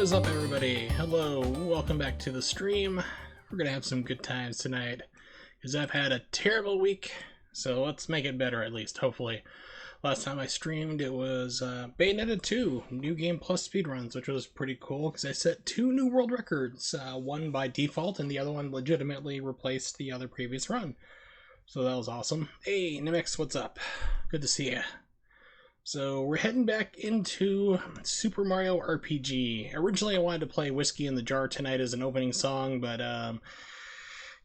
is up, everybody? Hello, welcome back to the stream. We're gonna have some good times tonight because I've had a terrible week, so let's make it better at least, hopefully. Last time I streamed, it was Bayonetta 2 New Game Plus speedruns, which was pretty cool because I set 2 new world records, one by default and the other one legitimately replaced the other previous run. So that was awesome. Hey, Nimix, what's up? Good to see ya. So we're heading back into Super Mario RPG. Originally I wanted to play Whiskey in the Jar tonight as an opening song, but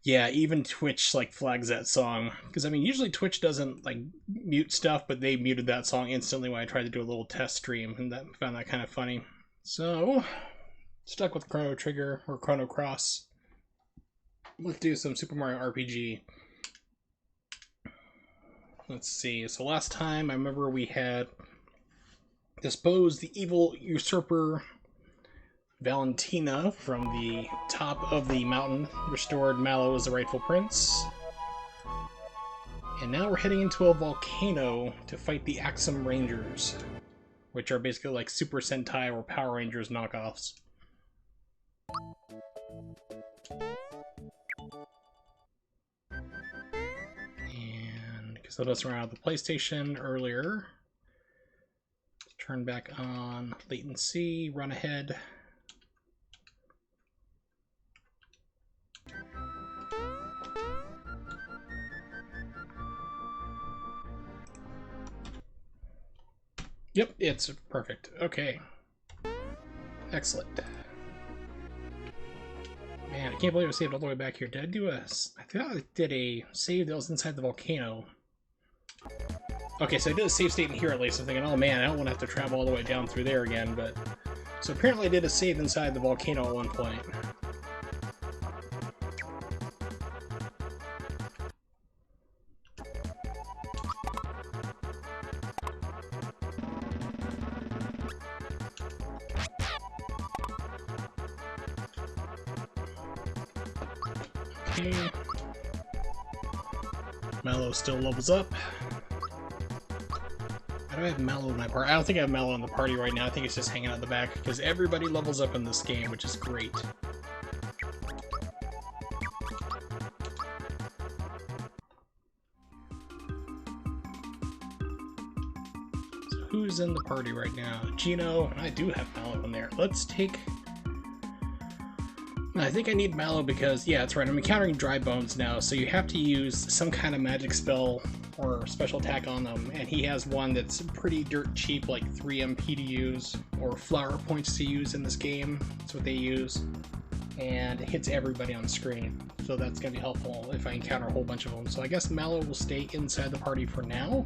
yeah, even Twitch like flags that song. Because I mean, usually Twitch doesn't like mute stuff, but they muted that song instantly when I tried to do a little test stream, and that found that kind of funny. So stuck with Chrono Trigger or Chrono Cross. Let's do some Super Mario RPG. Let's see, so last time I remember we had disposed the evil usurper Valentina from the top of the mountain, restored Mallow as the rightful prince. And now we're heading into a volcano to fight the Axum Rangers, which are basically like Super Sentai or Power Rangers knockoffs. So that's around the PlayStation earlier. Turn back on latency, run ahead. Yep, it's perfect. Okay. Excellent. Man, I can't believe I saved all the way back here. Did I do a... I thought I did a save that was inside the volcano. Okay, so I did a save state in here at least. I'm thinking, oh man, I don't want to have to travel all the way down through there again, but... So apparently I did a save inside the volcano at one point. Okay. Mallow still levels up. How do I have Mallow in my party? I don't think I have Mallow in the party right now. I think it's just hanging out the back because everybody levels up in this game, which is great. So who's in the party right now? Gino. I do have Mallow in there. Let's take... I think I need Mallow because, yeah, that's right, I'm encountering dry bones now, so you have to use some kind of magic spell or special attack on them, and he has one that's pretty dirt cheap, like 3 MP to use, or flower points to use in this game. That's what they use, and it hits everybody on the screen, so that's going to be helpful if I encounter a whole bunch of them. So I guess Mallow will stay inside the party for now.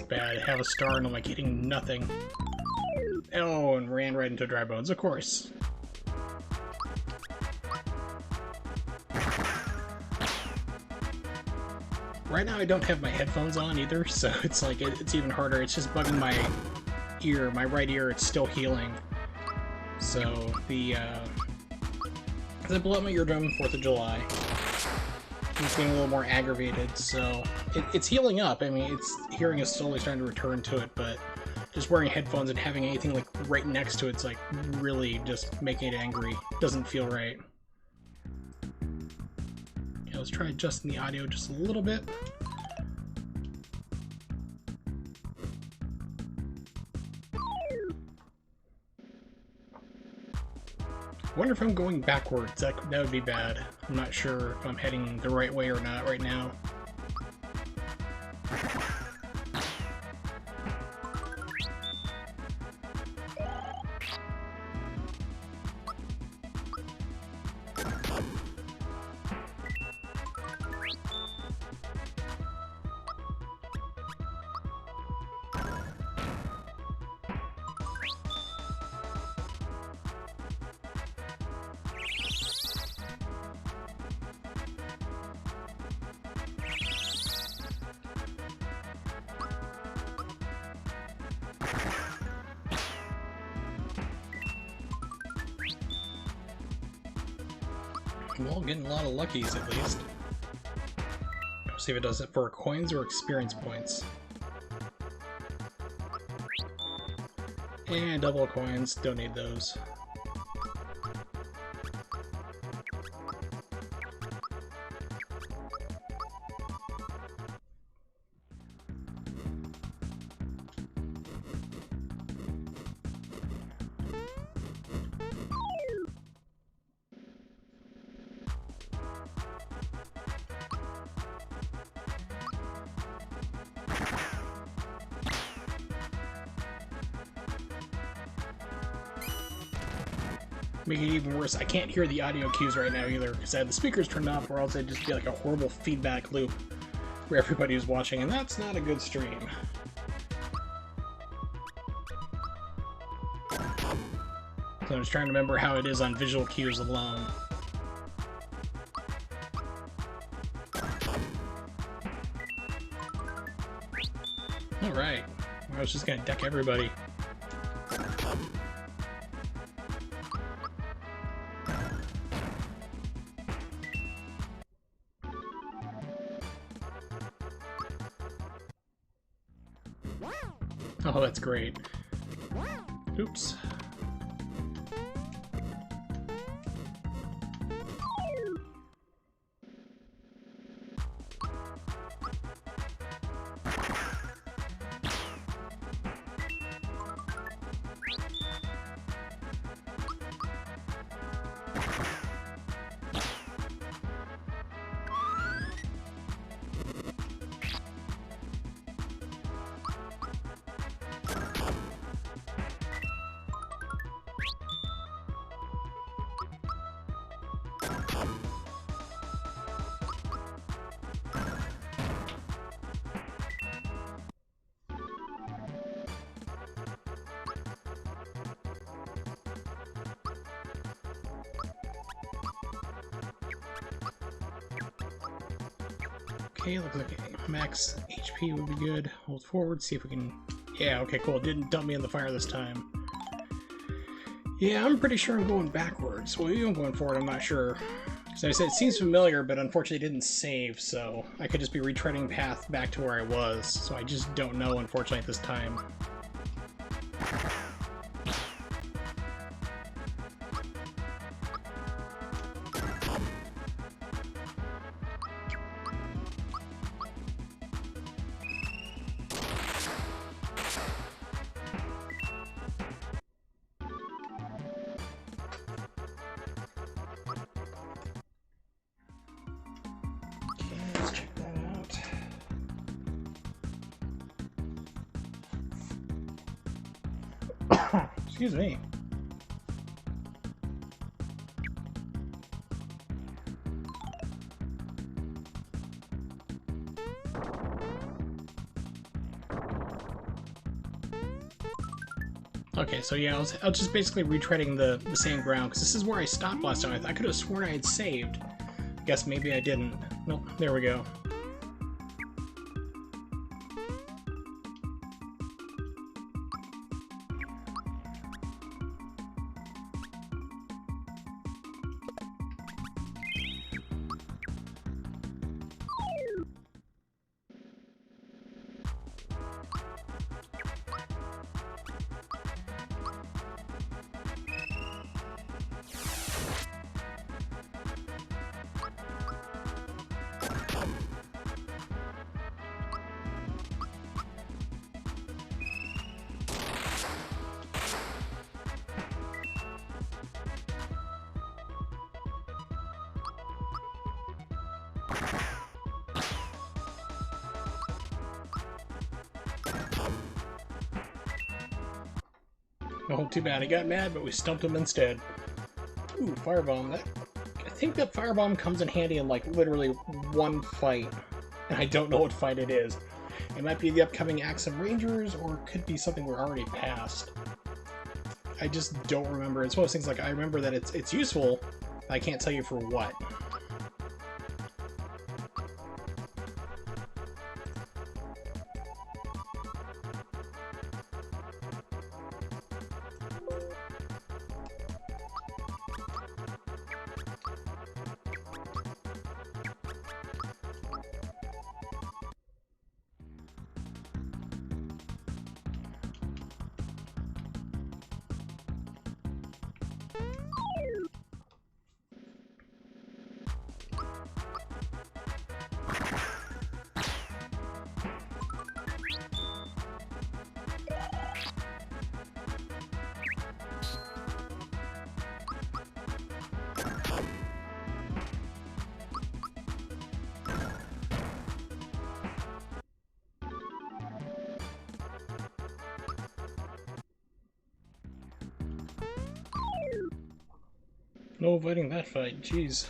Bad. I have a star and I'm like hitting nothing. Oh, and ran right into dry bones, of course. Right now I don't have my headphones on either, so it's like it's even harder. It's just bugging my ear, my right ear. It's still healing. So the I blew out my eardrum 4th of July. It's getting a little more aggravated, so it's healing up. I mean, hearing is slowly starting to return to it, but just wearing headphones and having anything like right next to it's like really just making it angry. Doesn't feel right. Okay, let's try adjusting the audio just a little bit. I wonder if I'm going backwards. That would be bad. I'm not sure if I'm heading the right way or not right now. Well, getting a lot of luckies at least. See if it does it for coins or experience points. And double coins, don't need those. Make it even worse, I can't hear the audio cues right now either, because I have the speakers turned off, or else I'd just get like a horrible feedback loop for everybody who's watching, and that's not a good stream. So I'm just trying to remember how it is on visual cues alone. Alright, I was just gonna deck everybody. Oh, that's great. Oops. Okay, looks like max HP would be good. Hold forward, see if we can... Yeah, okay, cool. It didn't dump me in the fire this time. Yeah, I'm pretty sure I'm going backwards. Well, maybe I'm going forward, I'm not sure. So I said it seems familiar, but unfortunately it didn't save, so I could just be retreading path back to where I was. So I just don't know, unfortunately, at this time. Excuse me. Okay, so yeah, I was just basically retreading the same ground, because this is where I stopped last time. I could have sworn I had saved. I guess maybe I didn't. Nope, there we go. Oh, too bad. He got mad, but we stumped him instead. Ooh, firebomb. I think that firebomb comes in handy in, like, literally one fight. And I don't know what fight it is. It might be the upcoming Axe of Rangers, or it could be something we're already past. I just don't remember. It's one of those things, like, I remember that it's useful, but I can't tell you for what. No avoiding that fight, jeez.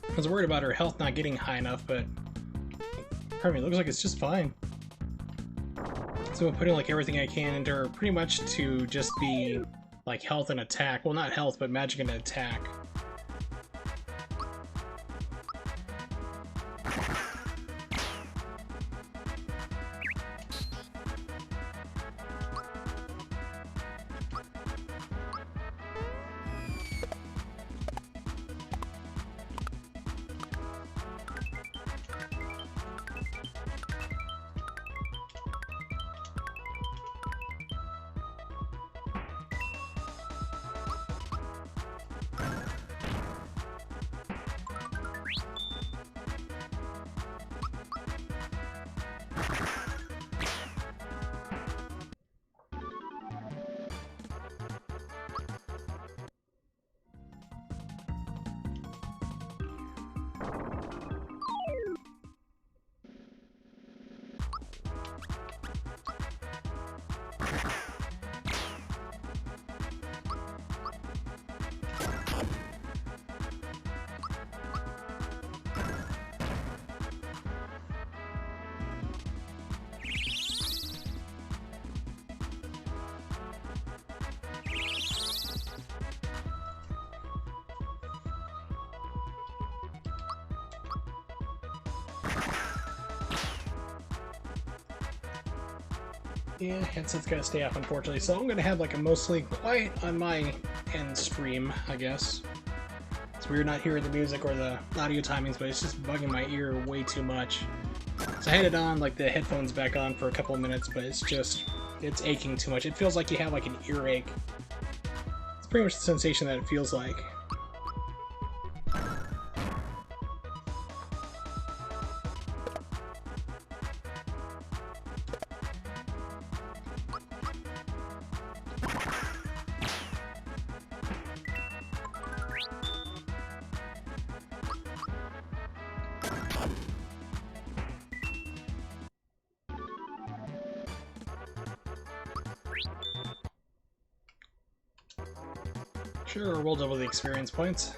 I was worried about her health not getting high enough, but I mean, it looks like it's just fine. So I'm putting like everything I can into her pretty much to just be like health and attack. Well, not health, but magic and attack. Yeah, headset's gotta stay off, unfortunately, so I'm gonna have like a mostly quiet on my end stream, I guess. It's weird not hearing the music or the audio timings, but it's just bugging my ear way too much. So I had it on, like the headphones back on for a couple of minutes, but it's aching too much. It feels like you have like an earache. It's pretty much the sensation that it feels like. Sure, we'll double the experience points.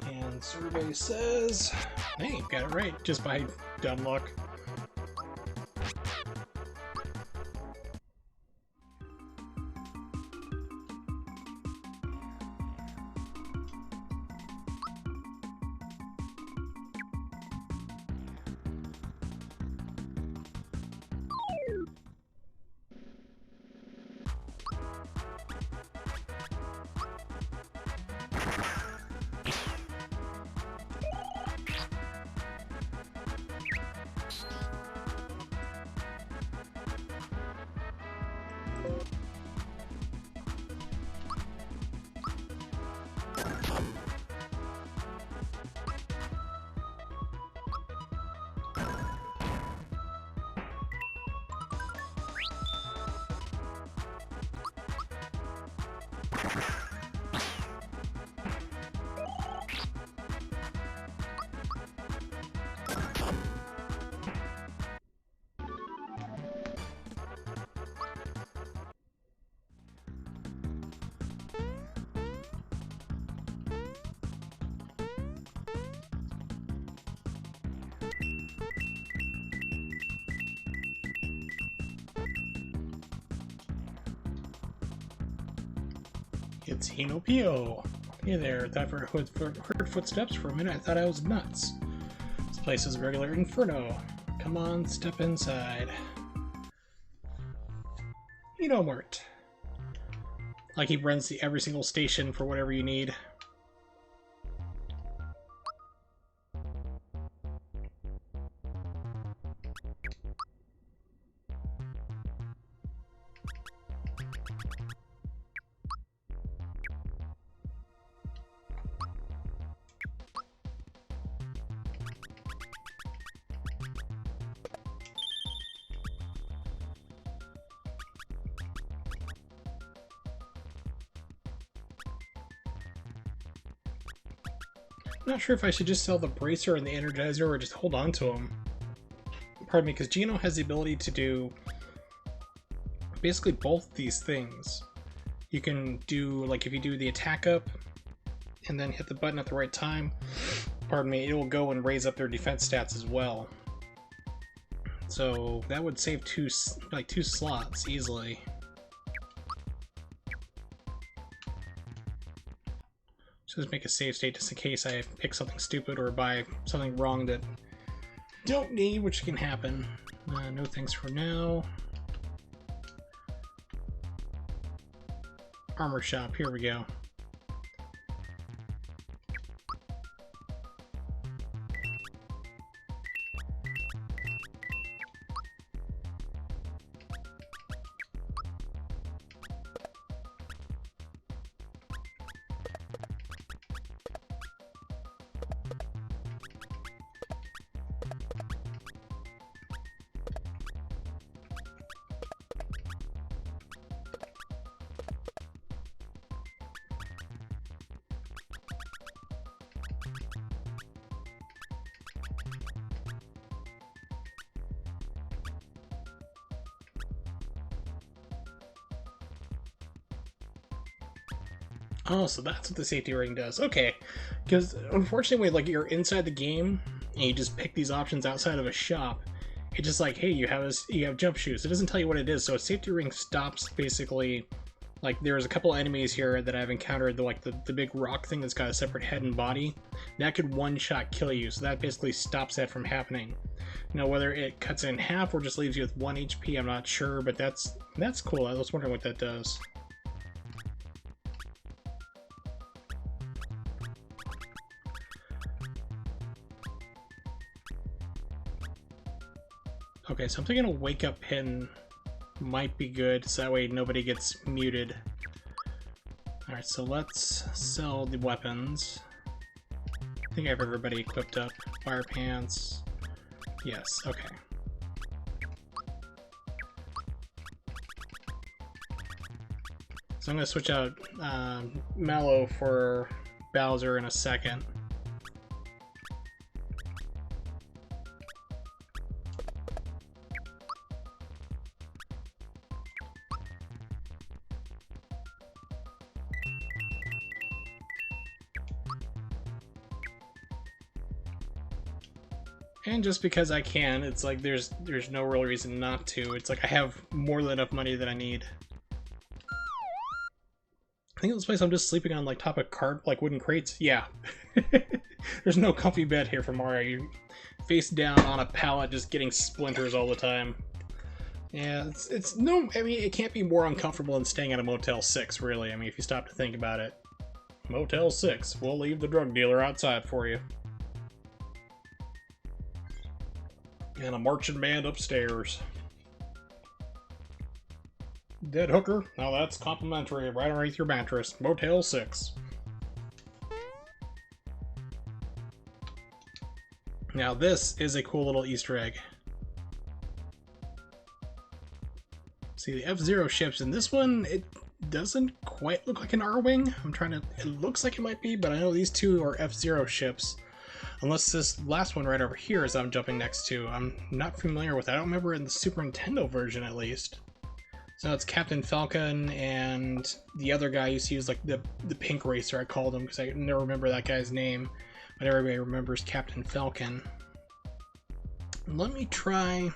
And survey says, hey, got it right, just by dumb luck. It's Hinopio. Hey there, thought I heard footsteps for a minute. I thought I was nuts. This place is a regular inferno. Come on, step inside. Hinomart. Like he runs every single station for whatever you need. I'm not sure if I should just sell the bracer and the energizer or just hold on to them. Pardon me, because Geno has the ability to do basically both these things. You can do, like, if you do the attack up and then hit the button at the right time, pardon me, it will go and raise up their defense stats as well. So that would save two slots easily. So just make a save state just in case I pick something stupid or buy something wrong that don't need, which can happen. No thanks for now. Armor shop, here we go. Oh, so that's what the safety ring does. Okay, because unfortunately, like, you're inside the game and you just pick these options outside of a shop. It's just like, hey, you have jump shoes. It doesn't tell you what it is. So a safety ring stops basically. Like, there's a couple enemies here that I've encountered. The big rock thing that's got a separate head and body. That could one-shot kill you. So that basically stops that from happening. Now, whether it cuts it in half or just leaves you with 1 HP, I'm not sure. But that's cool. I was wondering what that does. Okay, so I'm thinking a wake-up pin might be good, so that way nobody gets muted. Alright, so let's sell the weapons. I think I have everybody equipped up. Fire pants. Yes, okay. So I'm going to switch out Mallow for Bowser in a second. And just because I can, it's like there's no real reason not to. It's like I have more than enough money that I need. I think in this place I'm just sleeping on like top of wooden crates. Yeah. There's no comfy bed here for Mario. You're face down on a pallet just getting splinters all the time. Yeah, it's no, I mean, it can't be more uncomfortable than staying at a Motel 6, really. I mean, if you stop to think about it. Motel 6, we'll leave the drug dealer outside for you. And a marching band upstairs. Dead hooker? Now that's complimentary right underneath your mattress. Motel 6. Now this is a cool little Easter egg. See, the F-Zero ships in this one, it doesn't quite look like an R-Wing. It looks like it might be, but I know these two are F-Zero ships. Unless this last one right over here is I'm jumping next to. I'm not familiar with it. I don't remember in the Super Nintendo version, at least. So it's Captain Falcon, and the other guy used to use, like, the pink racer, I called him, because I never remember that guy's name. But everybody remembers Captain Falcon. Let me try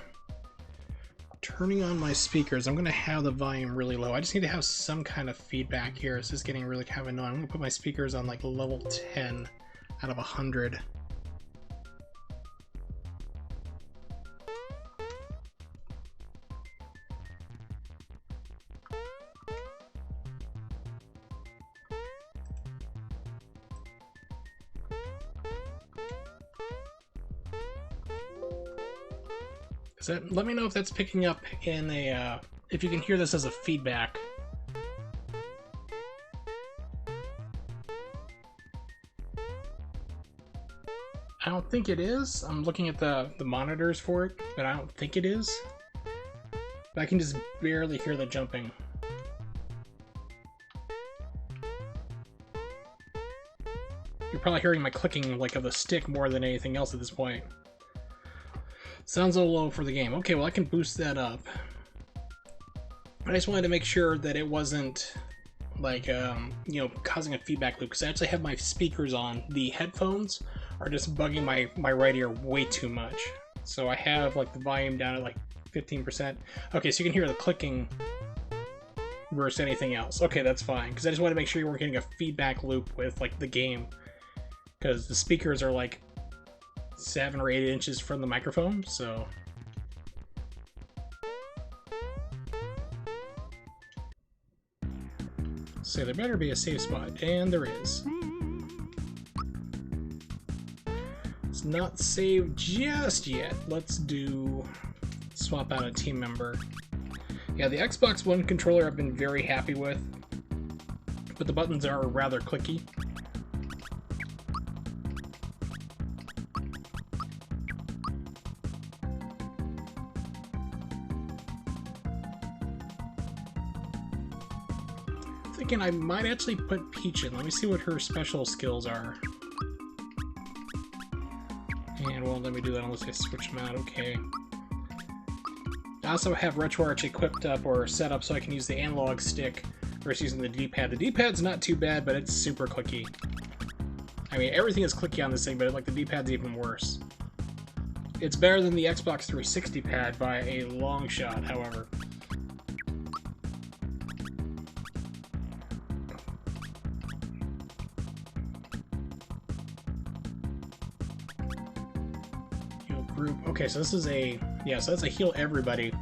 turning on my speakers, I'm going to have the volume really low. I just need to have some kind of feedback here. This is getting really kind of annoying. I'm going to put my speakers on like level 10 out of 100. Let me know if that's picking up in a, if you can hear this as a feedback. I don't think it is. I'm looking at the monitors for it, but I don't think it is. But I can just barely hear the jumping. You're probably hearing my clicking like of the stick more than anything else at this point. Sounds a little low for the game. Okay, well I can boost that up. I just wanted to make sure that it wasn't like, you know, causing a feedback loop, because I actually have my speakers on. The headphones are just bugging my right ear way too much. So I have like the volume down at like 15%. Okay, so you can hear the clicking versus anything else. Okay, that's fine, because I just wanted to make sure you weren't getting a feedback loop with like the game, because the speakers are like 7 or 8 inches from the microphone, so there better be a safe spot, and there is. It's not saved just yet. Let's swap out a team member. Yeah, the Xbox One controller I've been very happy with, but the buttons are rather clicky. Thinking I might actually put Peach in. Let me see what her special skills are. And well, let me do that unless I switch them out. Okay. I also have RetroArch equipped up or set up so I can use the analog stick versus using the D-pad. The D-pad's not too bad, but it's super clicky. I mean, everything is clicky on this thing, but like the D-pad's even worse. It's better than the Xbox 360 pad by a long shot, however. Group. Okay, so this is a, yeah, so that's a heal everybody.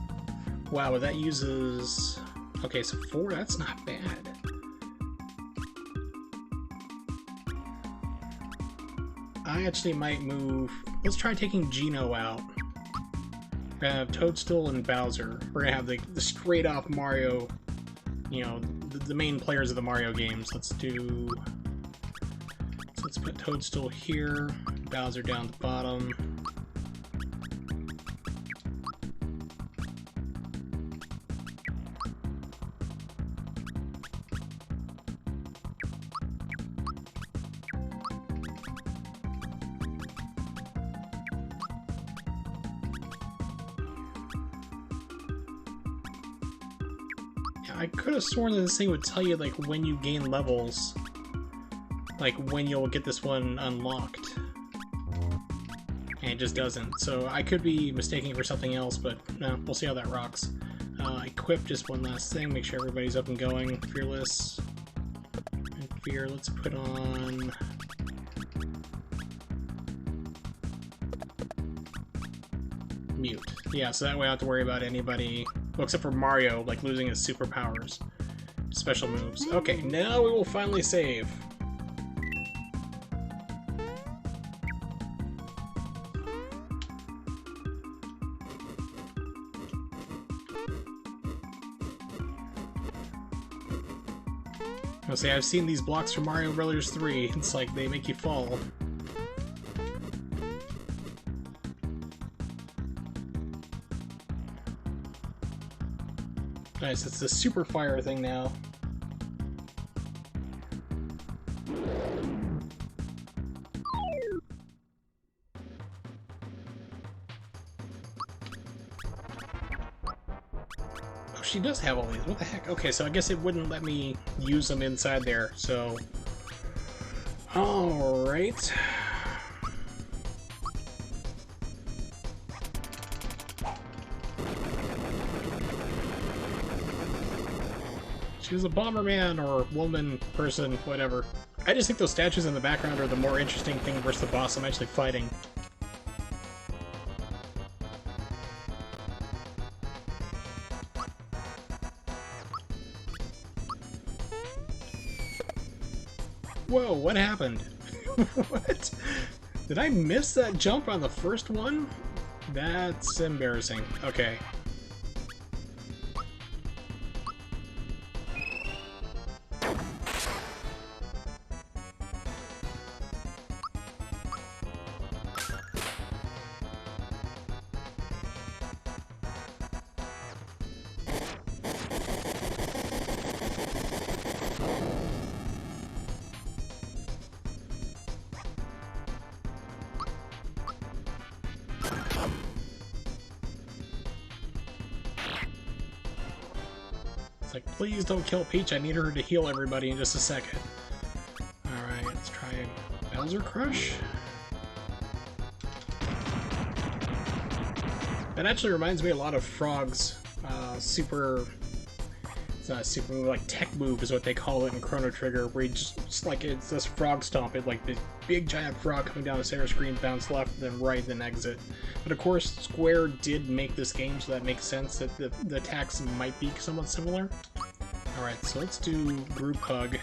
Wow, that uses, okay, so 4, that's not bad. I actually might move, let's try taking Geno out. We're gonna have Toadstool and Bowser. We're gonna have the straight off Mario, you know, the main players of the Mario games. Let's put Toadstool here, Bowser down the bottom. I could have sworn that this thing would tell you like when you gain levels, like when you'll get this one unlocked, and it just doesn't. So I could be mistaking it for something else, but no, we'll see how that rocks. Equip, just one last thing, make sure everybody's up and going. Fearless and Fear. Let's put on Mute. Yeah, so that way I don't have to worry about anybody. Well, except for Mario, like losing his superpowers. Special moves. Okay, now we will finally save. I'll say, I've seen these blocks from Mario Brothers 3. It's like they make you fall. Nice, it's the super fire thing now. Oh, she does have all these. What the heck? Okay, so I guess it wouldn't let me use them inside there, so... Alright. She was a bomberman or woman, person, whatever. I just think those statues in the background are the more interesting thing versus the boss I'm actually fighting. Whoa, what happened? What? Did I miss that jump on the first one? That's embarrassing. Okay. It's like, please don't kill Peach. I need her to heal everybody in just a second. Alright, let's try Bowser Crush. That actually reminds me a lot of Frog's super... It's not a super move, like tech move is what they call it in Chrono Trigger, where you just like, it's this frog stomp. It like this big giant frog coming down the center screen, bounce left, then right, then exit. But of course, Square did make this game, so that makes sense that the attacks might be somewhat similar. Alright, so let's do Group Hug.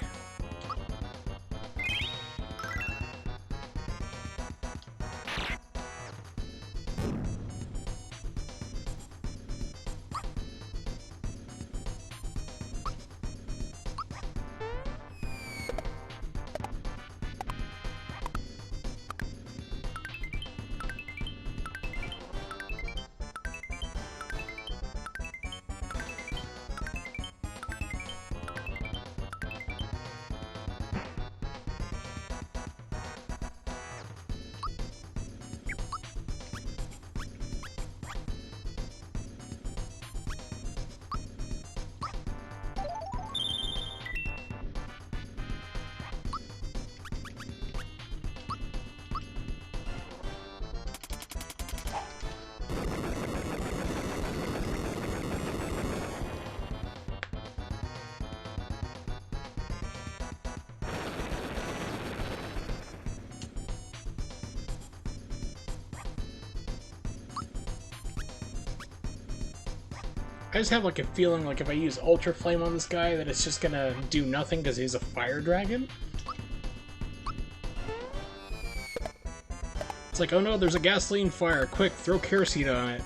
I just have like a feeling like if I use Ultra Flame on this guy that it's just gonna do nothing because he's a fire dragon. It's like, oh no, there's a gasoline fire, quick, throw kerosene on it.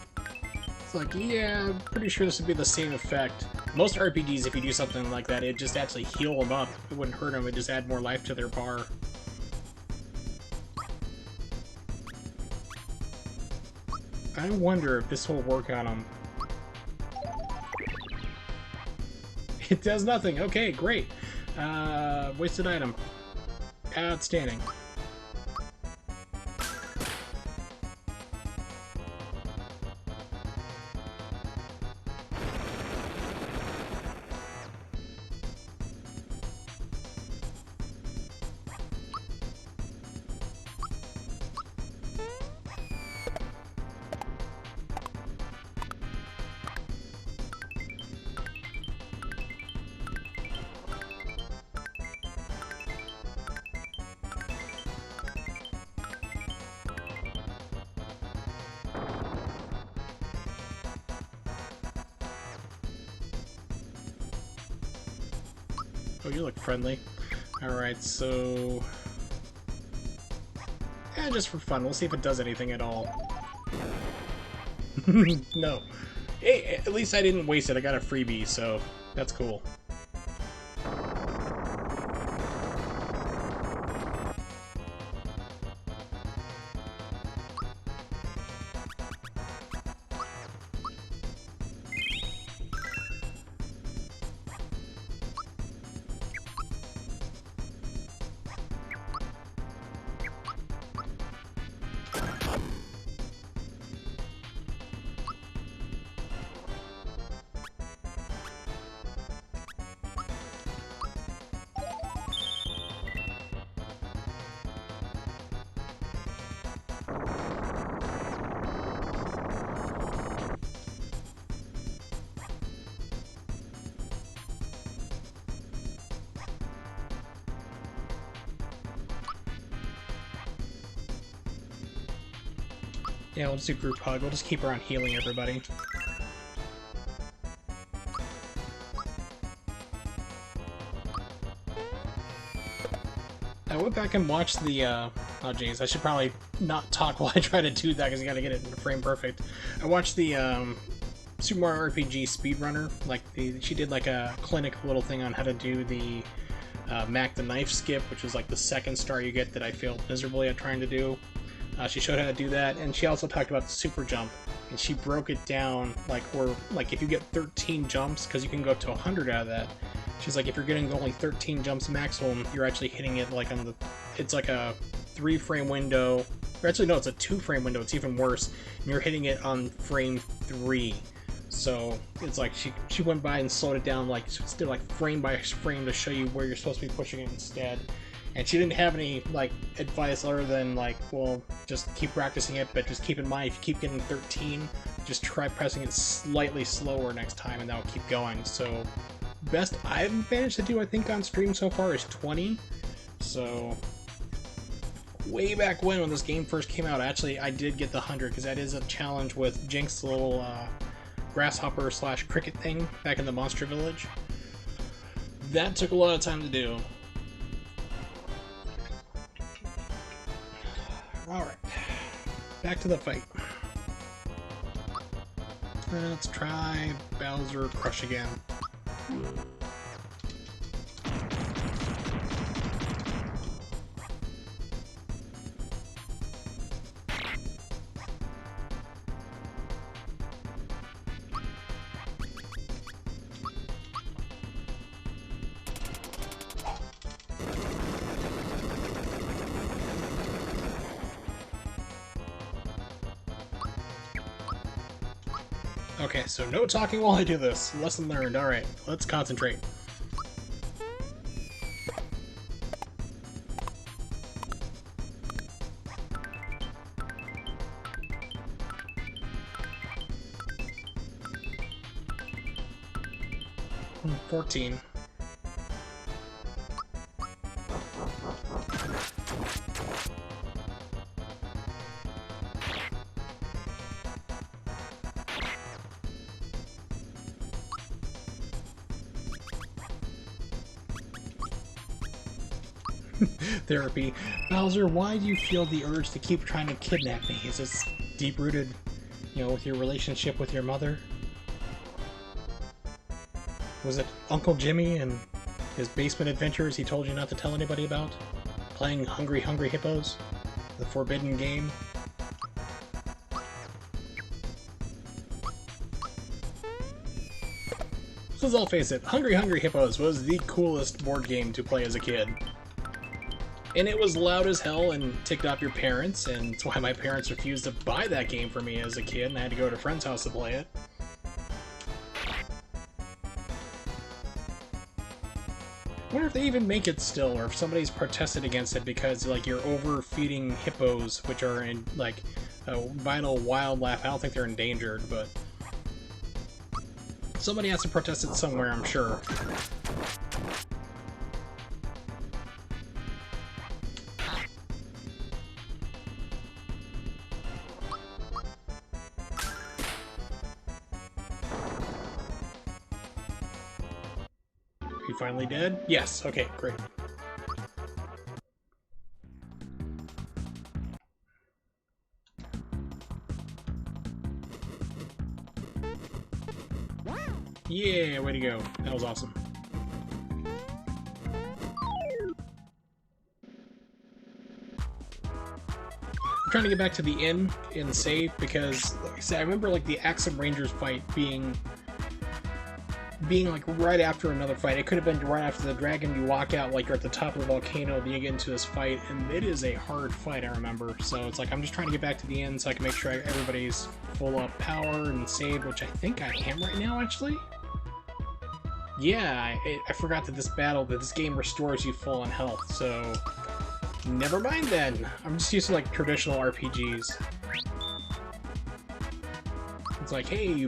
It's like, yeah, I'm pretty sure this would be the same effect. Most RPGs, if you do something like that, it'd just actually heal them up. It wouldn't hurt them, it'd just add more life to their bar. I wonder if this will work on them. It does nothing. Okay, great. Wasted item. Outstanding. Oh, you look friendly. Alright, so... yeah, just for fun. We'll see if it does anything at all. No. Hey, at least I didn't waste it. I got a freebie, so that's cool. Yeah, we'll just do group hug. We'll just keep her on healing everybody. I went back and watched the, oh jeez, I should probably not talk while I try to do that because you gotta get it in frame perfect. I watched the, Super Mario RPG speedrunner. Like, she did like a clinic little thing on how to do the, Mac the Knife skip, which was like the second star you get that I failed miserably at trying to do. She showed how to do that, and she also talked about the super jump, and she broke it down, like, or, like, if you get 13 jumps, because you can go up to 100 out of that, she's like, if you're getting only 13 jumps maximum, you're actually hitting it, like, on the, it's like a 3-frame window, or actually, no, it's a 2-frame window, it's even worse, and you're hitting it on frame 3. So it's like she went by and slowed it down, like did like frame by frame to show you where you're supposed to be pushing it instead. And she didn't have any like advice other than like, well, just keep practicing it, but just keep in mind if you keep getting 13, just try pressing it slightly slower next time, and that'll keep going. So best I've managed to do, I think, on stream so far is 20. So way back when this game first came out, actually I did get the 100 because that is a challenge with Jinx's little grasshopper / cricket thing back in the Monster Village. That took a lot of time to do. Alright, back to the fight. Let's try Bowser Crush again. Okay, so no talking while I do this. Lesson learned. Alright, let's concentrate. Hmm, 14. Therapy. Bowser, why do you feel the urge to keep trying to kidnap me? Is this deep-rooted, you know, with your relationship with your mother? Was it Uncle Jimmy and his basement adventures he told you not to tell anybody about? Playing Hungry Hungry Hippos? The forbidden game? Let's all face it, Hungry Hungry Hippos was the coolest board game to play as a kid. And it was loud as hell and ticked off your parents, and it's why my parents refused to buy that game for me as a kid, and I had to go to a friend's house to play it. I wonder if they even make it still, or if somebody's protested against it because, like, you're overfeeding hippos, which are in, like, a vital wildlife. I don't think they're endangered, but somebody has to protest it somewhere, I'm sure. You finally dead? Yes, okay, great. Yeah, way to go. That was awesome. I'm trying to get back to the inn and save because, like I said, I remember like the Axum Rangers fight being like right after another fight. It could have been right after the dragon. You walk out like you're at the top of the volcano, then you get into this fight, and it is a hard fight, I remember. So it's like I'm just trying to get back to the end so I can make sure everybody's full of power and saved, which I think I am right now, actually. Yeah, I forgot that this game restores you full on health, so never mind then. I'm just used to like traditional RPGs. It's like, hey, you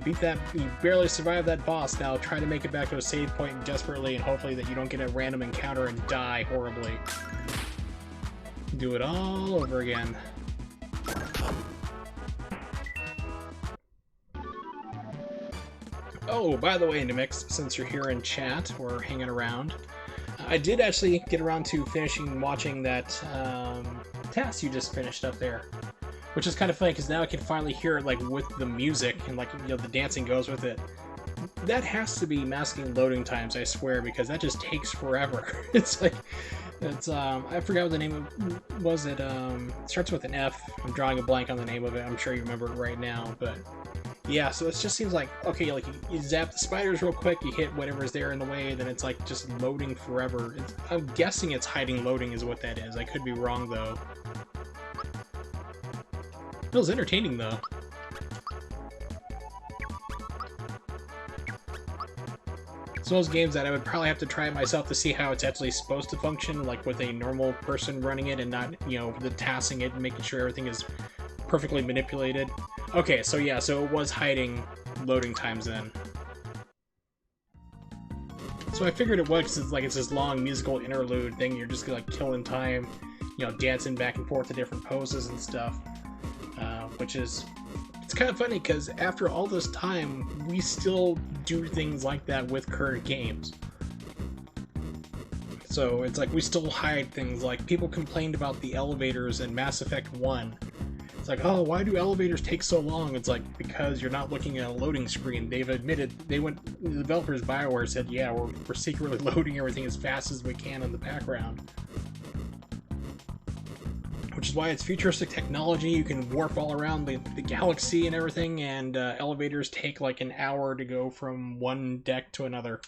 barely survived that boss, now try to make it back to a save point desperately and hopefully that you don't get a random encounter and die horribly. Do it all over again. Oh, by the way, Nimix, since you're here in chat or hanging around, I did actually get around to finishing watching that task you just finished up there, which is kind of funny because now I can finally hear it like with the music and like the dancing goes with it. That has to be masking loading times, I swear, because that just takes forever. It's like it's I forgot what the name of was. It starts with an F. I'm drawing a blank on the name of it. I'm sure you remember it right now, but. Yeah, so it just seems like, okay, like you zap the spiders real quick, you hit whatever's there in the way, then it's like just loading forever. I'm guessing it's hiding loading is what that is. I could be wrong, though. Feels entertaining, though. It's one of those games that I would probably have to try it myself to see how it's actually supposed to function, like with a normal person running it and not, the tasking it and making sure everything is perfectly manipulated. Okay, so yeah, so it was hiding loading times then. So I figured it was, because it's this long musical interlude thing, you're just like killing time, dancing back and forth to different poses and stuff. Which is, it's kind of funny, because after all this time, we still do things like that with current games. So it's like we still hide things, like people complained about the elevators in Mass Effect 1. It's like, oh, why do elevators take so long? It's like, because you're not looking at a loading screen. They've admitted, the developers BioWare said, yeah, we're secretly loading everything as fast as we can in the background. Which is why it's futuristic technology, you can warp all around the galaxy and everything, and elevators take like an hour to go from one deck to another.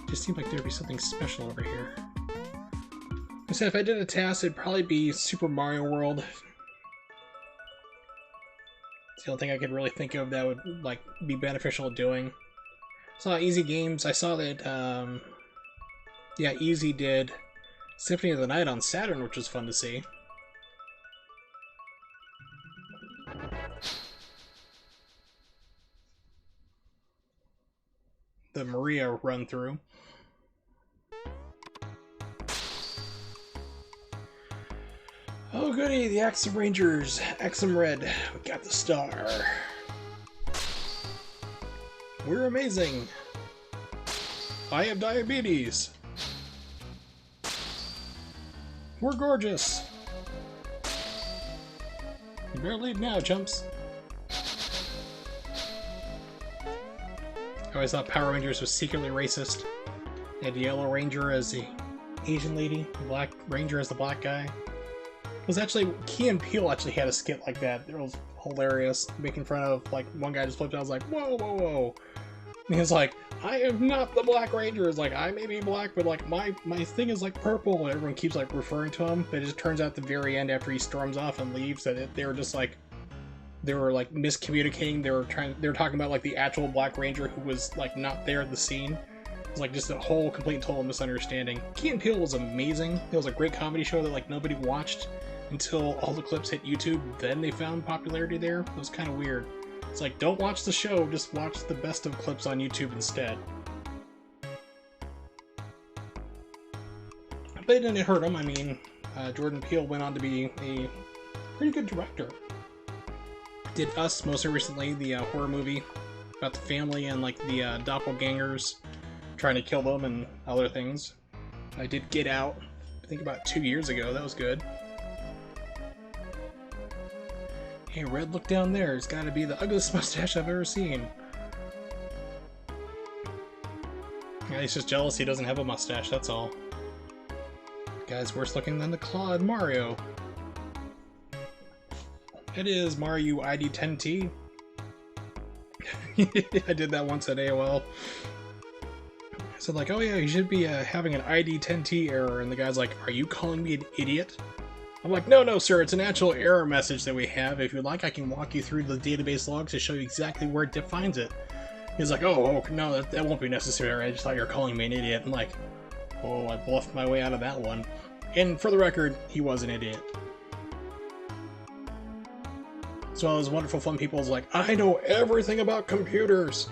Just seems like there'd be something special over here. I said if I did a task, it'd probably be Super Mario World. It's the only thing I could really think of that would like be beneficial doing. I saw Easy Games. I saw that yeah, Easy did Symphony of the Night on Saturn, which was fun to see. The Maria run through. Oh goody, the Axum Rangers, Axum Red, we got the star. We're amazing. I have diabetes. We're gorgeous. You better leave now, chumps. I always thought Power Rangers was secretly racist. They had the Yellow Ranger as the Asian lady, the Black Ranger as the black guy. It was actually, Key and Peele actually had a skit like that. It was hilarious, making fun of, like, one guy just flipped out, I was like, whoa, whoa, whoa. And he's like, I am not the Black Ranger. It's like, I may be black, but, like, my thing is, like, purple. And everyone keeps, like, referring to him. But it just turns out at the very end, after he storms off and leaves, that they were just, like, they were, like, miscommunicating. They were talking about, like, the actual Black Ranger who was, like, not there at the scene. It was, like, just a whole complete and total misunderstanding. Key and Peele was amazing. It was a great comedy show that, like, nobody watched until all the clips hit YouTube, then they found popularity there. It was kind of weird. It's like, don't watch the show, just watch the best of clips on YouTube instead. But it didn't hurt him. I mean, Jordan Peele went on to be a pretty good director. Did Us most recently, the horror movie about the family and like the doppelgangers trying to kill them and other things. I did Get Out, I think about 2 years ago. That was good. Hey, Red, look down there. It's gotta be the ugliest mustache I've ever seen. Yeah, he's just jealous he doesn't have a mustache, that's all. Guy's worse looking than the Claude Mario. It is Mario ID 10T. I did that once at AOL. I said like, oh yeah, you should be having an ID 10T error, and the guy's like, are you calling me an idiot? I'm like, no, sir, it's an actual error message that we have. If you'd like, I can walk you through the database logs to show you exactly where it defines it. He's like, oh no, that won't be necessary. I just thought you were calling me an idiot. I'm like, oh, I bluffed my way out of that one. And for the record, he was an idiot. So all those wonderful fun people is like, I know everything about computers.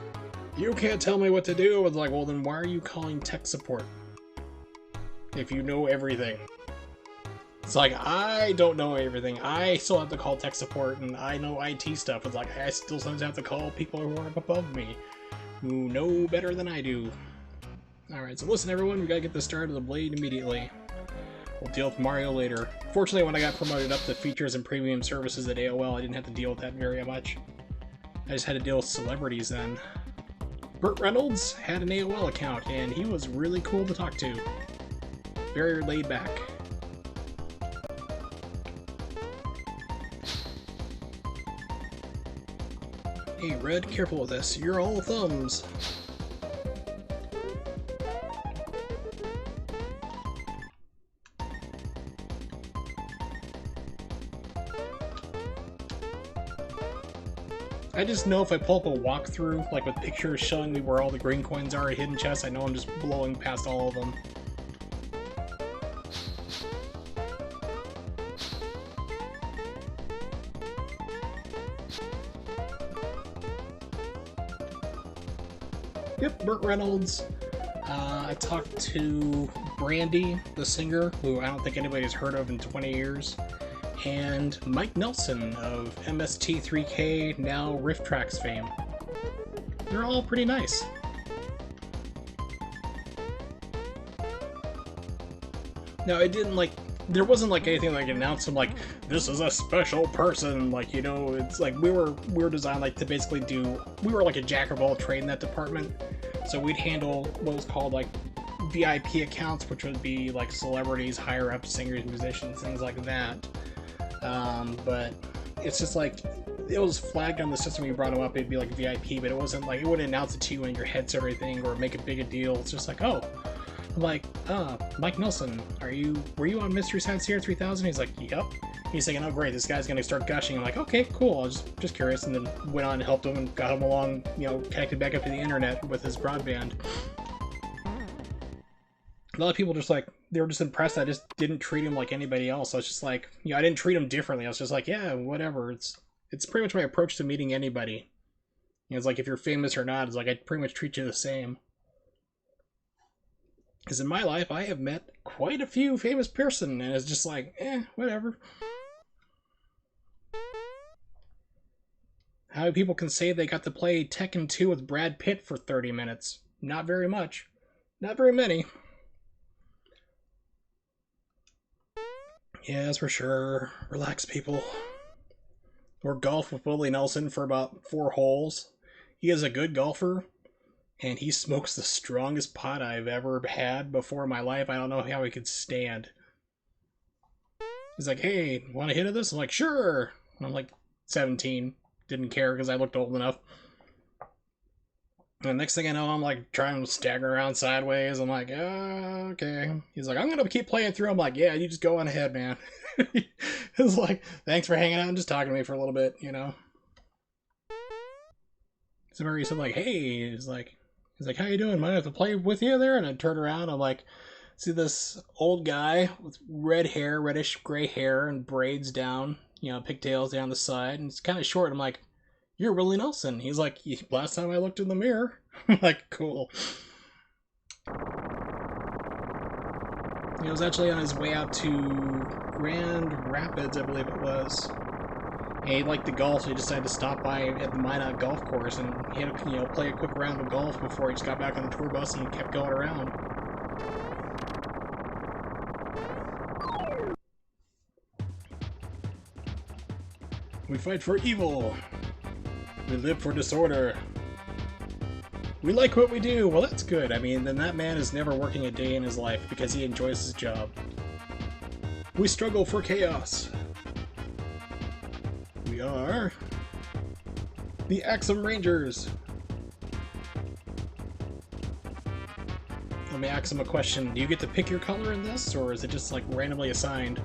You can't tell me what to do. It's like, well, then why are you calling tech support? if you know everything. It's like, I don't know everything. I still have to call tech support, and I know IT stuff. It's like, I still sometimes have to call people who are up above me, who know better than I do. Alright, so listen everyone, we gotta get the start of the blade immediately. We'll deal with Mario later. Fortunately, when I got promoted up to features and premium services at AOL, I didn't have to deal with that very much. I just had to deal with celebrities then. Burt Reynolds had an AOL account, and he was really cool to talk to. Very laid back. Hey, Red, careful with this. You're all thumbs. I just know if I pull up a walkthrough, like with pictures showing me where all the green coins are at hidden chests, I know I'm just blowing past all of them. Yep, Burt Reynolds. I talked to Brandy, the singer, who I don't think anybody's heard of in 20 years, and Mike Nelson of MST3K, now Riff Tracks fame. They're all pretty nice. Now, it didn't like, there wasn't like anything like announced them like, this is a special person, like, you know, it's like we were designed like to basically do, we were like a jack of all trade in that department. So we'd handle what was called like VIP accounts, which would be like celebrities, higher up singers, musicians, things like that. But it's just like, it was flagged on the system when you brought them up, it'd be like VIP, but it wasn't like, it wouldn't announce it to you in your heads or everything, or make a big a deal. It's just like, oh, I'm like, Mike Nelson, were you on Mystery Science Theater 3000? He's like, yep. He's thinking, oh great, this guy's gonna start gushing. I'm like, okay, cool, I was just curious, and then went on and helped him and got him along, you know, connected back up to the internet with his broadband. A lot of people just like, they were just impressed I just didn't treat him like anybody else. I was just like, you know, I didn't treat him differently. I was just like, yeah, whatever. It's pretty much my approach to meeting anybody. You know, it's like, if you're famous or not, it's like, I pretty much treat you the same. Because in my life, I have met quite a few famous person, and it's just like, whatever. How many people can say they got to play Tekken 2 with Brad Pitt for 30 minutes? Not very much. Not very many. Yeah, that's for sure. Relax, people. Or golf with Willie Nelson for about 4 holes. He is a good golfer, and he smokes the strongest pot I've ever had before in my life. I don't know how he could stand. He's like, hey, want to hit at this? I'm like, sure. And I'm like 17. Didn't care because I looked old enough. And next thing I know, I'm like trying to stagger around sideways. I'm like, okay. He's like, I'm going to keep playing through. I'm like, yeah, you just go on ahead, man. It's like, thanks for hanging out and just talking to me for a little bit, you know. So he said like, hey, he's like, how you doing? Might I have to play with you there? And I turned around. I'm like, see this old guy with red hair, reddish gray hair, and braids down, you know, pigtails down the side, and it's kind of short. I'm like, you're Willie Nelson. He's like, last time I looked in the mirror. I'm like, cool. He was actually on his way out to Grand Rapids, I believe it was. And he liked the golf, so he decided to stop by at the Minot Golf Course, and he had to, you know, play a quick round of golf before he just got back on the tour bus and kept going around. We fight for evil. We live for disorder. We like what we do. Well, that's good. I mean, then that man is never working a day in his life because he enjoys his job. We struggle for chaos. We are the Axum Rangers. Let me ask him a question. Do you get to pick your color in this, or is it just like randomly assigned?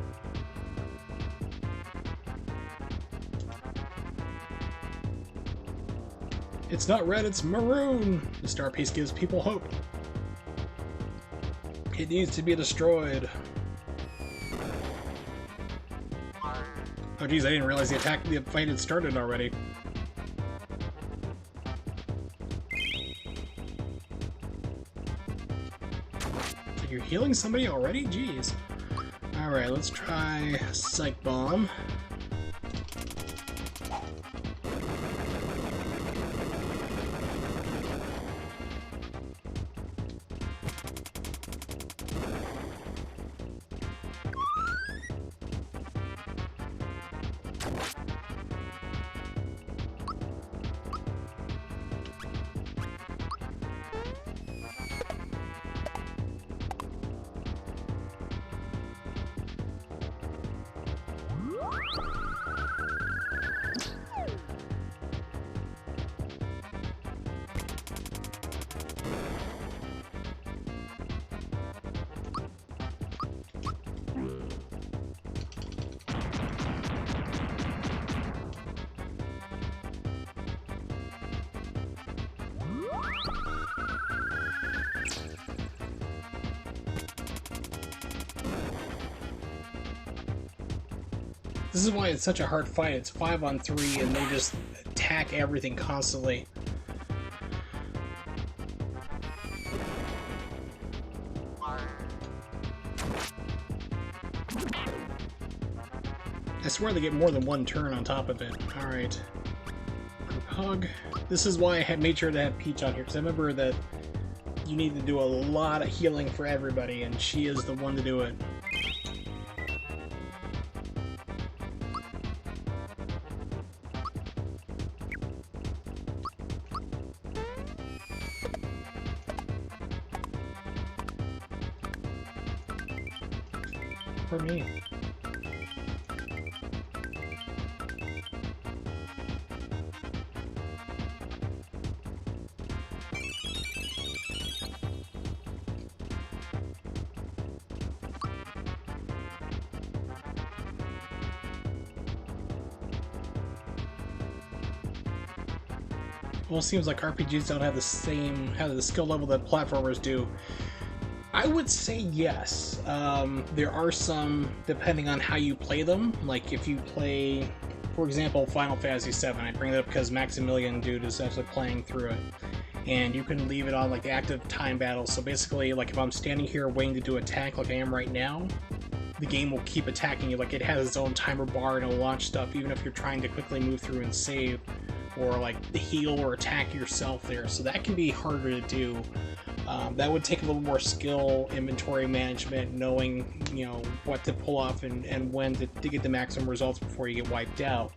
It's not red, it's maroon! The star piece gives people hope. It needs to be destroyed. Oh geez, I didn't realize the fight had started already. So you're healing somebody already? Jeez. Alright, let's try Psych Bomb. This is why it's such a hard fight. It's 5-on-3 and they just attack everything constantly. I swear they get more than one turn on top of it. Alright. Group hug. This is why I had made sure to have Peach on here, because I remember that you need to do a lot of healing for everybody, and she is the one to do it. For me. Well, it seems like RPGs don't have the skill level that platformers do. I would say yes. There are some, depending on how you play them. Like if you play, for example, Final Fantasy VII. I bring that up because Maximilian dude is actually playing through it. And you can leave it on like active time battles. So basically, like if I'm standing here waiting to do attack like I am right now, the game will keep attacking you. Like it has its own timer bar and it'll launch stuff even if you're trying to quickly move through and save. Or like heal or attack yourself there. So that can be harder to do. That would take a little more skill, inventory management, knowing, you know, what to pull off and when to get the maximum results before you get wiped out.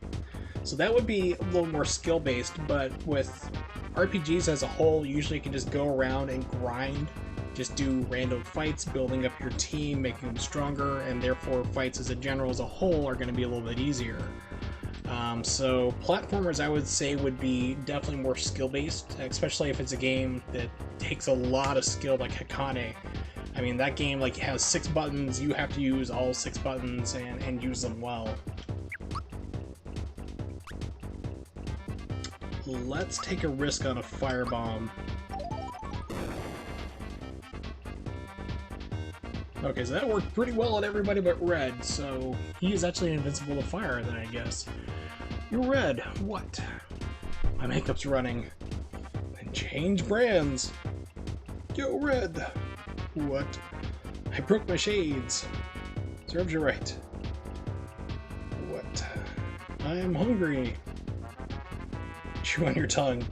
So that would be a little more skill-based, but with RPGs as a whole, usually you can just go around and grind, just do random fights, building up your team, making them stronger, and therefore fights as a general as a whole are going to be a little bit easier. So platformers, I would say, would be definitely more skill-based, especially if it's a game that takes a lot of skill, like Hakane. I mean, that game like has 6 buttons, you have to use all 6 buttons and use them well. Let's take a risk on a firebomb. Okay, so that worked pretty well on everybody but Red, so he is actually invincible to fire then, I guess. You're Red. What? My makeup's running. And change brands. Yo, Red. What? I broke my shades. Serves you right. What? I am hungry. Chew on your tongue.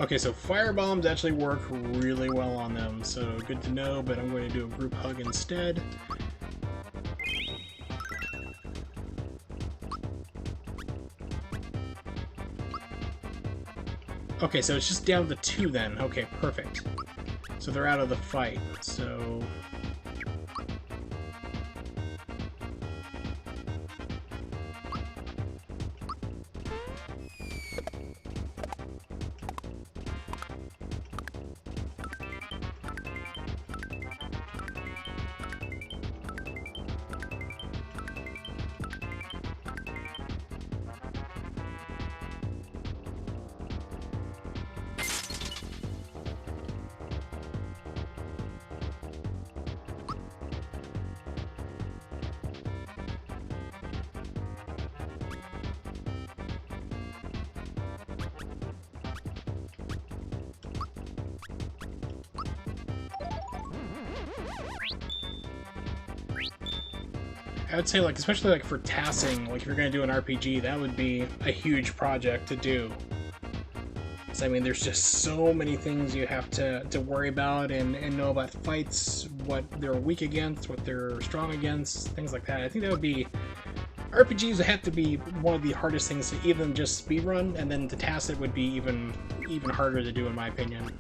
Okay, so firebombs actually work really well on them, so good to know, but I'm going to do a group hug instead. Okay, so it's just down to 2 then. Okay, perfect. So they're out of the fight, so... I would say, like, especially like for tassing, like if you're gonna do an RPG, that would be a huge project to do. So, I mean, there's just so many things you have to worry about and know about fights, what they're weak against, what they're strong against, things like that. I think that would be... RPGs have to be one of the hardest things to even just speedrun, and then to task it would be even harder to do, in my opinion.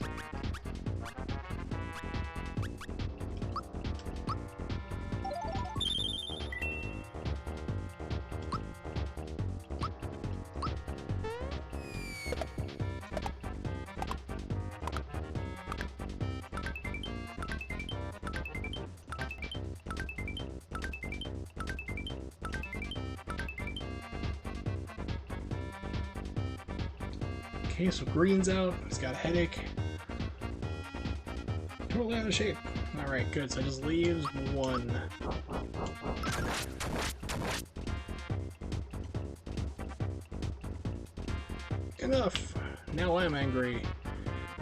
Okay, so Green's out. He's got a headache. Totally out of shape. Alright, good. So it just leaves one. Enough! Now I'm angry.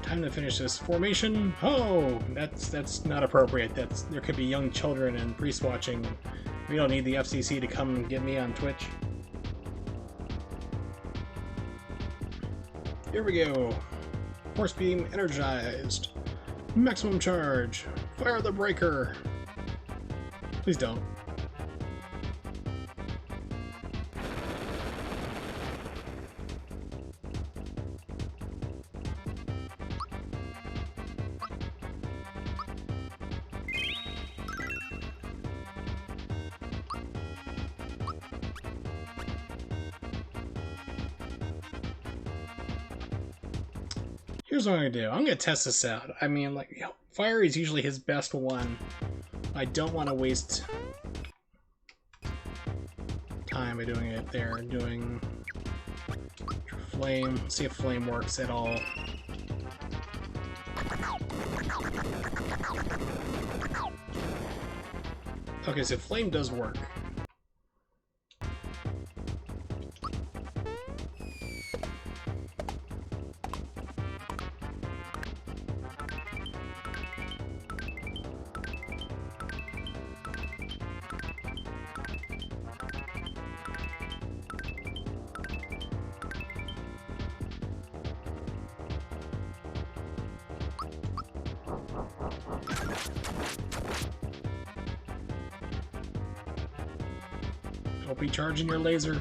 Time to finish this formation. Oh! That's not appropriate. There could be young children and priests watching. We don't need the FCC to come and get me on Twitch. Here we go. Force beam energized. Maximum charge. Fire the breaker. Please don't. Here's what I'm gonna do. I'm gonna test this out. I mean, like, you know, fire is usually his best one. I don't want to waste time by doing it there. Doing flame. See if flame works at all. Okay, so flame does work. Don't be charging your laser.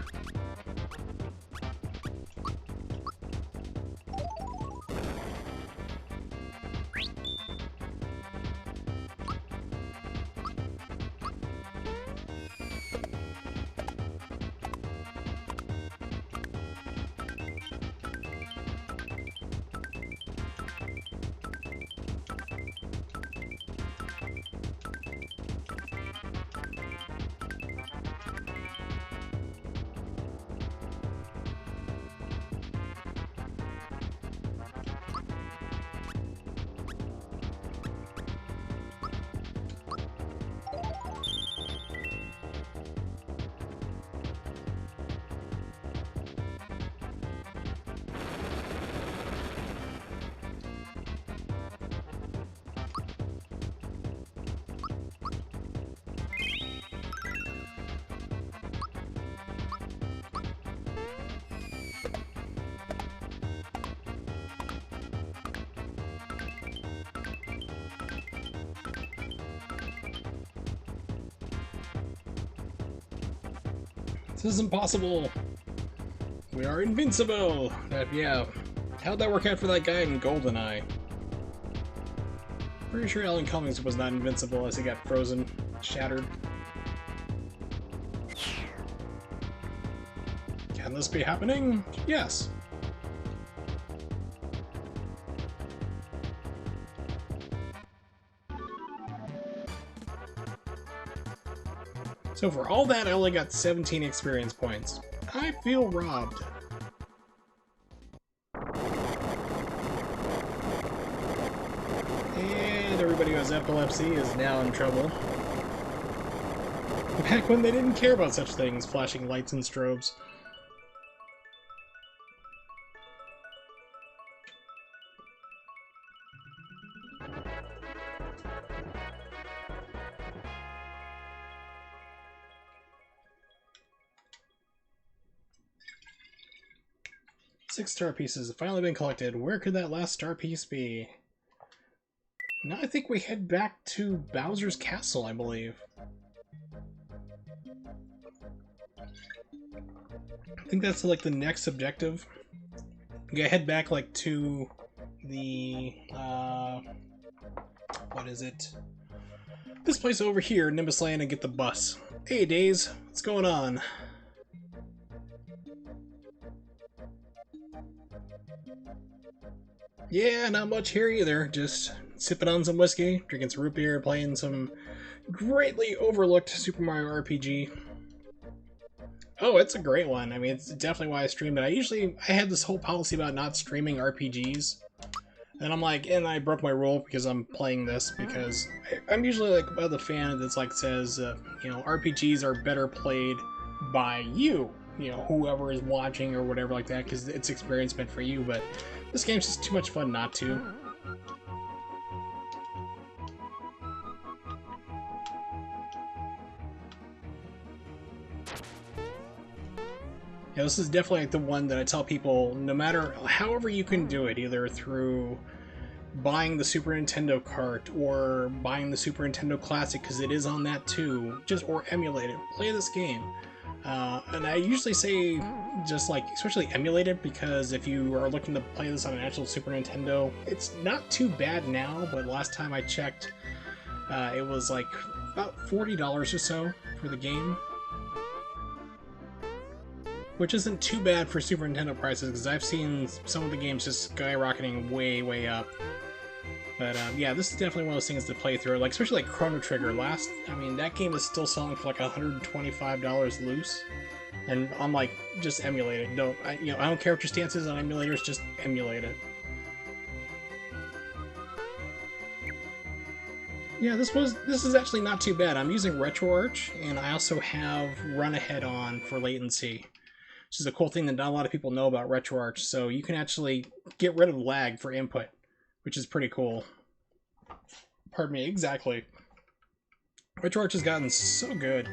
This is impossible. We are invincible. Yeah. How'd that work out for that guy in GoldenEye? Pretty sure Alan Cummings was not invincible as he got frozen, shattered. Can this be happening? Yes. So for all that, I only got 17 experience points. I feel robbed. And everybody who has epilepsy is now in trouble. Back when they didn't care about such things, flashing lights and strobes. 6 star pieces have finally been collected. Where could that last star piece be? Now I think we head back to Bowser's Castle, I believe. I think that's like the next objective. We gotta head back like to the what is it? This place over here, Nimbus Land, and get the bus. Hey Days, what's going on? Yeah, not much here either. Just sipping on some whiskey, drinking some root beer, playing some greatly overlooked Super Mario RPG. Oh, it's a great one. I mean, it's definitely why I stream it. I had this whole policy about not streaming RPGs. And I'm like, and I broke my rule because I'm playing this, because I'm usually like about the fan that's like says, you know, RPGs are better played by you, whoever is watching or whatever like that, because it's experience meant for you, but this game's just too much fun not to. Yeah, this is definitely like the one that I tell people, no matter, however you can do it, either through buying the Super Nintendo cart or buying the Super Nintendo Classic, because it is on that too, or emulate it, play this game. And I usually say just like, especially emulate it, because if you are looking to play this on an actual Super Nintendo, it's not too bad now, but last time I checked, it was like about $40 or so for the game. Which isn't too bad for Super Nintendo prices, because I've seen some of the games just skyrocketing way, way up. But yeah, this is definitely one of those things to play through. Like, especially like Chrono Trigger. That game is still selling for like $125 loose. And I'm like, just emulate it. I don't care what your stance is on emulators, just emulate it. Yeah, this is actually not too bad. I'm using RetroArch, and I also have Run Ahead on for latency. Which is a cool thing that not a lot of people know about RetroArch, so you can actually get rid of lag for input, which is pretty cool. Pardon me, exactly. RetroArch has gotten so good.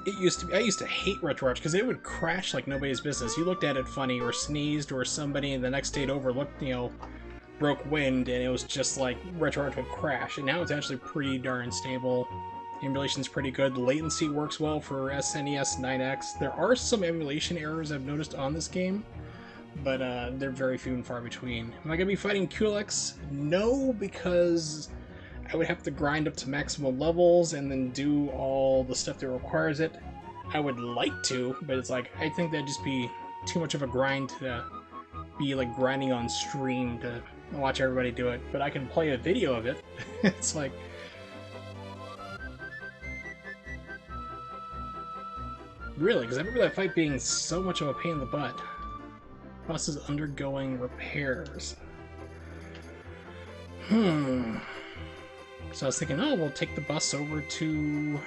I used to hate RetroArch because it would crash like nobody's business. You looked at it funny or sneezed, or somebody the next day overlooked, broke wind, and it was just like RetroArch would crash. And now it's actually pretty darn stable. Emulation's pretty good. The latency works well for SNES 9X. There are some emulation errors I've noticed on this game, but they're very few and far between. Am I going to be fighting Culex? No, because I would have to grind up to maximum levels and then do all the stuff that requires it. I would like to, but it's like, I think that'd just be too much of a grind to be like grinding on stream to watch everybody do it. But I can play a video of it. It's like... Really, because I remember that fight being so much of a pain in the butt. Bus is undergoing repairs. So I was thinking, we'll take the bus over to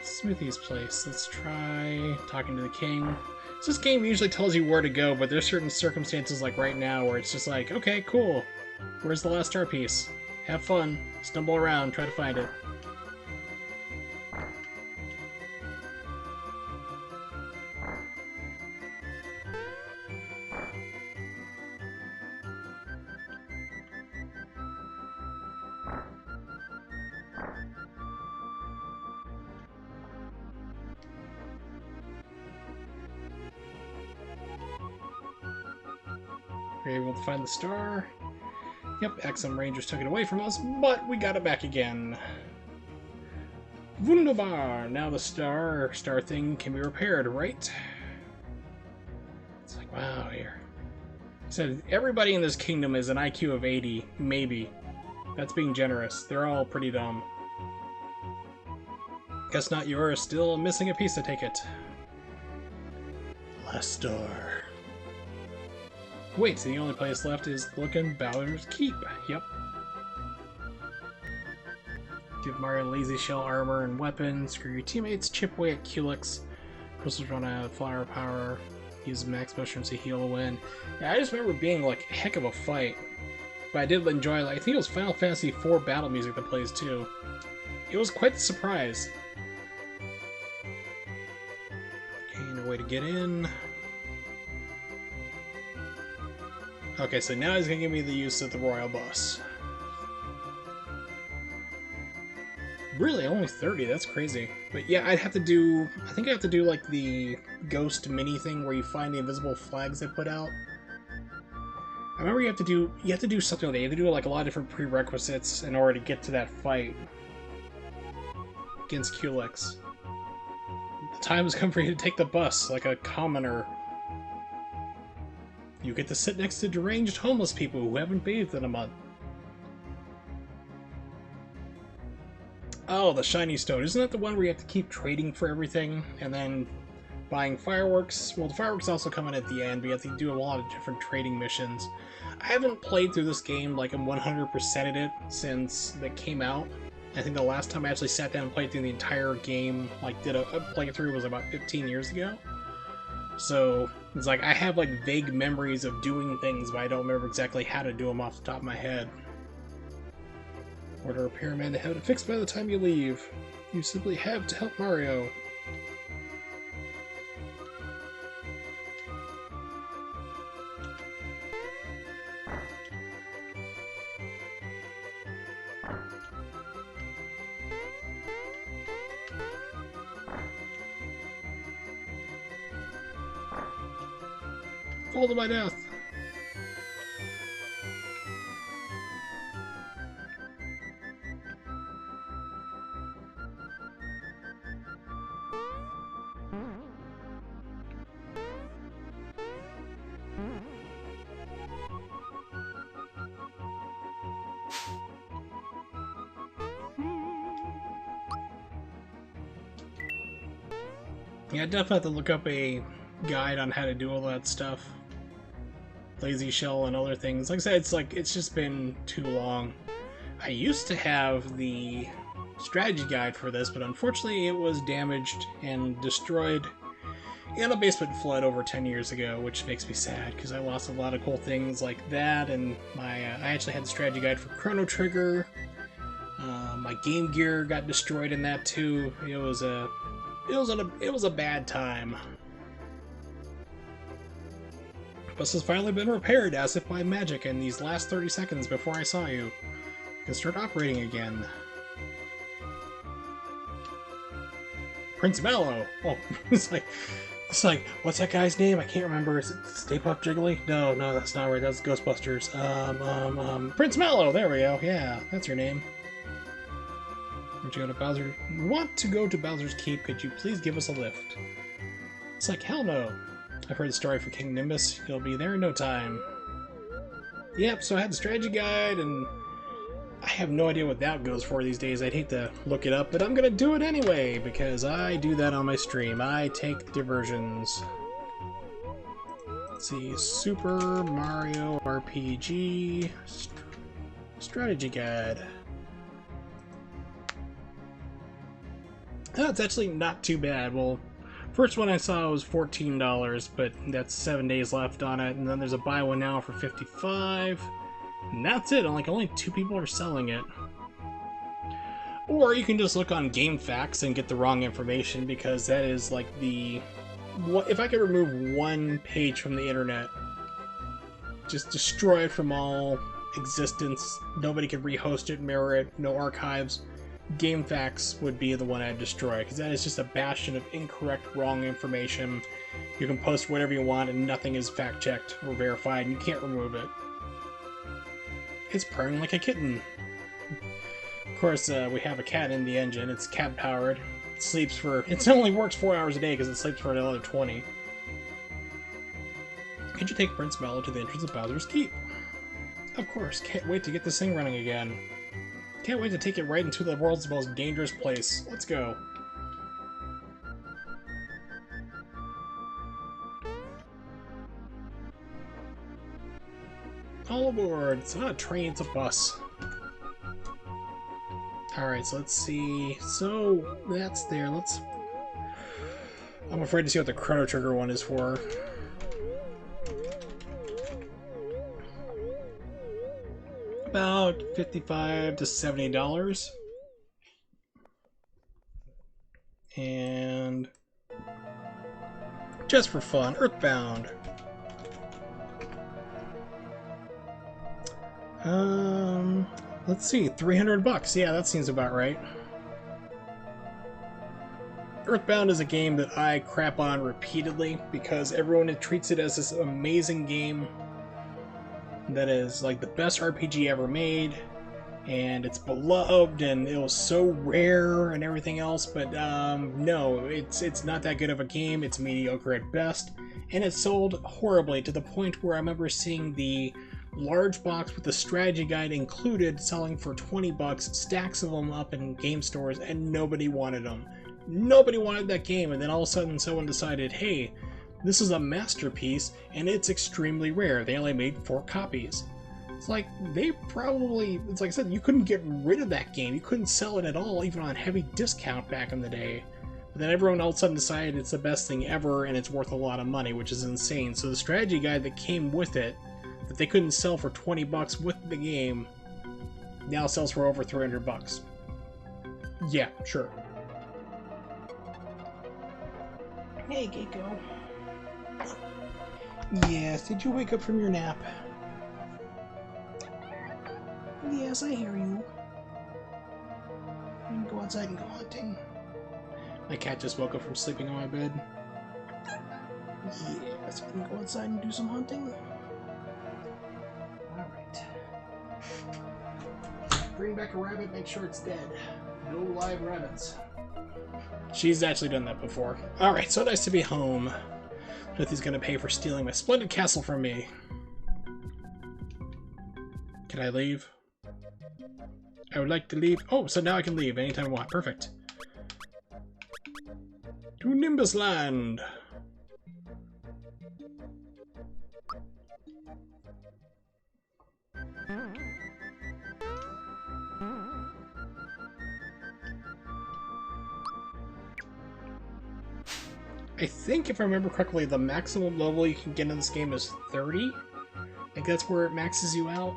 Smithy's place. Let's try talking to the king. So this game usually tells you where to go, but there's certain circumstances like right now where it's just like, okay, cool. Where's the last star piece? Have fun. Stumble around, try to find it. We're able to find the star. Yep, XM Rangers took it away from us, but we got it back again. Wunderbar! Now the star thing can be repaired, right? It's like, wow, here. So everybody in this kingdom is an IQ of 80, maybe. That's being generous. They're all pretty dumb. Guess not, you're still missing a piece to take it. Last star. Wait, so the only place left is looking Bowser's Keep. Yep. Give Mario lazy shell armor and weapons. Screw your teammates. Chip away at Culex. Crystals run out of flower power. Use max mushrooms to heal a win. Yeah, I just remember being like a heck of a fight. But I did enjoy, I think it was Final Fantasy IV battle music that plays too. It was quite the surprise. Okay, no way to get in. Okay, so now he's gonna give me the use of the Royal Bus. Really, only 30? That's crazy. But yeah, I'd have to do... I think I have to do, like, the ghost mini thing where you find the invisible flags they put out. I remember you have to do something with it. You have to do, like, a lot of different prerequisites in order to get to that fight against Culex. The time has come for you to take the bus, like a commoner. You get to sit next to deranged homeless people who haven't bathed in a month. Oh, the shiny stone. Isn't that the one where you have to keep trading for everything and then buying fireworks? Well, the fireworks also come in at the end, but you have to do a lot of different trading missions. I haven't played through this game like I'm 100%ed it since it came out. I think the last time I actually sat down and played through the entire game, like did a playthrough, was about 15 years ago. So it's like I have like vague memories of doing things, but I don't remember exactly how to do them off the top of my head. Order a repairman to have it fixed by the time you leave. You simply have to help Mario. Fall to my death. Yeah, I definitely have to look up a guide on how to do all that stuff. Lazy Shell and other things. Like I said, it's just been too long. I used to have the strategy guide for this, but unfortunately it was damaged and destroyed in a basement flood over 10 years ago, which makes me sad because I lost a lot of cool things like that. And my I actually had the strategy guide for Chrono Trigger. My Game Gear got destroyed in that too. It was a bad time. Bus has finally been repaired as if by magic in these last 30 seconds before I saw you. You can start operating again. Prince Mallow! Oh, it's like, what's that guy's name? I can't remember. Is it Stay Puft Jiggly? No, that's not right. That's Ghostbusters. Prince Mallow! There we go. Yeah, that's your name. Want to go to Bowser? We want to go to Bowser's Keep. Could you please give us a lift? It's like, hell no. I've heard the story for King Nimbus. He'll be there in no time. Yep, so I had the strategy guide, and I have no idea what that goes for these days. I'd hate to look it up, but I'm gonna do it anyway, because I do that on my stream. I take diversions. Let's see, Super Mario RPG Strategy Guide. Oh, it's actually not too bad. Well, first one I saw was $14, but that's 7 days left on it, and then there's a buy one now for $55. And that's it. Like, only 2 people are selling it. Or you can just look on GameFAQs and get the wrong information, because that is like if I could remove one page from the internet, just destroy it from all existence, nobody could rehost it, mirror it, no archives, GameFAQs would be the one I'd destroy, because that is just a bastion of incorrect, wrong information. You can post whatever you want and nothing is fact-checked or verified, and you can't remove it. It's purring like a kitten. Of course, we have a cat in the engine. It's cat-powered. It only works 4 hours a day because it sleeps for another 20. Could you take Prince Mallow to the entrance of Bowser's Keep? Of course. Can't wait to get this thing running again. Can't wait to take it right into the world's most dangerous place. Let's go. All aboard. It's not a train, it's a bus. Alright, so let's see. So, that's there. I'm afraid to see what the Chrono Trigger one is for. About $55 to $70. And just for fun, Earthbound. Let's see, $300. Yeah, that seems about right. Earthbound is a game that I crap on repeatedly because everyone treats it as this amazing game that is like the best RPG ever made, and it's beloved, and it was so rare and everything else. But no, it's not that good of a game. It's mediocre at best, and it sold horribly to the point where I remember seeing the large box with the strategy guide included selling for $20, stacks of them up in game stores, and nobody wanted them. Nobody wanted that game, and then all of a sudden someone decided, hey, this is a masterpiece, and it's extremely rare. They only made 4 copies. It's like, it's like I said, you couldn't get rid of that game. You couldn't sell it at all, even on heavy discount back in the day. But then everyone all of a sudden decided it's the best thing ever, and it's worth a lot of money, which is insane. So the strategy guide that came with it, that they couldn't sell for $20 with the game, now sells for over $300. Yeah, sure. Hey, Gecko. Yes, did you wake up from your nap? Yes, I hear you. I'm gonna go outside and go hunting. My cat just woke up from sleeping on my bed. Yes, we can go outside and do some hunting. Alright. Bring back a rabbit, make sure it's dead. No live rabbits. She's actually done that before. Alright, so nice to be home. Smithy's gonna pay for stealing my splendid castle from me. Can I leave? I would like to leave. Oh, so now I can leave anytime I want. Perfect. To Nimbus Land. I think, if I remember correctly, the maximum level you can get in this game is 30. I think that's where it maxes you out.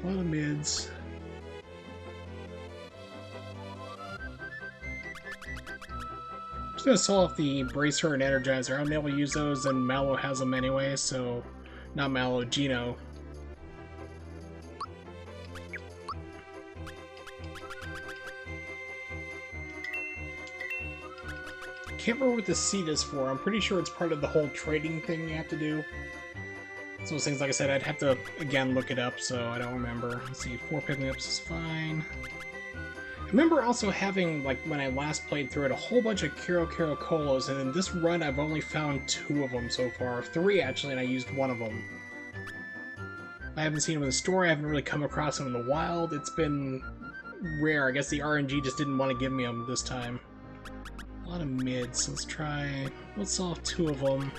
A lot of mids. I'm just gonna sell off the Bracer and Energizer. I'm able to use those, and Mallow has them anyway, so... Not Mallow, Gino. Can't remember what the seed is for. I'm pretty sure it's part of the whole trading thing you have to do. So those things, like I said, I'd have to, again, look it up, so I don't remember. Let's see, 4 picking ups is fine. I remember also having, like, when I last played through it, a whole bunch of Kero Kero Colos, and in this run I've only found 2 of them so far. 3, actually, and I used 1 of them. I haven't seen them in the store, I haven't really come across them in the wild. It's been rare. I guess the RNG just didn't want to give me them this time. A lot of mids. Let's sell off 2 of them.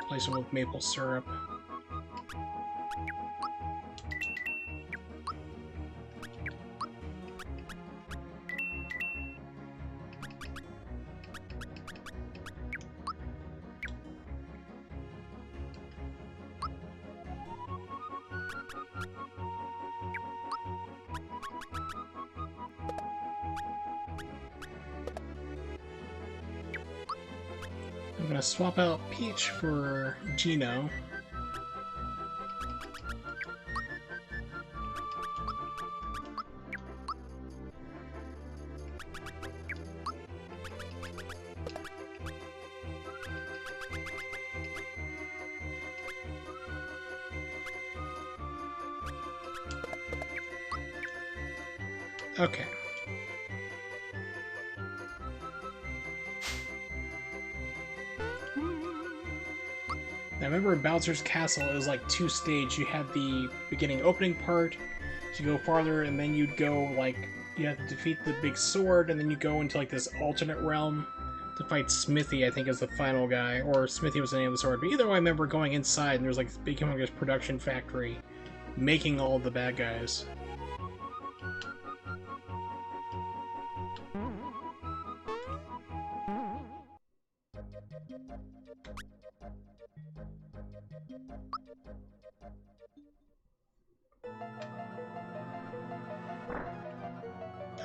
Replace them with maple syrup. I'm gonna swap out Peach for Gino. Okay. I remember in Bowser's Castle, it was like 2 stages. You had the beginning opening part, so you go farther, and then you'd go, like, you have to defeat the big sword, and then you go into, like, this alternate realm to fight Smithy, I think, as the final guy, or Smithy was the name of the sword. But either way, I remember going inside, and there was, like, this big, humongous production factory making all of the bad guys.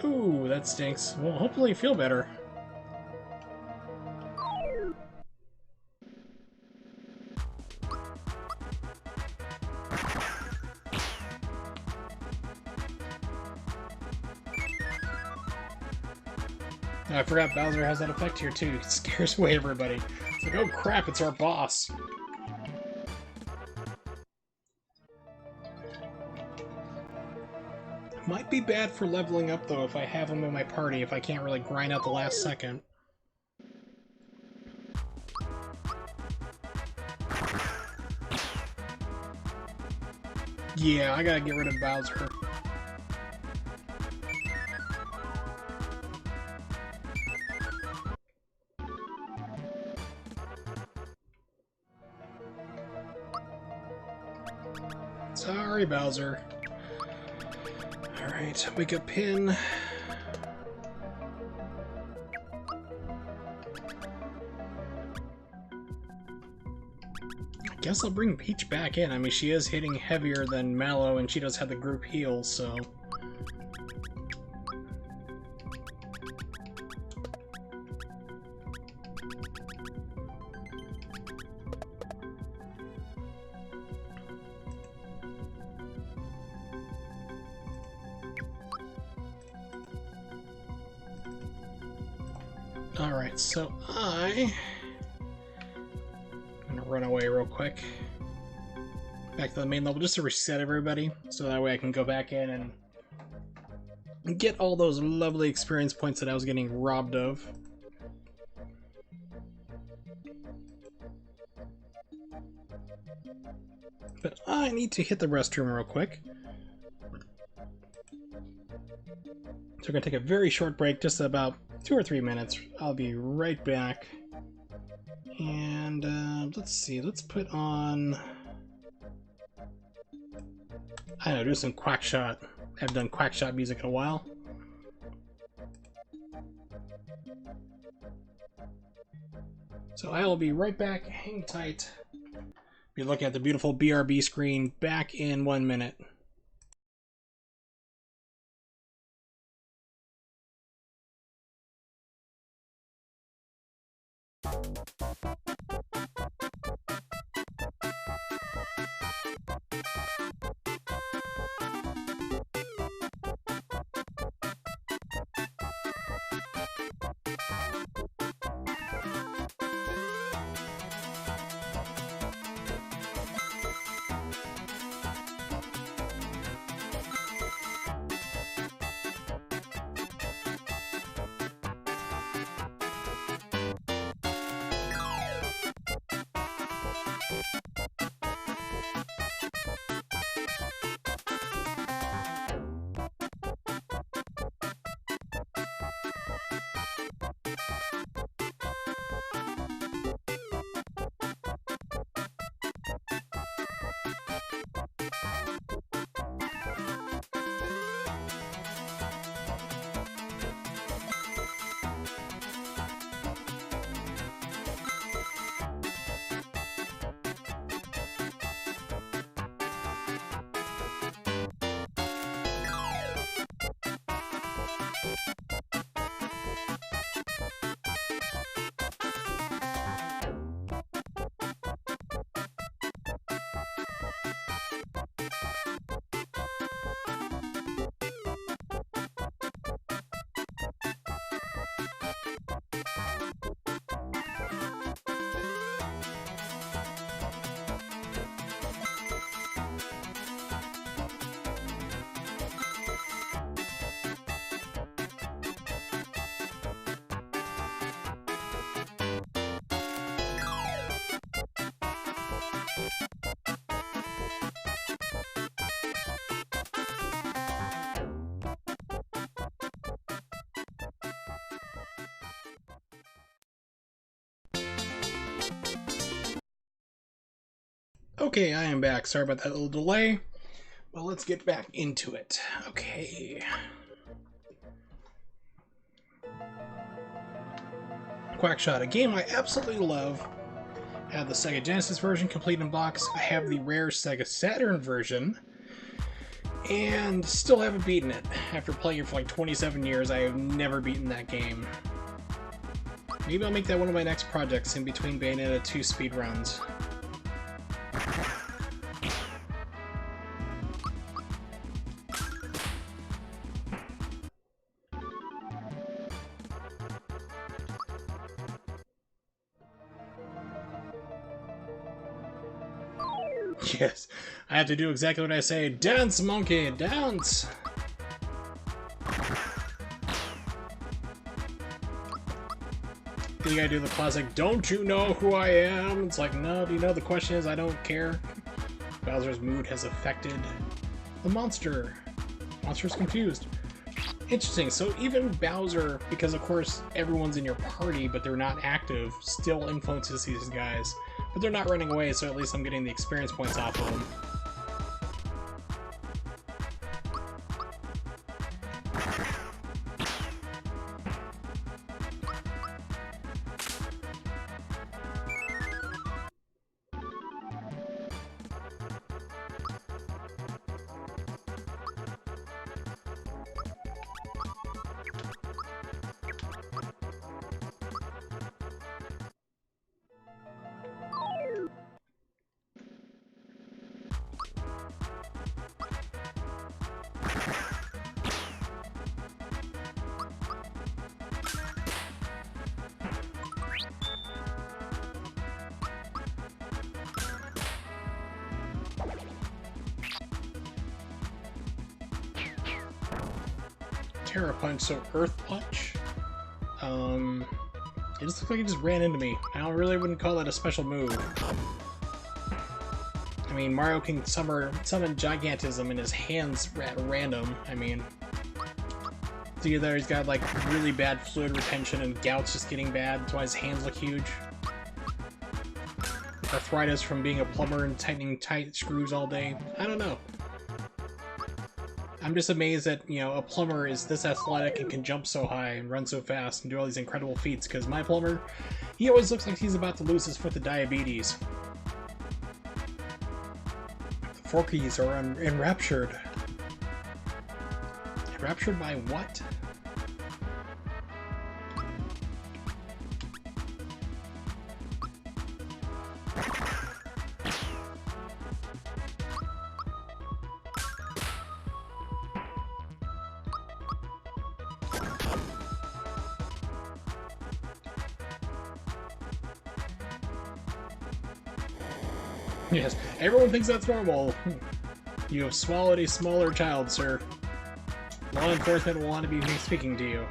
Ooh, that stinks. Well, hopefully you feel better. Oh, I forgot Bowser has that effect here too. He scares away everybody. It's like, oh crap, it's our boss. Might be bad for leveling up though if I have him in my party, if I can't really grind out the last second. Yeah, I gotta get rid of Bowser. Sorry, Bowser. Alright, wake up pin. I guess I'll bring Peach back in. I mean, she is hitting heavier than Mallow, and she does have the group heal, so... Alright, so I'm gonna run away real quick. Back to the main level just to reset everybody, so that way I can go back in and get all those lovely experience points that I was getting robbed of. But I need to hit the restroom real quick. So we're gonna take a very short break, just about 2 or 3 minutes. I'll be right back. And let's see, let's put on... I don't know, do some Quackshot. I haven't done Quackshot music in a while. So I will be right back. Hang tight. Be looking at the beautiful BRB screen back in 1 minute. Okay, I am back. Sorry about that little delay. Well, let's get back into it. Okay. Quackshot, a game I absolutely love. I have the Sega Genesis version complete in box. I have the rare Sega Saturn version. And still haven't beaten it. After playing it for like 27 years, I have never beaten that game. Maybe I'll make that one of my next projects in between Bayonetta 2 speedruns. Yes, I have to do exactly what I say. Dance, monkey, dance! You gotta do the classic, don't you know who I am? It's like, no, do you know the question is, I don't care. Bowser's mood has affected the monster. Monster's confused. Interesting, so even Bowser, because of course everyone's in your party, but they're not active, still influences these guys. But they're not running away, so at least I'm getting the experience points off of them. Terra Punch, so Earth Punch. It just looks like he just ran into me. I really wouldn't call that a special move. I mean, Mario can summon Gigantism in his hands at random. I mean, either he's got like really bad fluid retention and gout's just getting bad, that's why his hands look huge. Arthritis from being a plumber and tightening tight screws all day. I don't know. I'm just amazed that, you know, a plumber is this athletic and can jump so high and run so fast and do all these incredible feats, because my plumber, he always looks like he's about to lose his foot to diabetes. The Forkies are enraptured. Enraptured by what? Yes, everyone thinks that's normal. You have swallowed a smaller child, sir. Law enforcement will want to be speaking to you.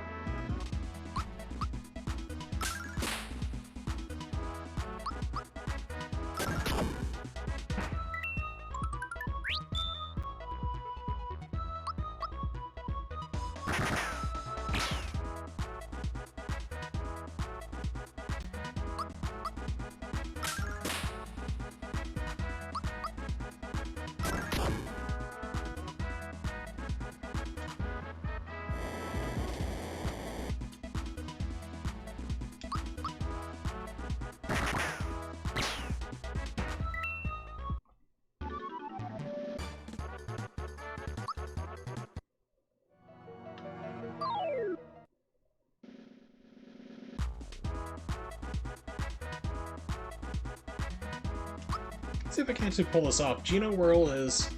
See if I can actually pull this off. Geno Whirl is...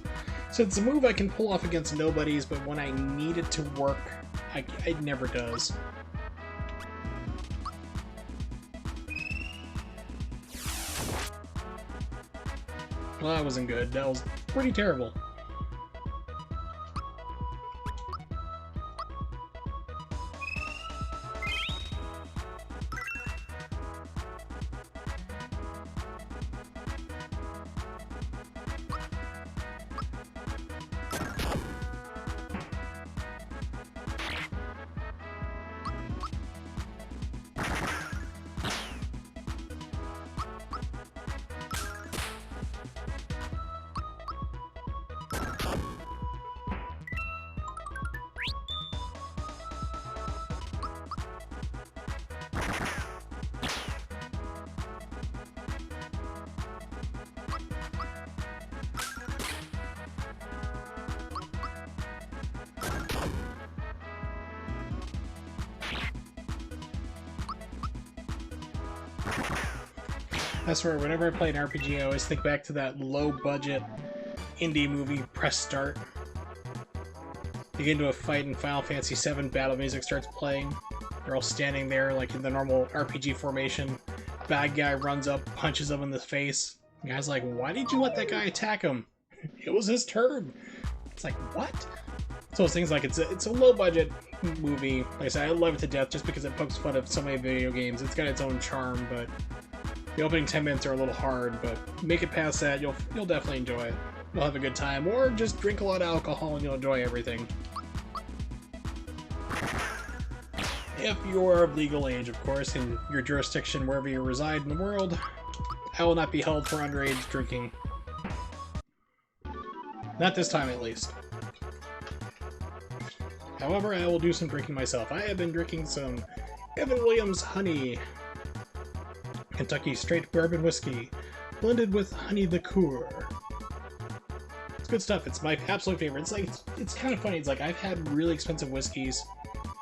So it's a move I can pull off against nobodies, but when I need it to work, it never does. Well, that wasn't good. That was pretty terrible. I swear, whenever I play an RPG, I always think back to that low-budget indie movie, Press Start. You get into a fight in Final Fantasy VII, battle music starts playing. They're all standing there, like in the normal RPG formation. Bad guy runs up, punches him in the face. The guy's like, why did you let that guy attack him? It was his turn. It's like, what? So those things like, it's a low-budget movie. Like I said, I love it to death just because it pokes fun at so many video games. It's got its own charm, but the opening 10 minutes are a little hard, but make it past that, you'll definitely enjoy it. You'll have a good time, or just drink a lot of alcohol and you'll enjoy everything. If you're of legal age, of course, in your jurisdiction wherever you reside in the world, I will not be held for underage drinking. Not this time, at least. However, I will do some drinking myself. I have been drinking some Evan Williams Honey, Kentucky Straight Bourbon Whiskey, blended with honey liqueur. It's good stuff. It's my absolute favorite. It's like, it's kind of funny. It's like, I've had really expensive whiskeys,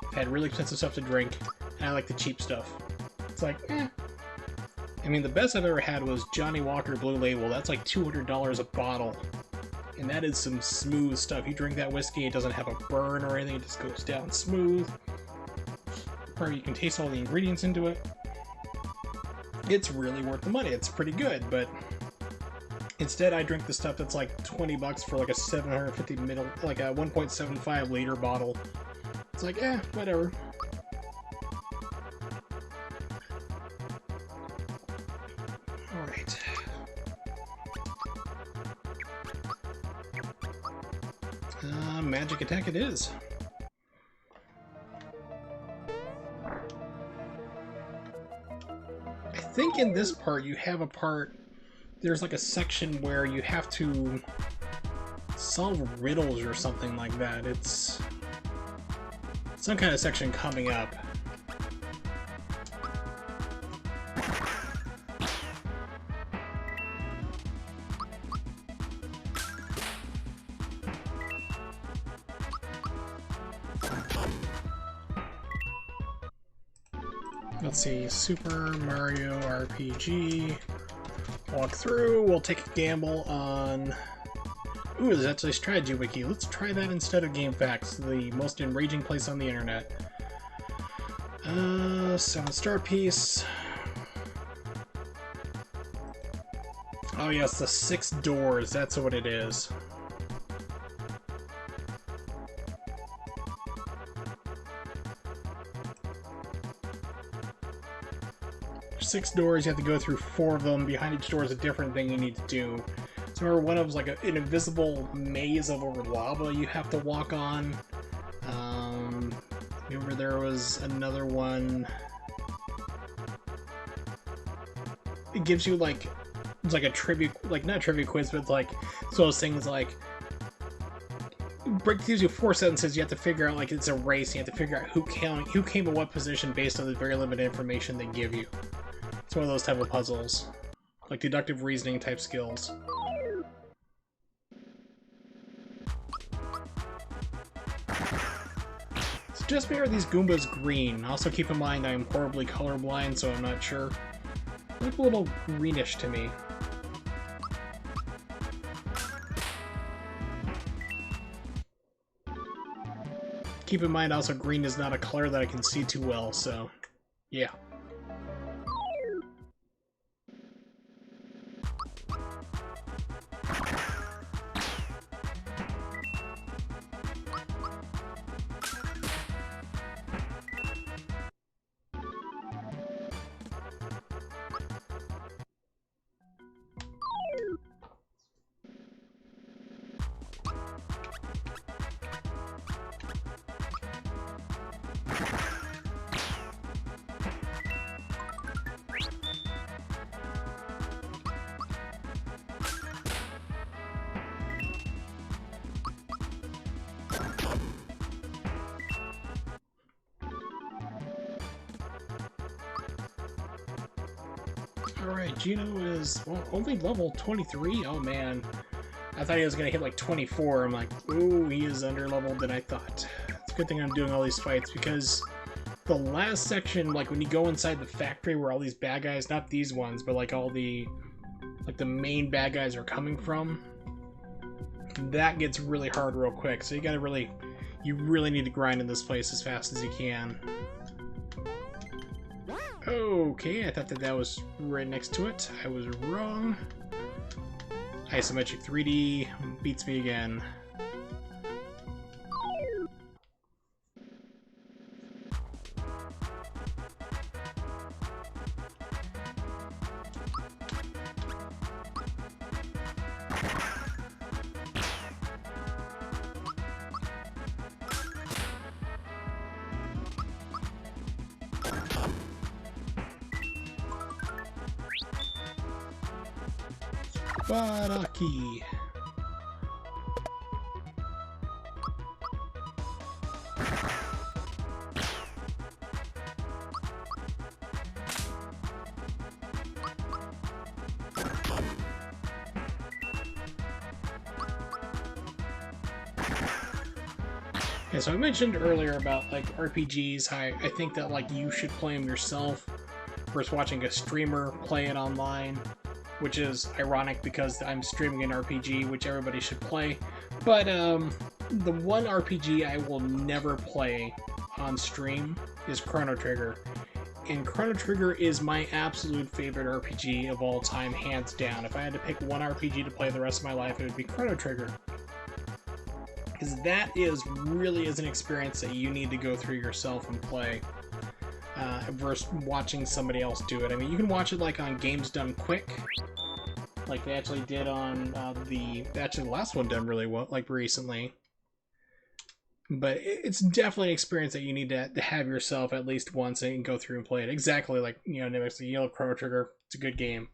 I've had really expensive stuff to drink, and I like the cheap stuff. It's like, eh. I mean, the best I've ever had was Johnny Walker Blue Label. That's like $200 a bottle. And that is some smooth stuff. You drink that whiskey, it doesn't have a burn or anything, it just goes down smooth. Or you can taste all the ingredients into it. It's really worth the money. It's pretty good, but instead I drink the stuff that's like 20 bucks for like a 750 ml, like a 1.75 liter bottle. It's like, eh, whatever. Alright. Magic attack it is. I think in this part you have a part, there's like a section where you have to solve riddles or something like that. It's some kind of section coming up. Let's see, Super Mario RPG. Walk through, we'll take a gamble on... Ooh, there's actually a strategy wiki. Let's try that instead of GameFAQs, the most enraging place on the internet. 7-star piece. Oh yes, the 6 doors, that's what it is. There's 6 doors, you have to go through 4 of them. Behind each door is a different thing you need to do. So remember, one of them is like an invisible maze of over lava you have to walk on. Remember there was another one. It gives you like, it's like a trivia, like not a trivia quiz, but it's like, so those things like, gives you 4 sentences, you have to figure out, like it's a race, you have to figure out who came in what position based on the very limited information they give you. It's one of those type of puzzles. Like deductive reasoning type skills. So just mirror these Goombas green. Also keep in mind I am horribly colorblind, so I'm not sure. They look a little greenish to me. Keep in mind also green is not a color that I can see too well, so yeah. Alright, Gino is only level 23? Oh man. I thought he was gonna hit like 24. I'm like, ooh, he is under leveled than I thought. It's a good thing I'm doing all these fights because the last section, like when you go inside the factory where all these bad guys, not these ones, but like all the, like the main bad guys are coming from, that gets really hard real quick. So you really need to grind in this place as fast as you can. Okay, I thought that was right next to it. I was wrong. Isometric 3D beats me again. Baraki. Yeah, so I mentioned earlier about like RPGs, how I think that like you should play them yourself versus watching a streamer play it online, which is ironic because I'm streaming an RPG, which everybody should play. But the one RPG I will never play on stream is Chrono Trigger. And Chrono Trigger is my absolute favorite RPG of all time, hands down. If I had to pick one RPG to play the rest of my life, it would be Chrono Trigger. Because that really is an experience that you need to go through yourself and play. Versus watching somebody else do it. I mean, you can watch it like on Games Done Quick, like they actually did on the last one done really well, like recently. But it's definitely an experience that you need to have yourself at least once and go through and play it. Exactly like, you know, Nimbus, the Yellow Chrono Trigger. It's a good game.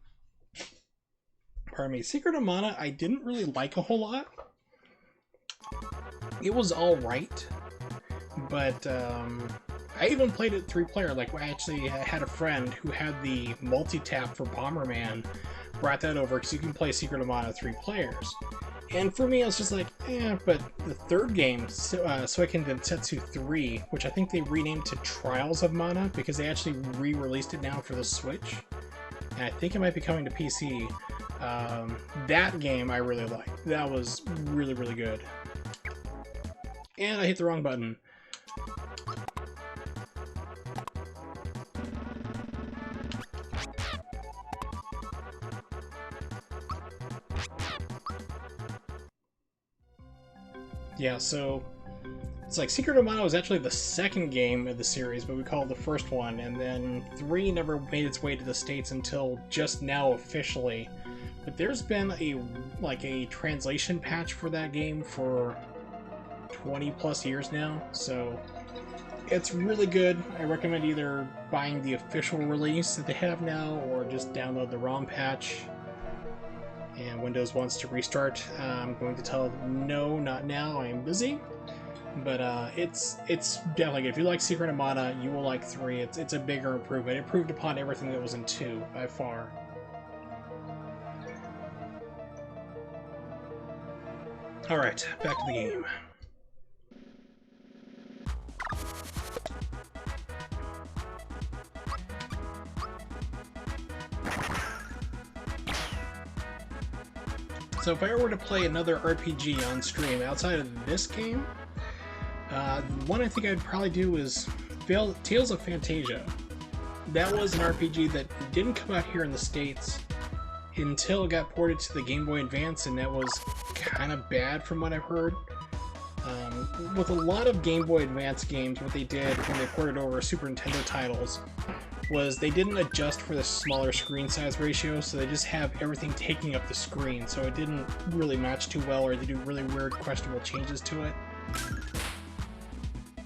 Pardon me. Secret of Mana, I didn't really like a whole lot. It was alright, but I even played it 3-player. Like, I had a friend who had the multi-tap for Bomberman, brought that over because you can play Secret of Mana 3 players. And for me, I was just like, but the third game, Suikoden Densetsu 3, which I think they renamed to Trials of Mana because they actually re-released it now for the Switch, and I think it might be coming to PC. That game I really liked. That was really, really good. And I hit the wrong button. Yeah, so it's like Secret of Mana was actually the second game of the series, but we call it the first one, and then 3 never made its way to the States until just now officially. But there's been a translation patch for that game for 20 plus years now, so it's really good. I recommend either buying the official release that they have now or just download the ROM patch. And Windows wants to restart, I'm going to tell them, no, not now, I am busy. But it's definitely good. If you like Secret of Mana, you will like 3. It's a bigger improvement. It improved upon everything that was in 2, by far. Alright, back to the game. So if I were to play another RPG on stream outside of this game, one I think I'd probably do is Tales of Phantasia. That was an RPG that didn't come out here in the States until it got ported to the Game Boy Advance, and that was kind of bad from what I've heard. With a lot of Game Boy Advance games, what they did when they ported over Super Nintendo titles was they didn't adjust for the smaller screen size ratio, so they just have everything taking up the screen, so it didn't really match too well, or they do really weird, questionable changes to it.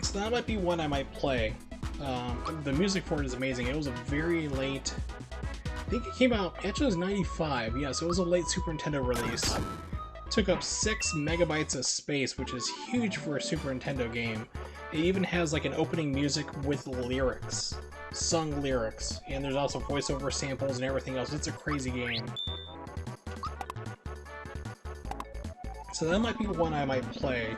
So that might be one I might play. The music for it is amazing. It was a very late... I think it came out... Actually, it was 95. Yeah, so it was a late Super Nintendo release. It took up 6 megabytes of space, which is huge for a Super Nintendo game. It even has like an opening music with lyrics. Sung lyrics. And there's also voiceover samples and everything else. It's a crazy game. So that might be one I might play.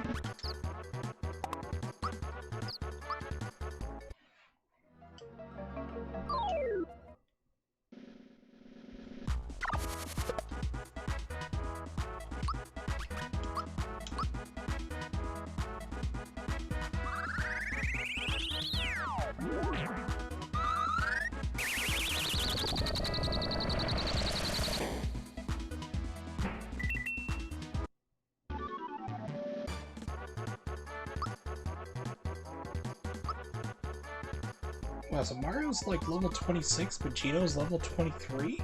Wow, so Mario's like level 26, but Gino's level 23?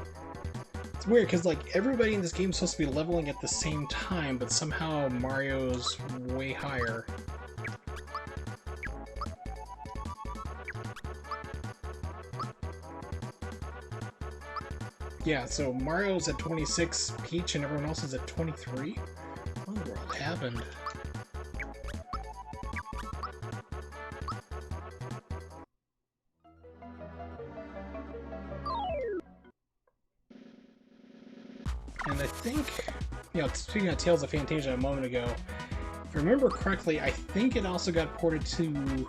It's weird, because like everybody in this game is supposed to be leveling at the same time, but somehow Mario's way higher. Yeah, so Mario's at 26, Peach and everyone else is at 23? What in the world happened? And I think, you know, speaking of Tales of Fantasia a moment ago, if I remember correctly, I think it also got ported to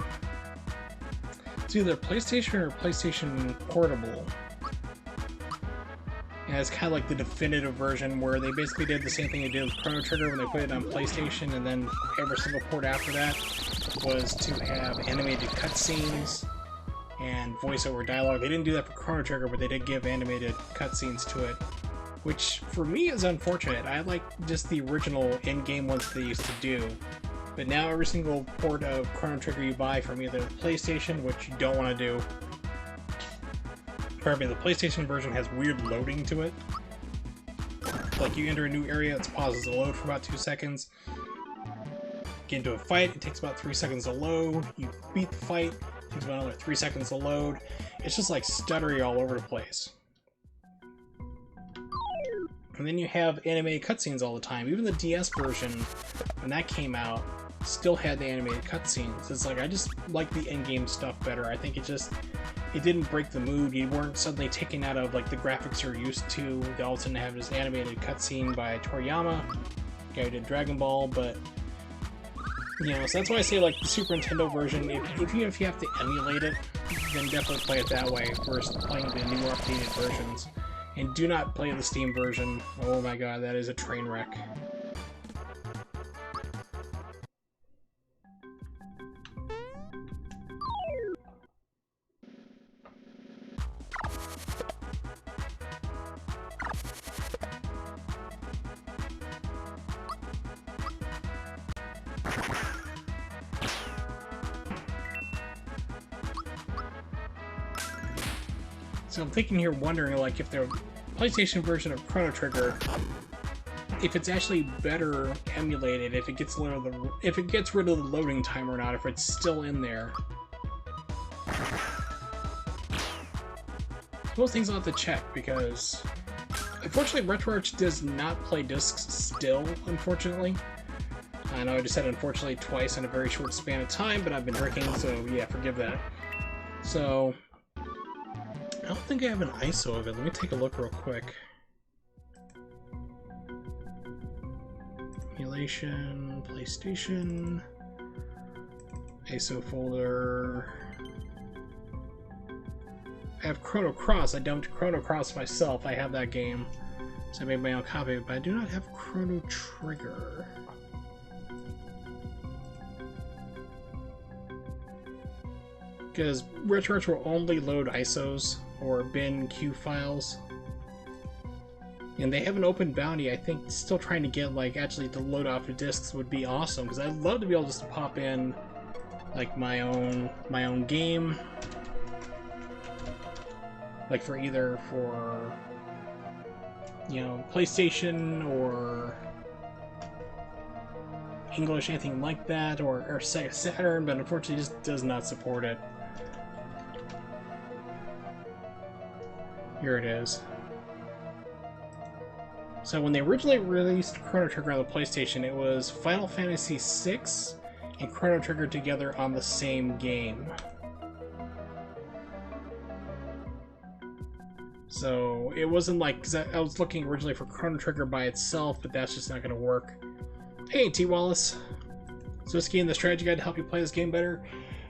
either PlayStation or PlayStation Portable. And it's kind of like the definitive version where they basically did the same thing they did with Chrono Trigger when they put it on PlayStation, and then every single port after that was to have animated cutscenes and voiceover dialogue. They didn't do that for Chrono Trigger, but they did give animated cutscenes to it, which for me is unfortunate. I like just the original in-game ones they used to do. But now every single port of Chrono Trigger you buy from either the PlayStation, which you don't want to do, pardon me, the PlayStation version has weird loading to it. Like you enter a new area, it pauses the load for about 2 seconds. Get into a fight, it takes about 3 seconds to load. You beat the fight, it takes about another 3 seconds to load. It's just like stuttery all over the place. And then you have animated cutscenes all the time. Even the DS version, when that came out, still had the animated cutscenes. It's like, I just like the in-game stuff better. I think it didn't break the mood. You weren't suddenly taken out of like the graphics you're used to. They all of a sudden have this animated cutscene by Toriyama, guy who did Dragon Ball, but you know, so that's why I say like the Super Nintendo version, even if you have to emulate it, then definitely play it that way versus playing the newer updated versions. And do not play the Steam version. Oh my god, that is a train wreck. So I'm thinking here, wondering like if the PlayStation version of Chrono Trigger, if it's actually better emulated, if it gets rid of the loading time or not, if it's still in there. Those things I'll have to check, because unfortunately RetroArch does not play discs still, unfortunately. I know I just said unfortunately twice in a very short span of time, but I've been drinking, so yeah, forgive that. So I don't think I have an ISO of it. Let me take a look real quick. Emulation, PlayStation, ISO folder. I have Chrono Cross. I dumped Chrono Cross myself. I have that game, so I made my own copy, but I do not have Chrono Trigger. Because RetroArch will only load ISOs or bin Q files. And they have an open bounty. I think still trying to get like actually to load off the discs would be awesome, because I'd love to be able just to pop in like my own game, like for either for, you know, PlayStation or English, anything like that, or Sega Saturn, but unfortunately it just does not support it. Here it is. So when they originally released Chrono Trigger on the PlayStation, it was Final Fantasy VI and Chrono Trigger together on the same game. So it wasn't like, because I was looking originally for Chrono Trigger by itself, but that's just not going to work. Hey, T. Wallace. Is Whiskey in the strategy guide to help you play this game better?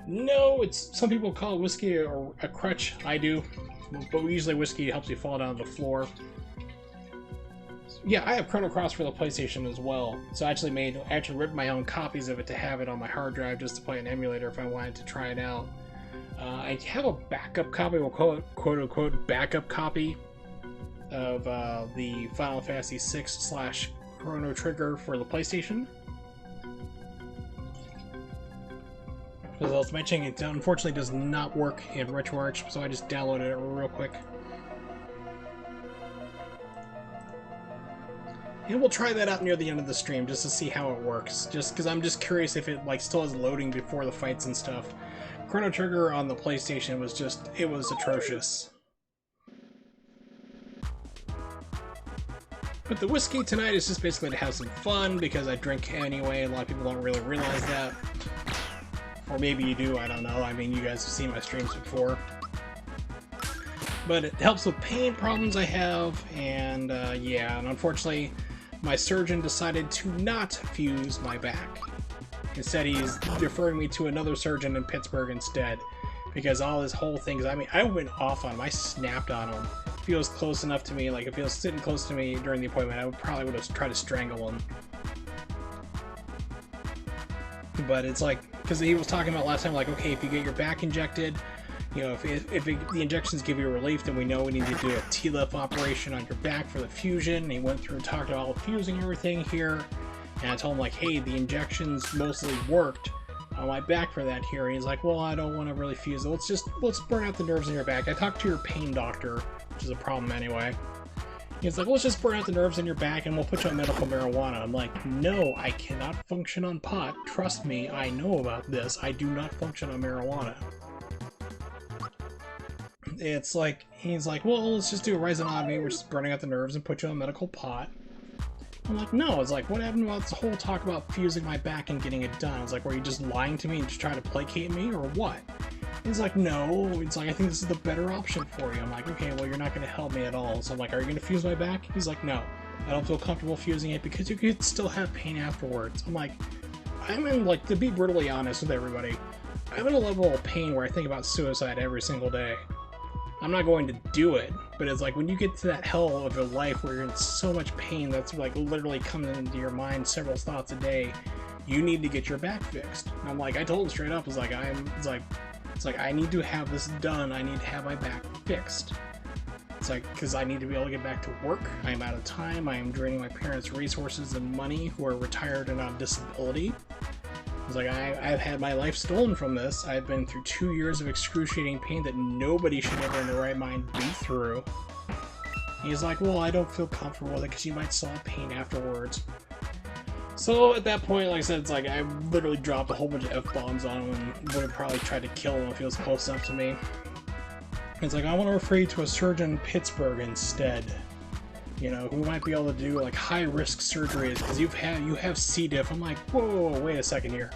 No, it's, some people call it Whiskey or a crutch. I do. But usually Whiskey helps you fall down to the floor. Yeah, I have Chrono Cross for the PlayStation as well. So I actually ripped my own copies of it to have it on my hard drive just to play an emulator if I wanted to try it out. I have a backup copy, we'll call it quote-unquote backup copy of the Final Fantasy VI / Chrono Trigger for the PlayStation. Because I was mentioning it unfortunately does not work in RetroArch, so I just downloaded it real quick. And we'll try that out near the end of the stream just to see how it works. Just because I'm just curious if it like still has loading before the fights and stuff. Chrono Trigger on the PlayStation was just, it was atrocious. But the whiskey tonight is just basically to have some fun because I drink anyway. A lot of people don't really realize that. Or maybe you do, I don't know. I mean, you guys have seen my streams before. But it helps with pain problems I have, and yeah, and unfortunately, my surgeon decided to not fuse my back. Instead, he's referring me to another surgeon in Pittsburgh instead, because all his whole things, I mean, I went off on him, I snapped on him. If he was close enough to me, like if he was sitting close to me during the appointment, I probably would have tried to strangle him. But it's like, because he was talking about last time, like, okay, if you get your back injected, you know, if the injections give you relief, then we know we need to do a TLIF operation on your back for the fusion. And he went through and talked about all the fusing everything here. And I told him, like, hey, the injections mostly worked on my back for that here. And he's like, well, I don't want to really fuse it. Let's burn out the nerves in your back. I talked to your pain doctor, which is a problem anyway. He's like, let's just burn out the nerves in your back and we'll put you on medical marijuana. I'm like, no, I cannot function on pot. Trust me, I know about this. I do not function on marijuana. It's like, he's like, well, let's just do a rhizotomy. We're just burning out the nerves and put you on medical pot. I'm like, no. It's like, what happened about this whole talk about fusing my back and getting it done? It's like, were you just lying to me and just trying to placate me or what? He's like, no. It's like, I think this is the better option for you. I'm like, okay, well, you're not going to help me at all. So I'm like, are you going to fuse my back? He's like, no. I don't feel comfortable fusing it because you could still have pain afterwards. I'm like, I'm in, like, to be brutally honest with everybody, I'm in a level of pain where I think about suicide every single day. I'm not going to do it, but it's like when you get to that hell of your life where you're in so much pain that's like literally coming into your mind several thoughts a day, you need to get your back fixed. And I'm like, I told him straight up, it's like I need to have this done. I need to have my back fixed. It's like, because I need to be able to get back to work. I am out of time. I am draining my parents' resources and money who are retired and on disability. It's like, I've had my life stolen from this. I've been through 2 years of excruciating pain that nobody should ever in their right mind be through. He's like, well, I don't feel comfortable with it because you might still have pain afterwards. So at that point, like I said, it's like I literally dropped a whole bunch of F-bombs on him and would have probably tried to kill him if he was close enough to me. It's like, I want to refer you to a surgeon in Pittsburgh instead. You know, who might be able to do like high-risk surgeries because you have C. diff. I'm like, whoa, wait a second here.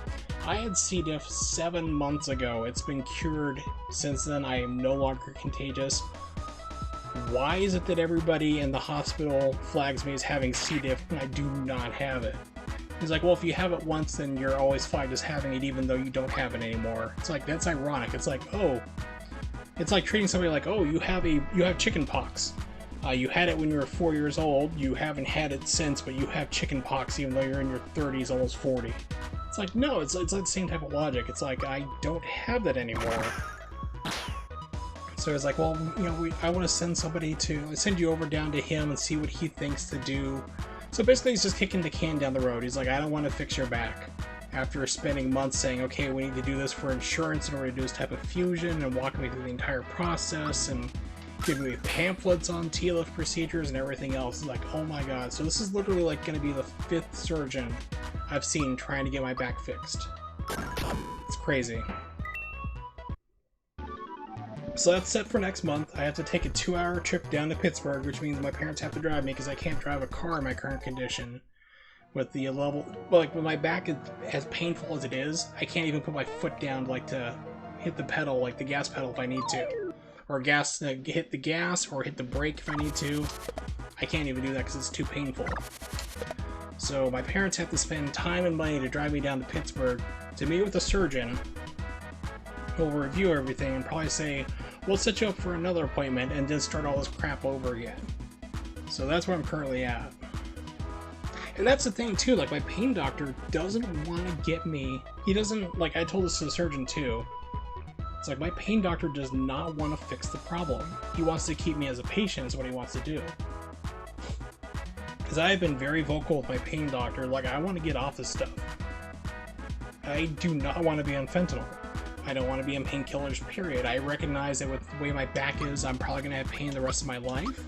I had C. diff 7 months ago. It's been cured since then. I am no longer contagious. Why is it that everybody in the hospital flags me as having C. diff and I do not have it? He's like, well, if you have it once, then you're always flagged as having it even though you don't have it anymore. It's like, that's ironic. It's like, oh, it's like treating somebody like, oh, you have chicken pox. You had it when you were 4 years old. You haven't had it since, but you have chicken pox even though you're in your 30s, almost 40. It's like, no, it's like the same type of logic. It's like, I don't have that anymore. So it's like, well, you know, I want to send you over down to him and see what he thinks to do. So basically, he's just kicking the can down the road. He's like, I don't want to fix your back. After spending months saying, okay, we need to do this for insurance in order to do this type of fusion and walking me through the entire process and giving me pamphlets on TLIF procedures and everything else. It's like, oh my god. So this is literally like going to be the 5th surgeon I've seen trying to get my back fixed. It's crazy. So that's set for next month. I have to take a 2-hour trip down to Pittsburgh, which means my parents have to drive me because I can't drive a car in my current condition. With the level, like when my back is as painful as it is, I can't even put my foot down like to hit the pedal, like the gas pedal if I need to. Or hit the gas, or hit the brake if I need to. I can't even do that because it's too painful. So my parents have to spend time and money to drive me down to Pittsburgh to meet with a surgeon who will review everything and probably say, we'll set you up for another appointment and then start all this crap over again. So that's where I'm currently at. And that's the thing too, like my pain doctor doesn't want to get me, he doesn't, like I told this to the surgeon too, it's like my pain doctor does not want to fix the problem. He wants to keep me as a patient is what he wants to do. Because I have been very vocal with my pain doctor, like I want to get off this stuff. I do not want to be on fentanyl. I don't want to be on painkillers, period. I recognize that with the way my back is, I'm probably going to have pain the rest of my life,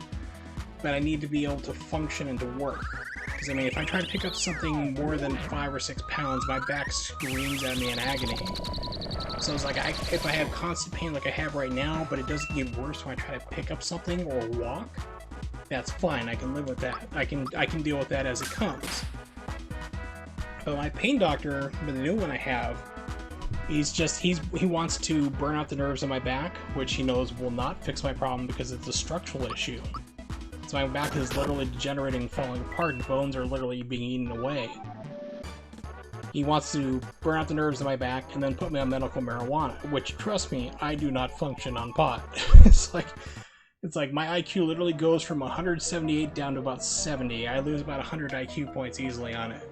but I need to be able to function and to work. Because, I mean, if I try to pick up something more than 5 or 6 pounds, my back screams at me in agony. So it's like, if I have constant pain like I have right now, but it doesn't get worse when I try to pick up something or walk, that's fine. I can live with that. I can deal with that as it comes. But my pain doctor, the new one I have, he wants to burn out the nerves in my back, which he knows will not fix my problem because it's a structural issue. So my back is literally degenerating and falling apart, and bones are literally being eaten away. He wants to burn out the nerves in my back and then put me on medical marijuana, which, trust me, I do not function on pot. It's like my IQ literally goes from 178 down to about 70. I lose about 100 IQ points easily on it.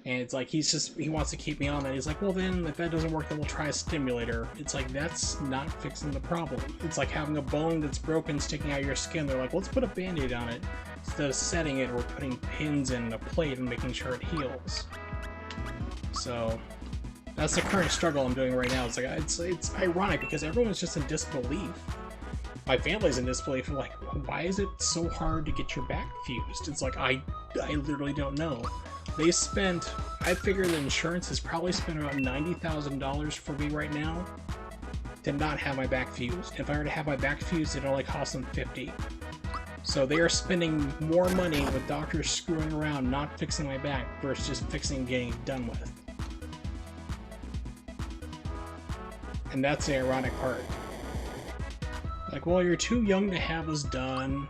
And it's like, he wants to keep me on that. He's like, well then, if that doesn't work, then we'll try a stimulator. It's like, that's not fixing the problem. It's like having a bone that's broken sticking out of your skin. They're like, let's put a band-aid on it. Instead of setting it, we're putting pins in a plate and making sure it heals. So, that's the current struggle I'm doing right now. It's like, it's ironic because everyone's just in disbelief. My family's in disbelief. I'm like, why is it so hard to get your back fused? It's like, I literally don't know. They spent, I figure the insurance has probably spent about $90,000 for me right now to not have my back fused. If I were to have my back fused, it only cost them $50. So they are spending more money with doctors screwing around, not fixing my back, versus just fixing and getting it done with. And that's the ironic part. Like, well, you're too young to have this done.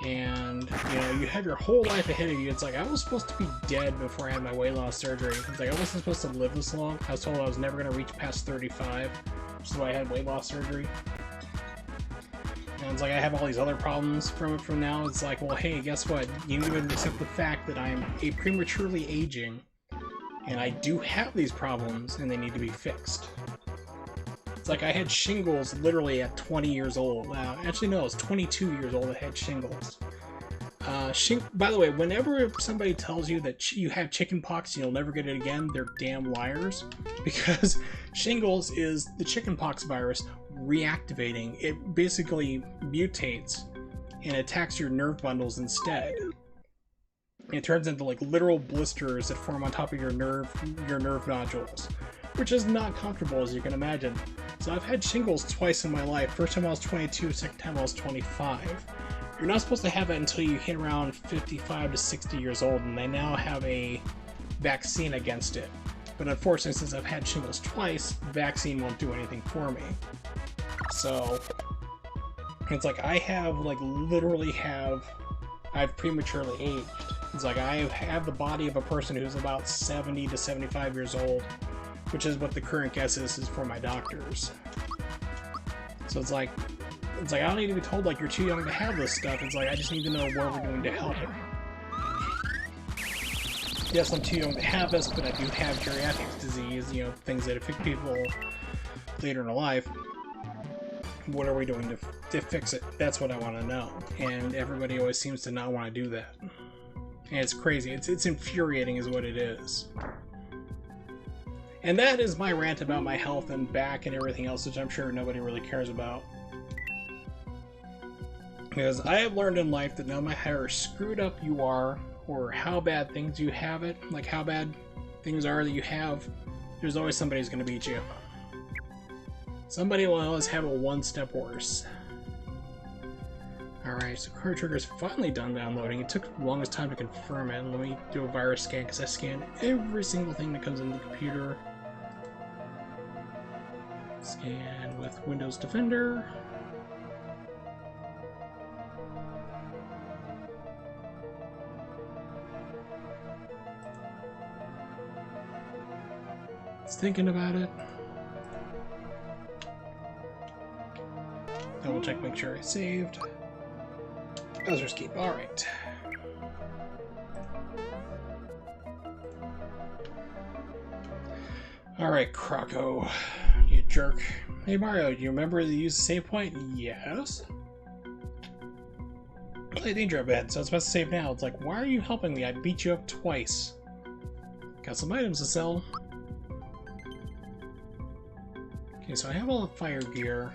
And, you know, you have your whole life ahead of you. It's like, I was supposed to be dead before I had my weight loss surgery. It's like, I wasn't supposed to live this long. I was told I was never going to reach past 35, which is why I had weight loss surgery. And it's like, I have all these other problems from it from now. It's like, well, hey, guess what? You need to accept the fact that I'm prematurely aging, and I do have these problems, and they need to be fixed. It's like I had shingles literally at 20 years old. Actually, no, I was 22 years old. I had shingles. By the way, whenever somebody tells you that you have chickenpox and you'll never get it again, they're damn liars. Because shingles is the chickenpox virus reactivating. It basically mutates and attacks your nerve bundles instead. It turns into like literal blisters that form on top of your nerve nodules, which is not comfortable, as you can imagine. So I've had shingles twice in my life. First time I was 22, second time I was 25. You're not supposed to have it until you hit around 55 to 60 years old, and they now have a vaccine against it. But unfortunately, since I've had shingles twice, the vaccine won't do anything for me. So it's like I've prematurely aged. It's like I have the body of a person who's about 70 to 75 years old, which is what the current guess is for my doctors. So it's like I don't need to be told like you're too young to have this stuff. It's like I just need to know what we're doing to help it. Yes, I'm too young to have this, but I do have geriatric disease, you know, things that affect people later in life. What are we doing to fix it? That's what I want to know. And everybody always seems to not want to do that. And it's crazy. It's infuriating is what it is. And that is my rant about my health and back and everything else, which I'm sure nobody really cares about. Because I have learned in life that no matter how screwed up you are, or how bad things you have it, like how bad things are that you have, there's always somebody who's going to beat you. Somebody will always have it one step worse. Alright, so Chrono Trigger's finally done downloading. It took the longest time to confirm it. Let me do a virus scan, because I scan every single thing that comes into the computer. Scan with Windows Defender. It's thinking about it. Double check, make sure I saved. Browser escape, alright. Alright, Croco, you jerk. Hey Mario, do you remember to use the save point? Yes. Play danger a bit, so it's best to save now. It's like, why are you helping me? I beat you up twice. Got some items to sell. Okay, so I have all the fire gear.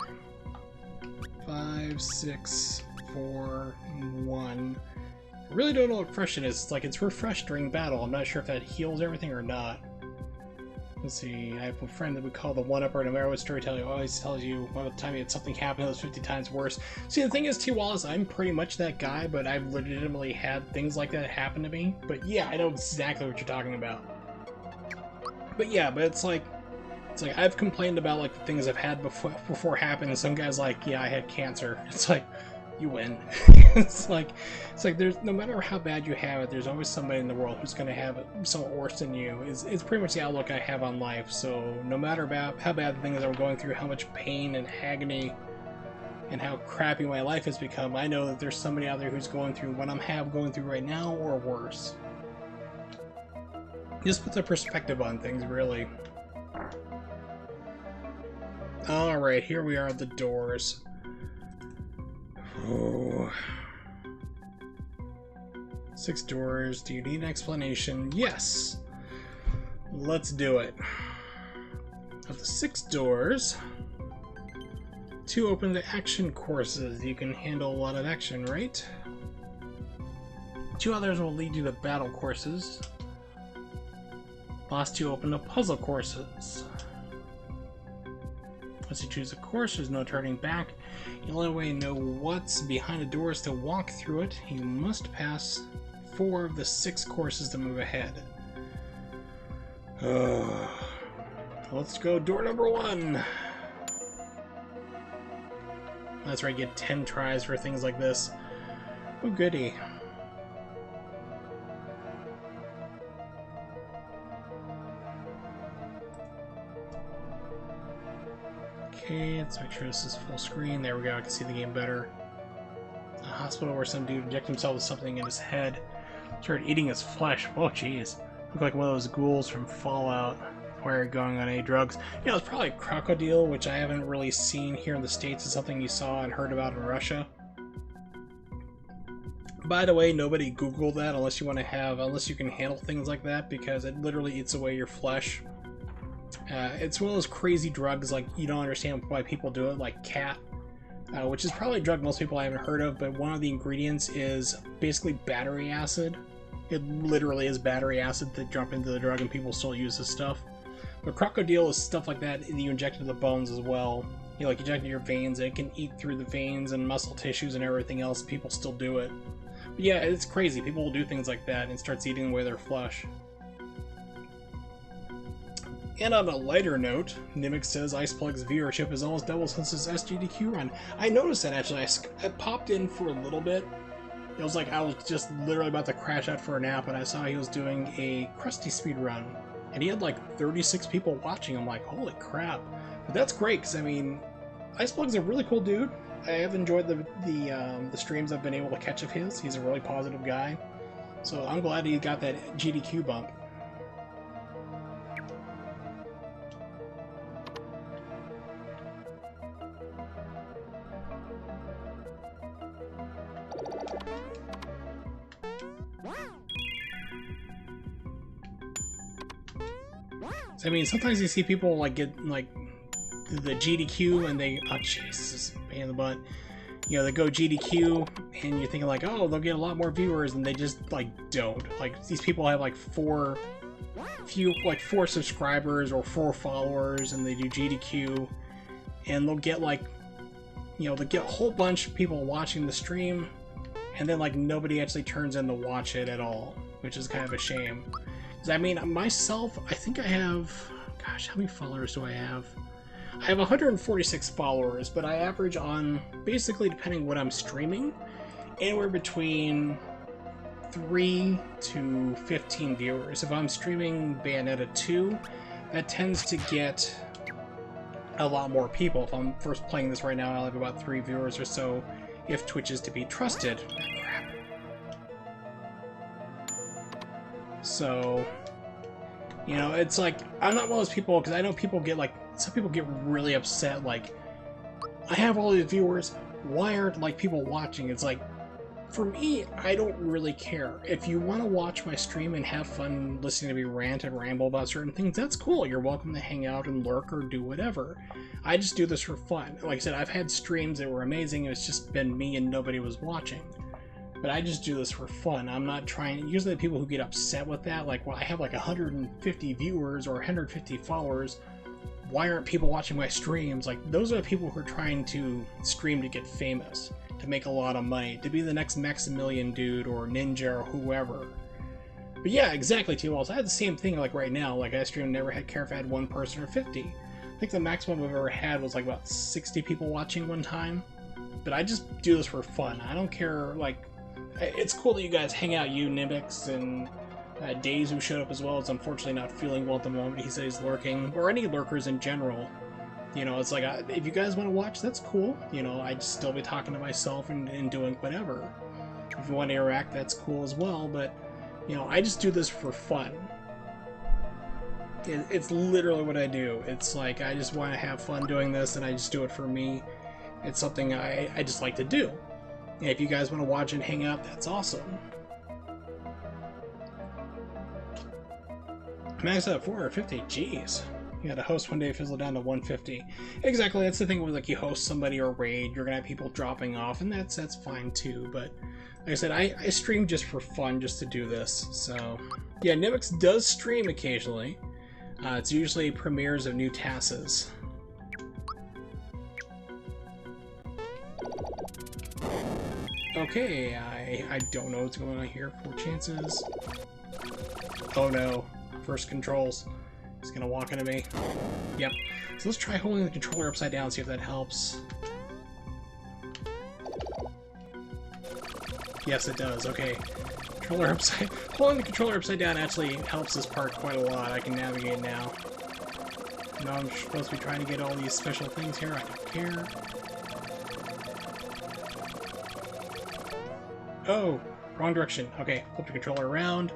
5, 6, 4, 1. I really don't know what refresh it is. It's like it's refreshed during battle. I'm not sure if that heals everything or not. Let's see, I have a friend that we call the one-upper, no matter what storyteller always tells you, by the time you had something happen, it was 50 times worse. See, the thing is, T. Wallace, I'm pretty much that guy, but I've legitimately had things like that happen to me. But yeah, I know exactly what you're talking about. But yeah, but it's like I've complained about like the things I've had before happen, and some guy's like, yeah, I had cancer. It's like, you win. it's like there's, no matter how bad you have it, there's always somebody in the world who's going to have it somewhat worse than you. It's pretty much the outlook I have on life. So no matter about how bad the things I'm going through, how much pain and agony and how crappy my life has become, I know that there's somebody out there who's going through what I'm going through right now or worse. Just puts a perspective on things, really. Alright, here we are at the doors. Oh. 6 doors. Do you need an explanation? Yes! Let's do it. Of the 6 doors, 2 open to action courses. You can handle a lot of action, right? 2 others will lead you to battle courses. Last 2 open to puzzle courses. Once you choose a course, there's no turning back. The only way to know what's behind the door is to walk through it. You must pass 4 of the 6 courses to move ahead. Let's go door number 1. That's where I get 10 tries for things like this. Oh goody. Okay, let's make sure this is full screen. There we go, I can see the game better. A hospital where some dude injected himself with something in his head. Started eating his flesh. Oh jeez. Looked like one of those ghouls from Fallout. Why are you going on any drugs? You know, it's probably a crocodile, which I haven't really seen here in the States. It's something you saw and heard about in Russia. By the way, nobody Google that unless you can handle things like that, because it literally eats away your flesh. It's one of those crazy drugs, like, you don't understand why people do it, like cat, which is probably a drug most people haven't heard of, but one of the ingredients is basically battery acid. It literally is battery acid that jump into the drug, and people still use this stuff. But crocodile is stuff like that you inject into the bones as well. You like inject into your veins, and it can eat through the veins and muscle tissues and everything else. People still do it. But yeah, it's crazy. People will do things like that, and it starts eating away their flesh. And on a lighter note, Nimic says Iceplug's viewership has almost doubled since his SGDQ run. I noticed that actually. I popped in for a little bit. It was like I was just literally about to crash out for a nap, and I saw he was doing a Krusty speed run, and he had like 36 people watching. I'm like, holy crap! But that's great, because I mean, Iceplug's a really cool dude. I have enjoyed the streams I've been able to catch of his. He's a really positive guy, so I'm glad he got that GDQ bump. I mean, sometimes you see people like get like the GDQ and they, oh Jesus, pain in the butt. You know, they go GDQ and you're thinking like, oh, they'll get a lot more viewers, and they just like don't. Like, these people have like 4 subscribers or 4 followers, and they do GDQ, and they'll get like, you know, they'll get a whole bunch of people watching the stream, and then like nobody actually turns in to watch it at all, which is kind of a shame. I mean, myself, I think I have, gosh, how many followers do I have? I have 146 followers, but I average on, basically, depending what I'm streaming, anywhere between 3 to 15 viewers. If I'm streaming Bayonetta 2, that tends to get a lot more people. If I'm first playing this right now, I'll have about 3 viewers or so, if Twitch is to be trusted. So, you know, it's like, I'm not one of those people, because I know people get like, some people get really upset, like, I have all these viewers, why aren't like people watching? It's like, For me, I don't really care. If you want to watch my stream and have fun listening to me rant and ramble about certain things, that's cool. You're welcome to hang out and lurk or do whatever. I just do this for fun. Like I said, I've had streams that were amazing. It's just been me and nobody was watching. But I just do this for fun. I'm not trying... Usually the people who get upset with that, like, well, I have like 150 viewers or 150 followers. Why aren't people watching my streams? Like, those are the people who are trying to stream to get famous, to make a lot of money, to be the next Maximilian dude or Ninja or whoever. But yeah, exactly, T-Walls. I had the same thing like right now. Like, I stream never had care if I had one person or 50. I think the maximum I've ever had was like about 60 people watching one time. But I just do this for fun. I don't care, like... It's cool that you guys hang out, you, Nibix, and Days, who showed up as well, is unfortunately not feeling well at the moment. He said he's lurking, or any lurkers in general. You know, it's like, if you guys want to watch, that's cool. You know, I'd still be talking to myself and doing whatever. If you want to interact, that's cool as well, but, you know, I just do this for fun. It's literally what I do. It's like, I just want to have fun doing this, and I just do it for me. It's something I just like to do. And if you guys want to watch and hang out, that's awesome. Max out at 450, jeez. You had a host one day fizzle down to 150. Exactly, that's the thing with, like, you host somebody or raid, you're gonna have people dropping off, and that's fine too, but like I said, I stream just for fun, just to do this, so... Yeah, Nibix does stream occasionally. It's usually premieres of new TASes. Okay, I don't know what's going on here. 4 chances. Oh no. First controls. He's gonna walk into me. Yep. So let's try holding the controller upside down, see if that helps. Yes, it does. Okay. Holding the controller upside down actually helps this part quite a lot. I can navigate now. No, I'm supposed to be trying to get all these special things here. I don't care. Oh, wrong direction. Okay, flip the controller around.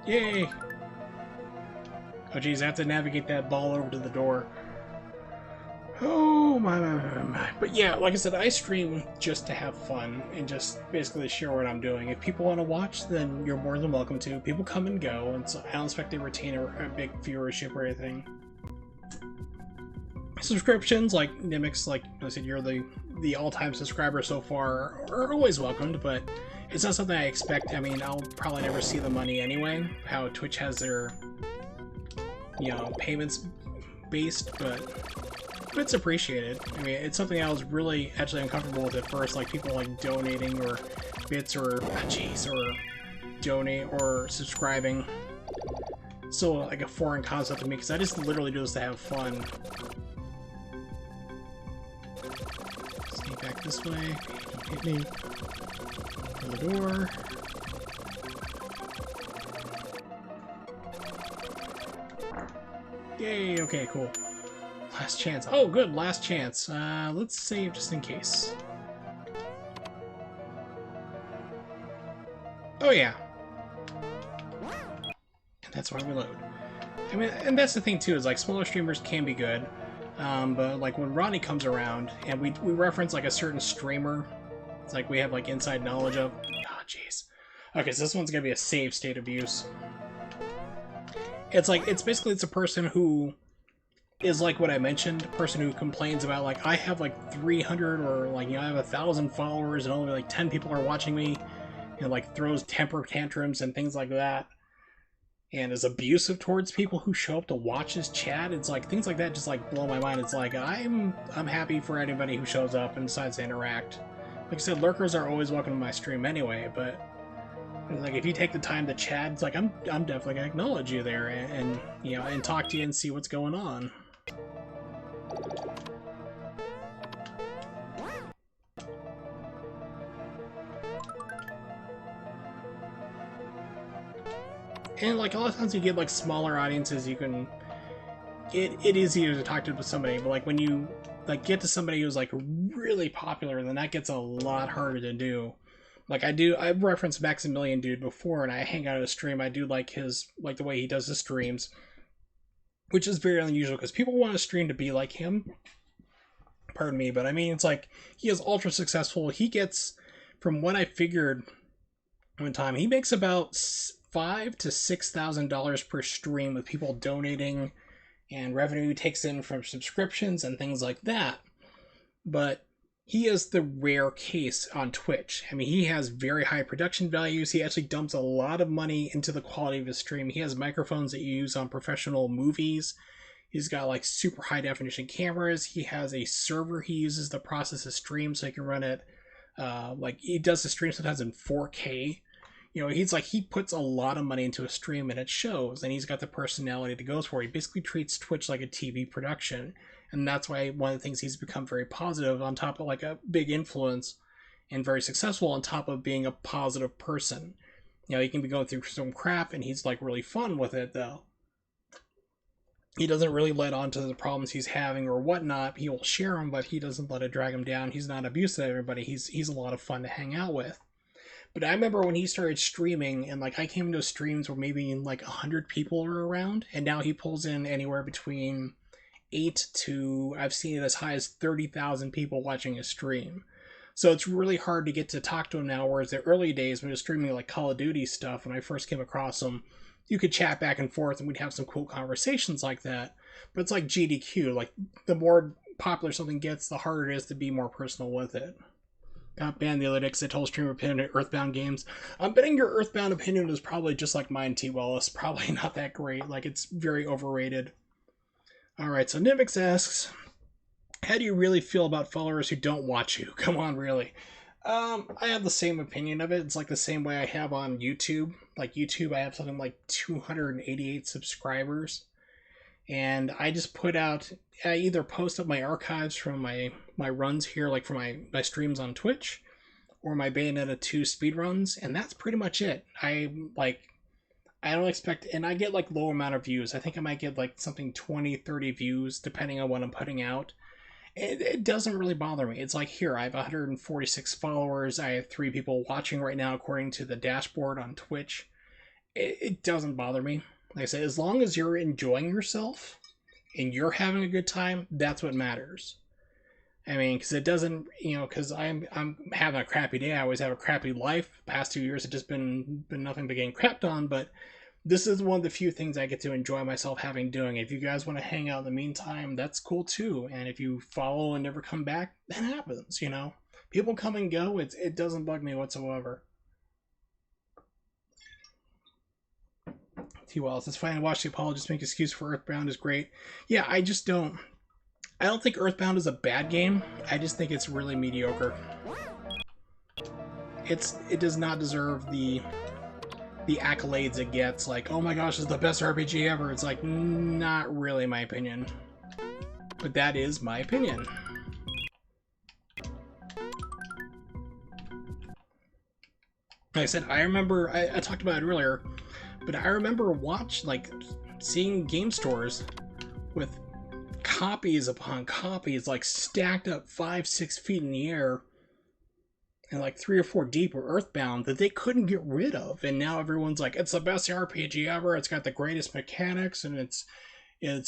Yay! Oh geez, I have to navigate that ball over to the door. Oh my. But yeah, like I said, I stream just to have fun and just basically share what I'm doing. If people want to watch, then you're more than welcome to. People come and go, and so I don't expect they retain a big viewership or anything. Subscriptions, like Nibix, like I said, you're the all-time subscriber so far, are always welcomed, but it's not something I expect. I mean, I'll probably never see the money anyway, how Twitch has their, you know, payments based, but it's appreciated. I mean, it's something I was really actually uncomfortable with at first, like people like donating or bits or, or donate or subscribing. So like a foreign concept to me, because I just literally do this to have fun. Sneak back this way. Don't hit me. Open the door. Yay, okay, cool. Last chance. Oh, good, last chance. Let's save just in case. Oh, yeah. And that's why we load. I mean, and that's the thing, too, is, like, smaller streamers can be good. But, like, when Ronnie comes around, and we reference, like, a certain streamer, it's like we have, like, inside knowledge of... Oh, jeez. Okay, so this one's gonna be a save state abuse. It's like, it's a person who is like what I mentioned, a person who complains about, like, I have, like, 300 or, like, you know, I have 1,000 followers and only, like, 10 people are watching me, and, like, throws temper tantrums and things like that, and is abusive towards people who show up to watch his chat. It's like, things like that just, like, blow my mind. It's like, I'm happy for anybody who shows up and decides to interact. Like I said, lurkers are always welcome to my stream anyway, but like, if you take the time to chat, it's like, I'm definitely gonna acknowledge you there and you know, and talk to you and see what's going on. And like, a lot of times you get like smaller audiences, you can, it is easier to talk to somebody, but like when you like get to somebody who's like really popular, then that gets a lot harder to do. Like I've referenced Maximilian Dude before, and I hang out at a stream. I do like the way he does his streams, which is very unusual because people want a stream to be like him. Pardon me, but I mean, it's like he is ultra successful. He gets, from what I figured one time, he makes about $5,000 to $6,000 per stream with people donating, and revenue he takes in from subscriptions and things like that. But he is the rare case on Twitch. I mean, he has very high production values. He actually dumps a lot of money into the quality of his stream. He has microphones that you use on professional movies. He's got like super high definition cameras. He has a server he uses to process his stream so he can run it. Like he does the stream sometimes in 4K. You know, he puts a lot of money into a stream and it shows, and he's got the personality that goes for it. He basically treats Twitch like a TV production. And that's why one of the things he's become very positive, on top of like a big influence and very successful, on top of being a positive person. You know, he can be going through some crap and he's like really fun with it though. He doesn't really let on to the problems he's having or whatnot. He will share them, but he doesn't let it drag him down. He's not abusive to everybody. He's a lot of fun to hang out with. But I remember when he started streaming, and like I came into streams where maybe like 100 people are around, and now he pulls in anywhere between 8 to, I've seen it as high as 30,000 people watching his stream. So it's really hard to get to talk to him now, whereas the early days when he was streaming like Call of Duty stuff, when I first came across him, you could chat back and forth and we'd have some cool conversations like that. But it's like GDQ, like the more popular something gets, the harder it is to be more personal with it. Got banned the other day because I told streamer opinion at Earthbound games. I'm betting your Earthbound opinion is probably just like mine, T. Wallace. Probably not that great. Like, it's very overrated. Alright, so Nivix asks, how do you really feel about followers who don't watch you? Come on, really. I have the same opinion of it. It's like the same way I have on YouTube. Like YouTube, I have something like 288 subscribers. And I just put out, I either post up my archives from my runs here, like for my streams on Twitch, or my Bayonetta 2 speedruns, and that's pretty much it. I don't expect, and I get like low amount of views. I think I might get like something 20, 30 views, depending on what I'm putting out. It doesn't really bother me. It's like, here, I have 146 followers. I have 3 people watching right now, according to the dashboard on Twitch. It doesn't bother me. Like I said, as long as you're enjoying yourself and you're having a good time, that's what matters. I mean, because it doesn't, you know, because I'm having a crappy day. I always have a crappy life. The past 2 years have just been nothing but getting crapped on. But this is one of the few things I get to enjoy myself having doing. If you guys want to hang out in the meantime, that's cool too. And if you follow and never come back, that happens. You know, people come and go. It doesn't bug me whatsoever. T. Wallace, it's fine to watch the apologist make excuse for Earthbound is great. Yeah, I don't think Earthbound is a bad game. I just think it's really mediocre. It does not deserve the accolades it gets. Like, oh my gosh, it's the best RPG ever. It's like, not really my opinion. But that is my opinion. Like I said, I remember, I talked about it earlier, but I remember seeing game stores with copies upon copies, like stacked up 5-6 feet in the air, and like 3 or 4 deep were Earthbound, that they couldn't get rid of. And now everyone's like, it's the best RPG ever. It's got the greatest mechanics, and it's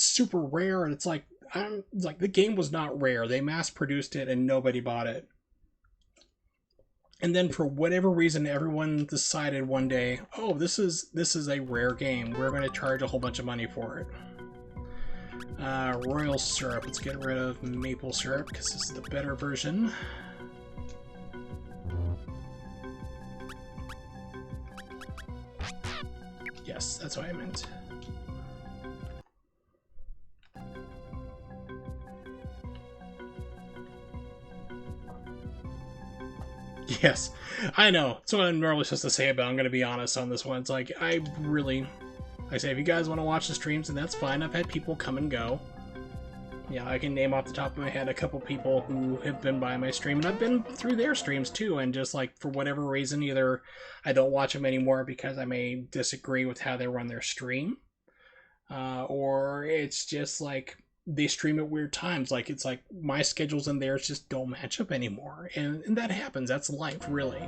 super rare. And it's like, the game was not rare. They mass produced it, and nobody bought it. And then for whatever reason, everyone decided one day, oh, this is a rare game. We're going to charge a whole bunch of money for it. Royal syrup. Let's get rid of maple syrup because this is the better version. Yes, that's what I meant. Yes, I know. That's what I'm normally supposed to say about it. I'm going to be honest on this one. It's like, I say, if you guys want to watch the streams, then that's fine. I've had people come and go. Yeah, I can name off the top of my head a couple people who have been by my stream, and I've been through their streams too, and just like, for whatever reason, either I don't watch them anymore because I may disagree with how they run their stream, or it's just like, they stream at weird times. Like, it's like my schedules and theirs just don't match up anymore, and that happens. That's life, really.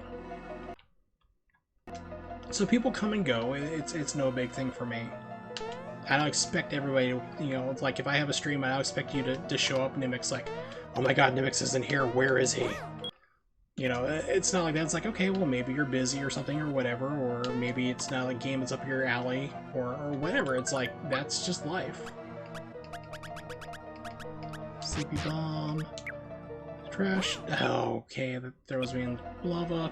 So people come and go. It's no big thing for me. I don't expect everybody to, you know, it's like if I have a stream, I don't expect you to show up, Nimix, like, oh my god, Nimix isn't here, where is he? You know, it's not like that. It's like, okay, well, maybe you're busy or something or whatever, or maybe it's not a game that's up your alley or whatever. It's like, that's just life. Sleepy bomb. Trash. Oh, okay, that throws me in lava.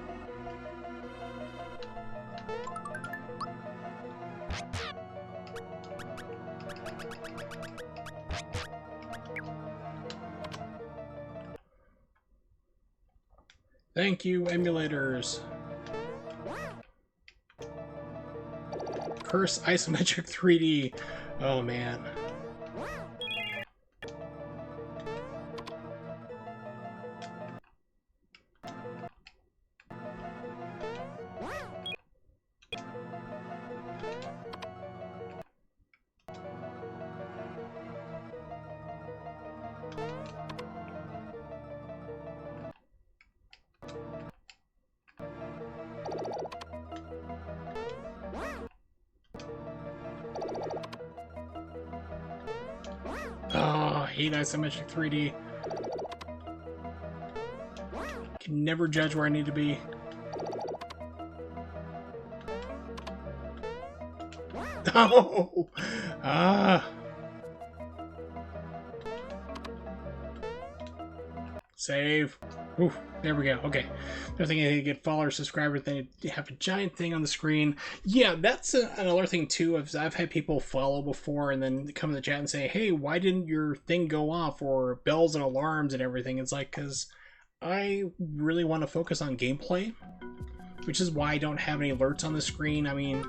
Thank you, emulators. Curse isometric 3D. Oh man. Oh, I hate isometric 3D. Can never judge where I need to be. Oh! Ah! Save. Oof, there we go. Okay. They're thinking they get followers, subscribers, then you have a giant thing on the screen. Yeah, that's another thing too. I've had people follow before and then come in the chat and say, hey, why didn't your thing go off? Or bells and alarms and everything. It's like, because I really want to focus on gameplay, which is why I don't have any alerts on the screen. I mean,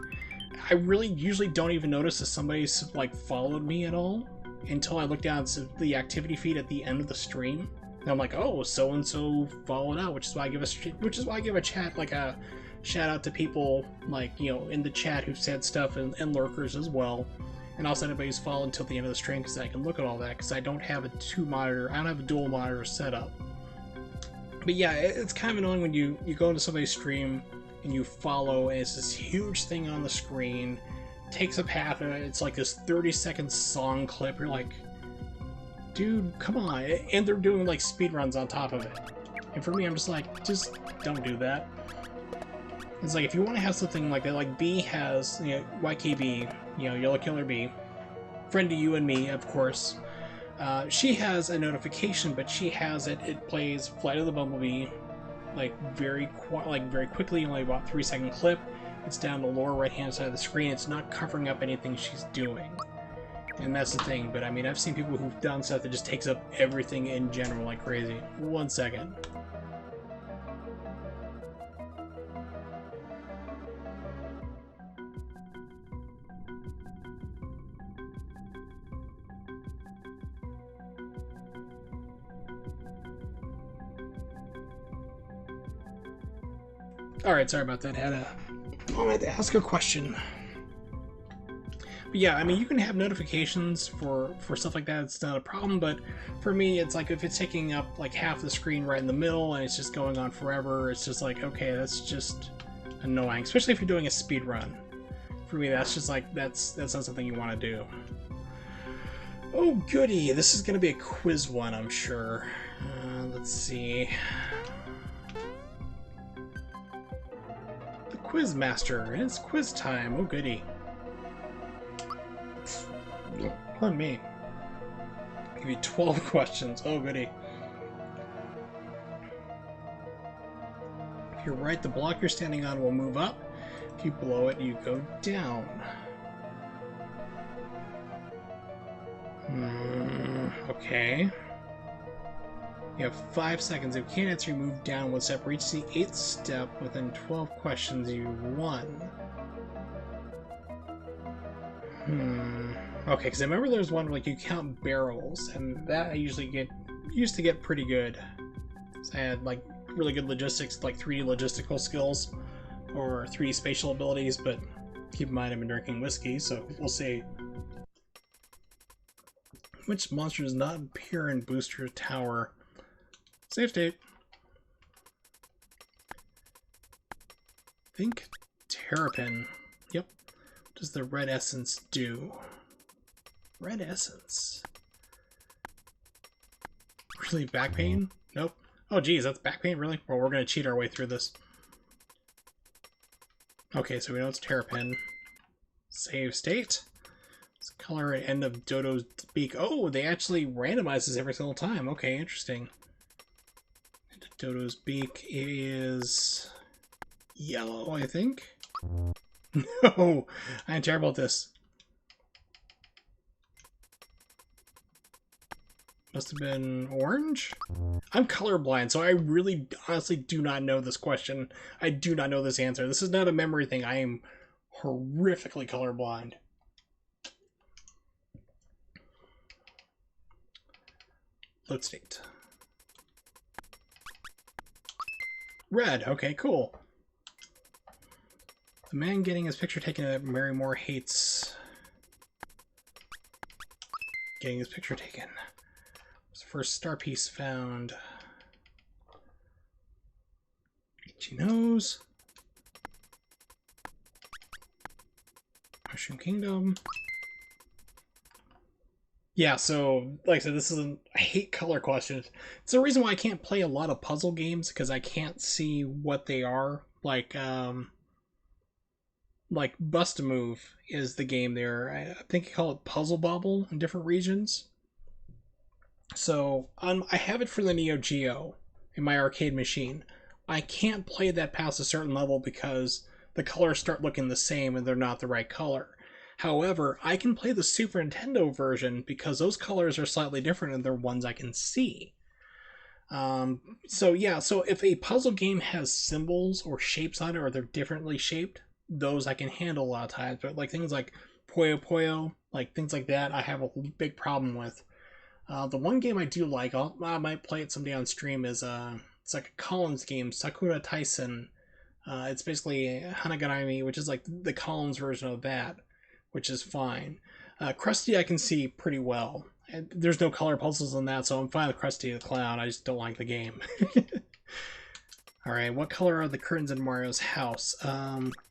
I really usually don't even notice if somebody's like followed me at all until I look down to the activity feed at the end of the stream. And I'm like, oh, so and so followed out, which is why I give a chat, like a shout out to people like, you know, in the chat who've said stuff, and lurkers as well. And also anybody who's followed until the end of the stream, because I can look at all that, because I don't have a I don't have a dual monitor setup. But yeah, it's kind of annoying when you go into somebody's stream and you follow, and it's this huge thing on the screen, takes up half of it, it's like this 30-second song clip, you're like, dude, come on. And they're doing like speedruns on top of it. And for me, I'm just like, just don't do that. It's like, if you want to have something like that, like B has, you know, YKB, you know, Yellow Killer B, friend to you and me, of course. She has a notification, but she has it plays Flight of the Bumblebee, like very quickly, only about 3-second clip. It's down the lower right-hand side of the screen. It's not covering up anything she's doing. And that's the thing, but I mean, I've seen people who've done stuff that just takes up everything in general like crazy. 1 second. Alright, sorry about that. I had to ask a question. But yeah, I mean, you can have notifications for stuff like that, it's not a problem, but for me, it's like if it's taking up like half the screen right in the middle and it's just going on forever, it's just like, okay, that's just annoying, especially if you're doing a speed run. For me, that's just like, that's not something you want to do. Oh goody, this is going to be a quiz one, I'm sure. Let's see. The Quiz Master, it's quiz time, oh goody. Pardon me. I'll give you 12 questions. Oh, goody. If you're right, the block you're standing on will move up. If you blow it, you go down. Okay. You have 5 seconds. If you can't answer, you move down 1 step. Reach the 8th step within 12 questions. You won. Okay, because I remember there was one where, like, you count barrels, and that I used to get pretty good. So I had like really good logistics, like 3D logistical skills, or 3D spatial abilities. But keep in mind, I've been drinking whiskey, so we'll see. Which monster does not appear in Booster Tower? Save state. I think Terrapin. Yep. What does the red essence do? Red essence. Really back pain? Nope. Oh geez, that's back pain? Really? Well, we're gonna cheat our way through this. Okay, so we know it's Terrapin. Save state. It's color at end of Dodo's beak. Oh, they actually randomize this every single time. Okay, interesting. End of Dodo's beak is yellow, I think. No, I'm terrible at this. Must have been orange? I'm colorblind, so I really honestly do not know this question. I do not know this answer. This is not a memory thing. I am horrifically colorblind. Load state. Red. Okay, cool. The man getting his picture taken at Marymore hates getting his picture taken. First star piece found. Itchy nose. Mushroom Kingdom. Yeah, so like I said, this isn't. I hate color questions. It's the reason why I can't play a lot of puzzle games, because I can't see what they are. Like Bust a Move is the game there. I think you call it Puzzle Bobble in different regions. So I have it for the Neo Geo in my arcade machine. I can't play that past a certain level because the colors start looking the same and they're not the right color. However, I can play the Super Nintendo version because those colors are slightly different and they're ones I can see. So if a puzzle game has symbols or shapes on it, or they're differently shaped, those I can handle a lot of times. But like things like Puyo Puyo, like things like that, I have a big problem with. The one game I do like, I might play it someday on stream, is it's like a Collins game, Sakura Taisen. It's basically Hanagarami, which is like the Collins version of that, which is fine. Krusty I can see pretty well. There's no color puzzles in that, so I'm fine with Krusty the Clown. I just don't like the game. Alright, what color are the curtains in Mario's house?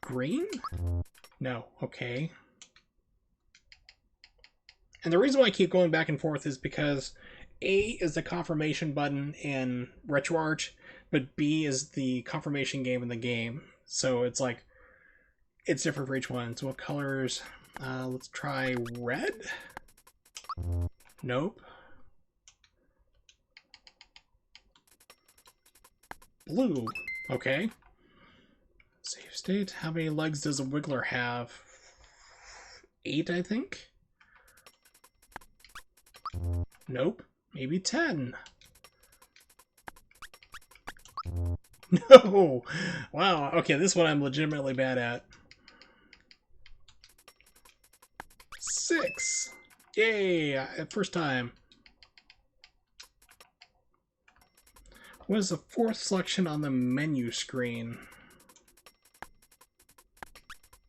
Green? No, okay. And the reason why I keep going back and forth is because A is the confirmation button in RetroArch, but B is the confirmation game in the game. So it's like, it's different for each one. So what colors? Let's try red? Nope. Blue. Okay. Save state. How many legs does a Wiggler have? 8, I think? Nope. Maybe 10. No! Wow, okay, this one I'm legitimately bad at. 6! Yay! First time. What is the fourth selection on the menu screen?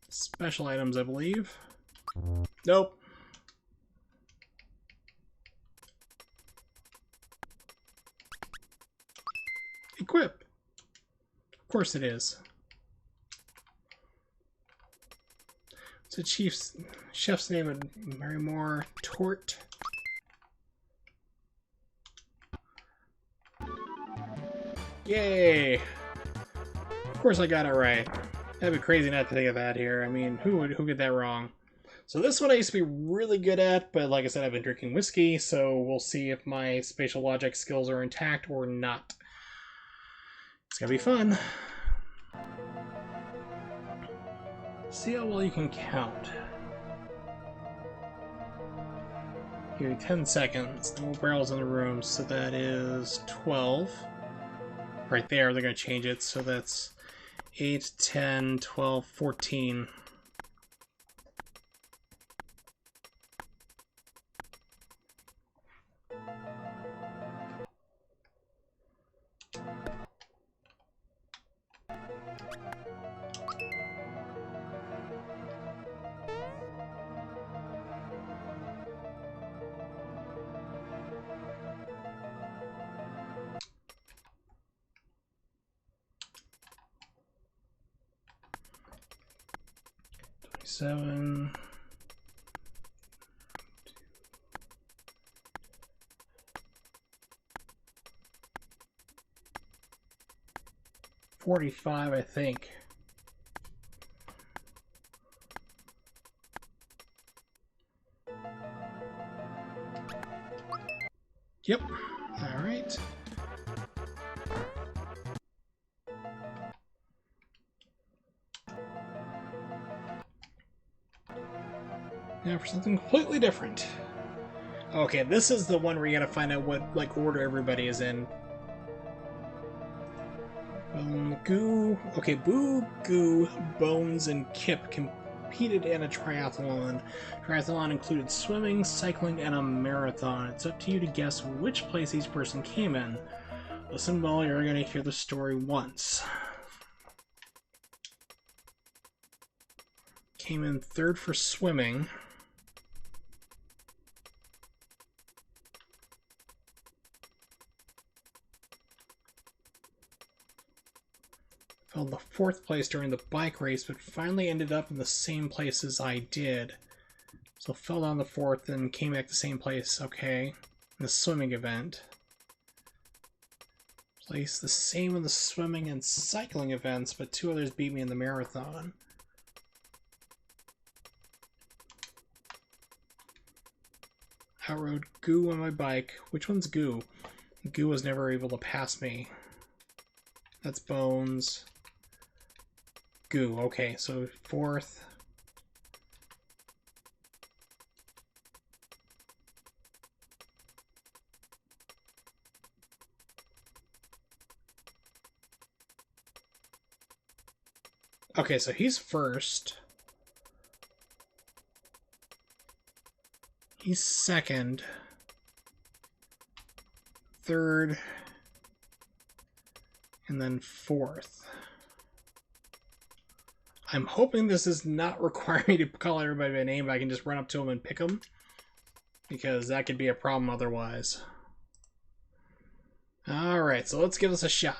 Special items, I believe. Nope. Equip. Of course it is. What's the chef's name at Marymore? Tort. Yay! Of course I got it right. That'd be crazy not to think of that here. I mean, who get that wrong? So this one I used to be really good at, but like I said, I've been drinking whiskey, so we'll see if my spatial logic skills are intact or not. It's gonna be fun. See how well you can count. Give me 10 seconds. No barrels in the room, so that is 12. Right there, they're gonna change it, so that's 8, 10, 12, 14. Seven, 45, I think. Yep. All right. Now for something completely different. Okay, this is the one where you gotta find out what like order everybody is in. Goo. Okay, Boo, Goo, Bones, and Kip competed in a triathlon. Triathlon included swimming, cycling, and a marathon. It's up to you to guess which place each person came in. Listen well, you're gonna hear the story once. Came in third for swimming. Fell the fourth place during the bike race, but finally ended up in the same place as I did. So fell down the fourth and came back the same place, okay, in the swimming event. Placed the same in the swimming and cycling events, but two others beat me in the marathon. Outrode Goo on my bike. Which one's Goo? Goo was never able to pass me. That's Bones. Goo, okay, so fourth. Okay, so he's first. He's second. Third. And then fourth. I'm hoping this does not require me to call everybody by name, but I can just run up to them and pick them. Because that could be a problem otherwise. Alright, so let's give this a shot.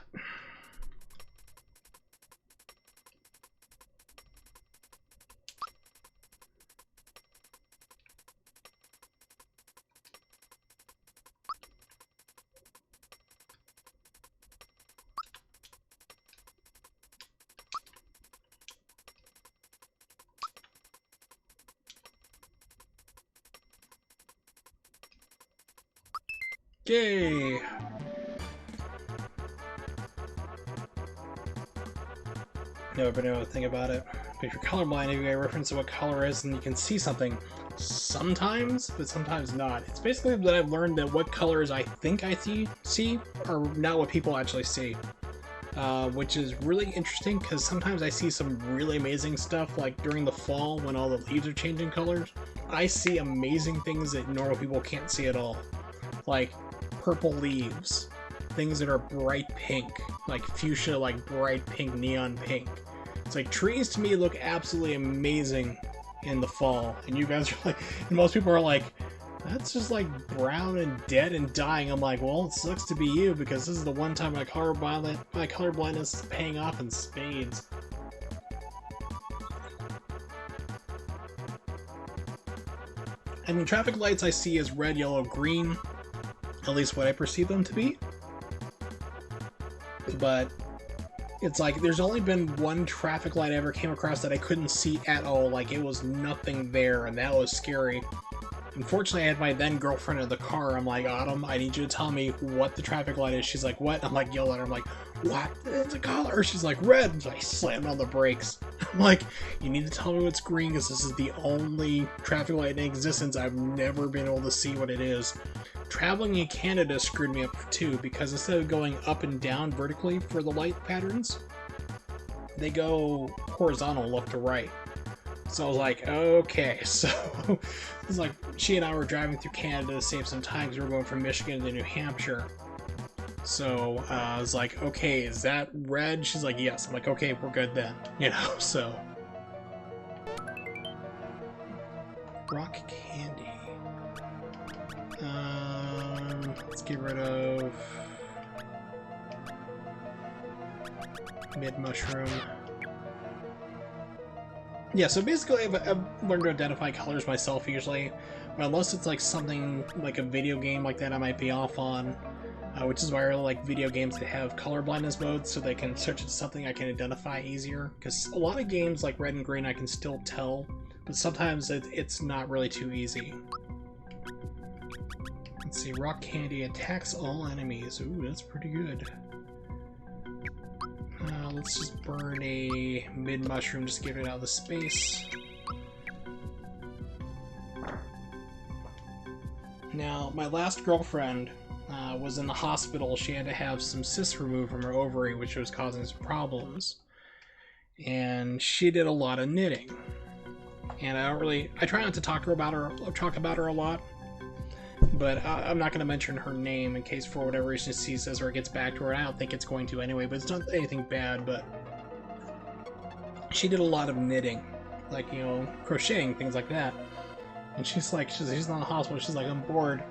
Yay! Never been able to think about it. But if you're colorblind, you get a reference to what color is, and you can see something sometimes, but sometimes not. It's basically that I've learned that what colors I think I see are not what people actually see. Which is really interesting, because sometimes I see some really amazing stuff, like during the fall when all the leaves are changing colors. I see amazing things that normal people can't see at all. Like purple leaves, things that are bright pink, like fuchsia, like bright pink, neon pink. It's like trees to me look absolutely amazing in the fall, and you guys are like, and most people are like, that's just like brown and dead and dying. I'm like, well, it sucks to be you, because this is the one time my colorblindness is paying off in spades. I mean, traffic lights I see as red, yellow, green. At least what I perceive them to be. But it's like there's only been one traffic light I ever came across that I couldn't see at all. Like, it was nothing there, and that was scary. Unfortunately, I had my then girlfriend in the car. I'm like, Autumn, I need you to tell me what the traffic light is. She's like, what? I'm like, yell at her. I'm like, what? It's a color. She's like, red. So I slammed on the brakes. I'm like, you need to tell me what's green, because this is the only traffic light in existence. I've never been able to see what it is. Traveling in Canada screwed me up too, because instead of going up and down vertically for the light patterns, they go horizontal left to right. So I was like, okay, so it's like she and I were driving through Canada to save some time because we were going from Michigan to New Hampshire. So I was like, okay, is that red? She's like, yes. I'm like, okay, we're good then, you know, so. Rock candy. Let's get rid of mid-mushroom. Yeah, so basically I've learned to identify colors myself usually, but unless it's like something like a video game like that I might be off on, which is why I really like video games that have color blindness modes so they can search it to something I can identify easier. Because a lot of games like Red and Green I can still tell, but sometimes it's not really too easy. Let's see, rock candy attacks all enemies. Ooh, that's pretty good. Let's just burn a mid-mushroom, just get it out of the space. Now, my last girlfriend was in the hospital. She had to have some cysts removed from her ovary, which was causing some problems. And she did a lot of knitting. And I try not to talk about her a lot. But I'm not going to mention her name in case for whatever reason she says or it gets back to her. I don't think it's going to anyway, but it's not anything bad. But she did a lot of knitting, like, you know, crocheting, things like that. And she's not in the hospital. She's like, I'm bored.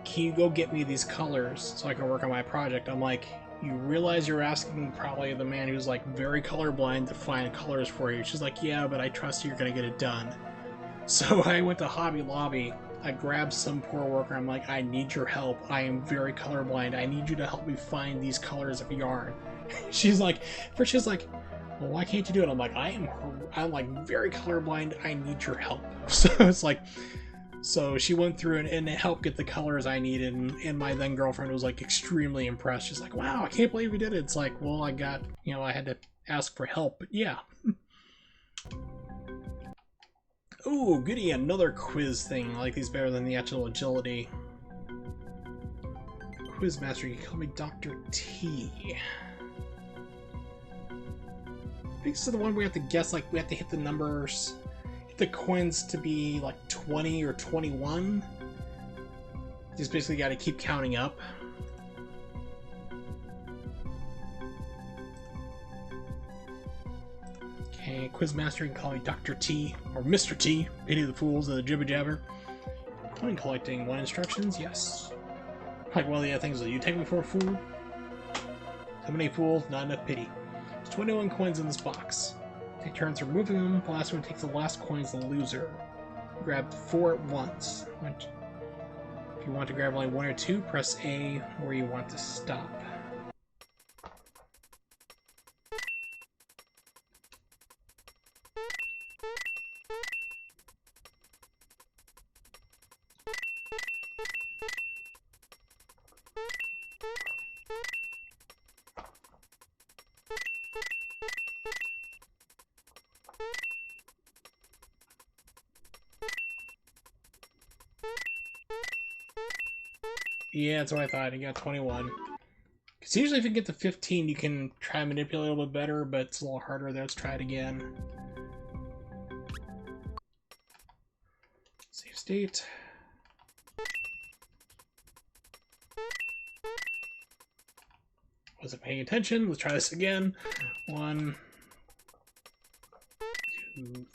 Can you go get me these colors so I can work on my project? I'm like, you realize you're asking probably the man who's like very colorblind to find colors for you. She's like, yeah, but I trust you're going to get it done. So I went to Hobby Lobby. I grabbed some poor worker. I'm like, I need your help. I am very colorblind. I need you to help me find these colors of yarn. She's like, well, why can't you do it? I'm like, I'm like very colorblind. I need your help. So it's like, so she went through and helped get the colors I needed. And my then girlfriend was like extremely impressed. She's like, wow, I can't believe you did it. It's like, well, I had to ask for help, but yeah. Ooh, goody, another quiz thing. I like these better than the actual agility. Quiz master, you can call me Dr. T. I think this is the one we have to guess, like, we have to hit the numbers, hit the coins to be, like, 20 or 21. Just basically gotta keep counting up. Okay, Quizmaster, you can call me Dr. T, or Mr. T, Pity the Fools, the Jibba Jabber. Coin collecting, 1 instructions, yes. Like, well, yeah, things like, you take me for a fool? So many fools, not enough pity. There's 21 coins in this box. Take turns removing them, the last one takes the last coin is the loser. Grab 4 at once. If you want to grab only 1 or 2, press A where you want to stop. Yeah, that's what I thought. You got 21. Because usually if you get to 15, you can try and manipulate a little bit better, but it's a little harder. Let's try it again. Save state. Wasn't paying attention. Let's try this again. 1, 2,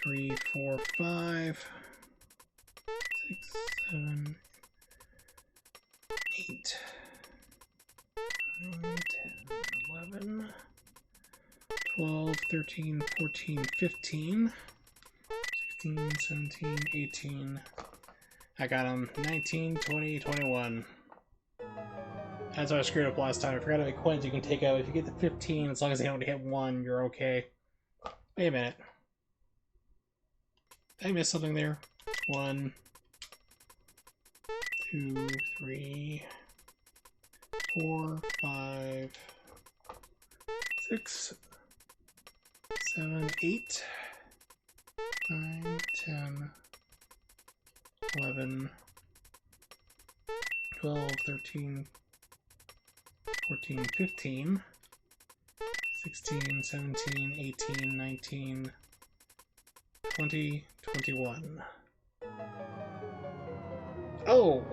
3, 4, 5, 6, 7, 8, 9, 10, 11, 12, 13, 14, 15, 16, 17, 18. I got them. 19, 20, 21. That's why I screwed up last time. I forgot how many coins you can take out. If you get to 15, as long as they don't hit 1, you're okay. Wait a minute. Did I miss something there? 1, 2, 3, 4, 5, 6, 7, 8, 9, 10, 11, 12, 13, 14, 15, 16, 17, 18, 19, 20, 21. Oh,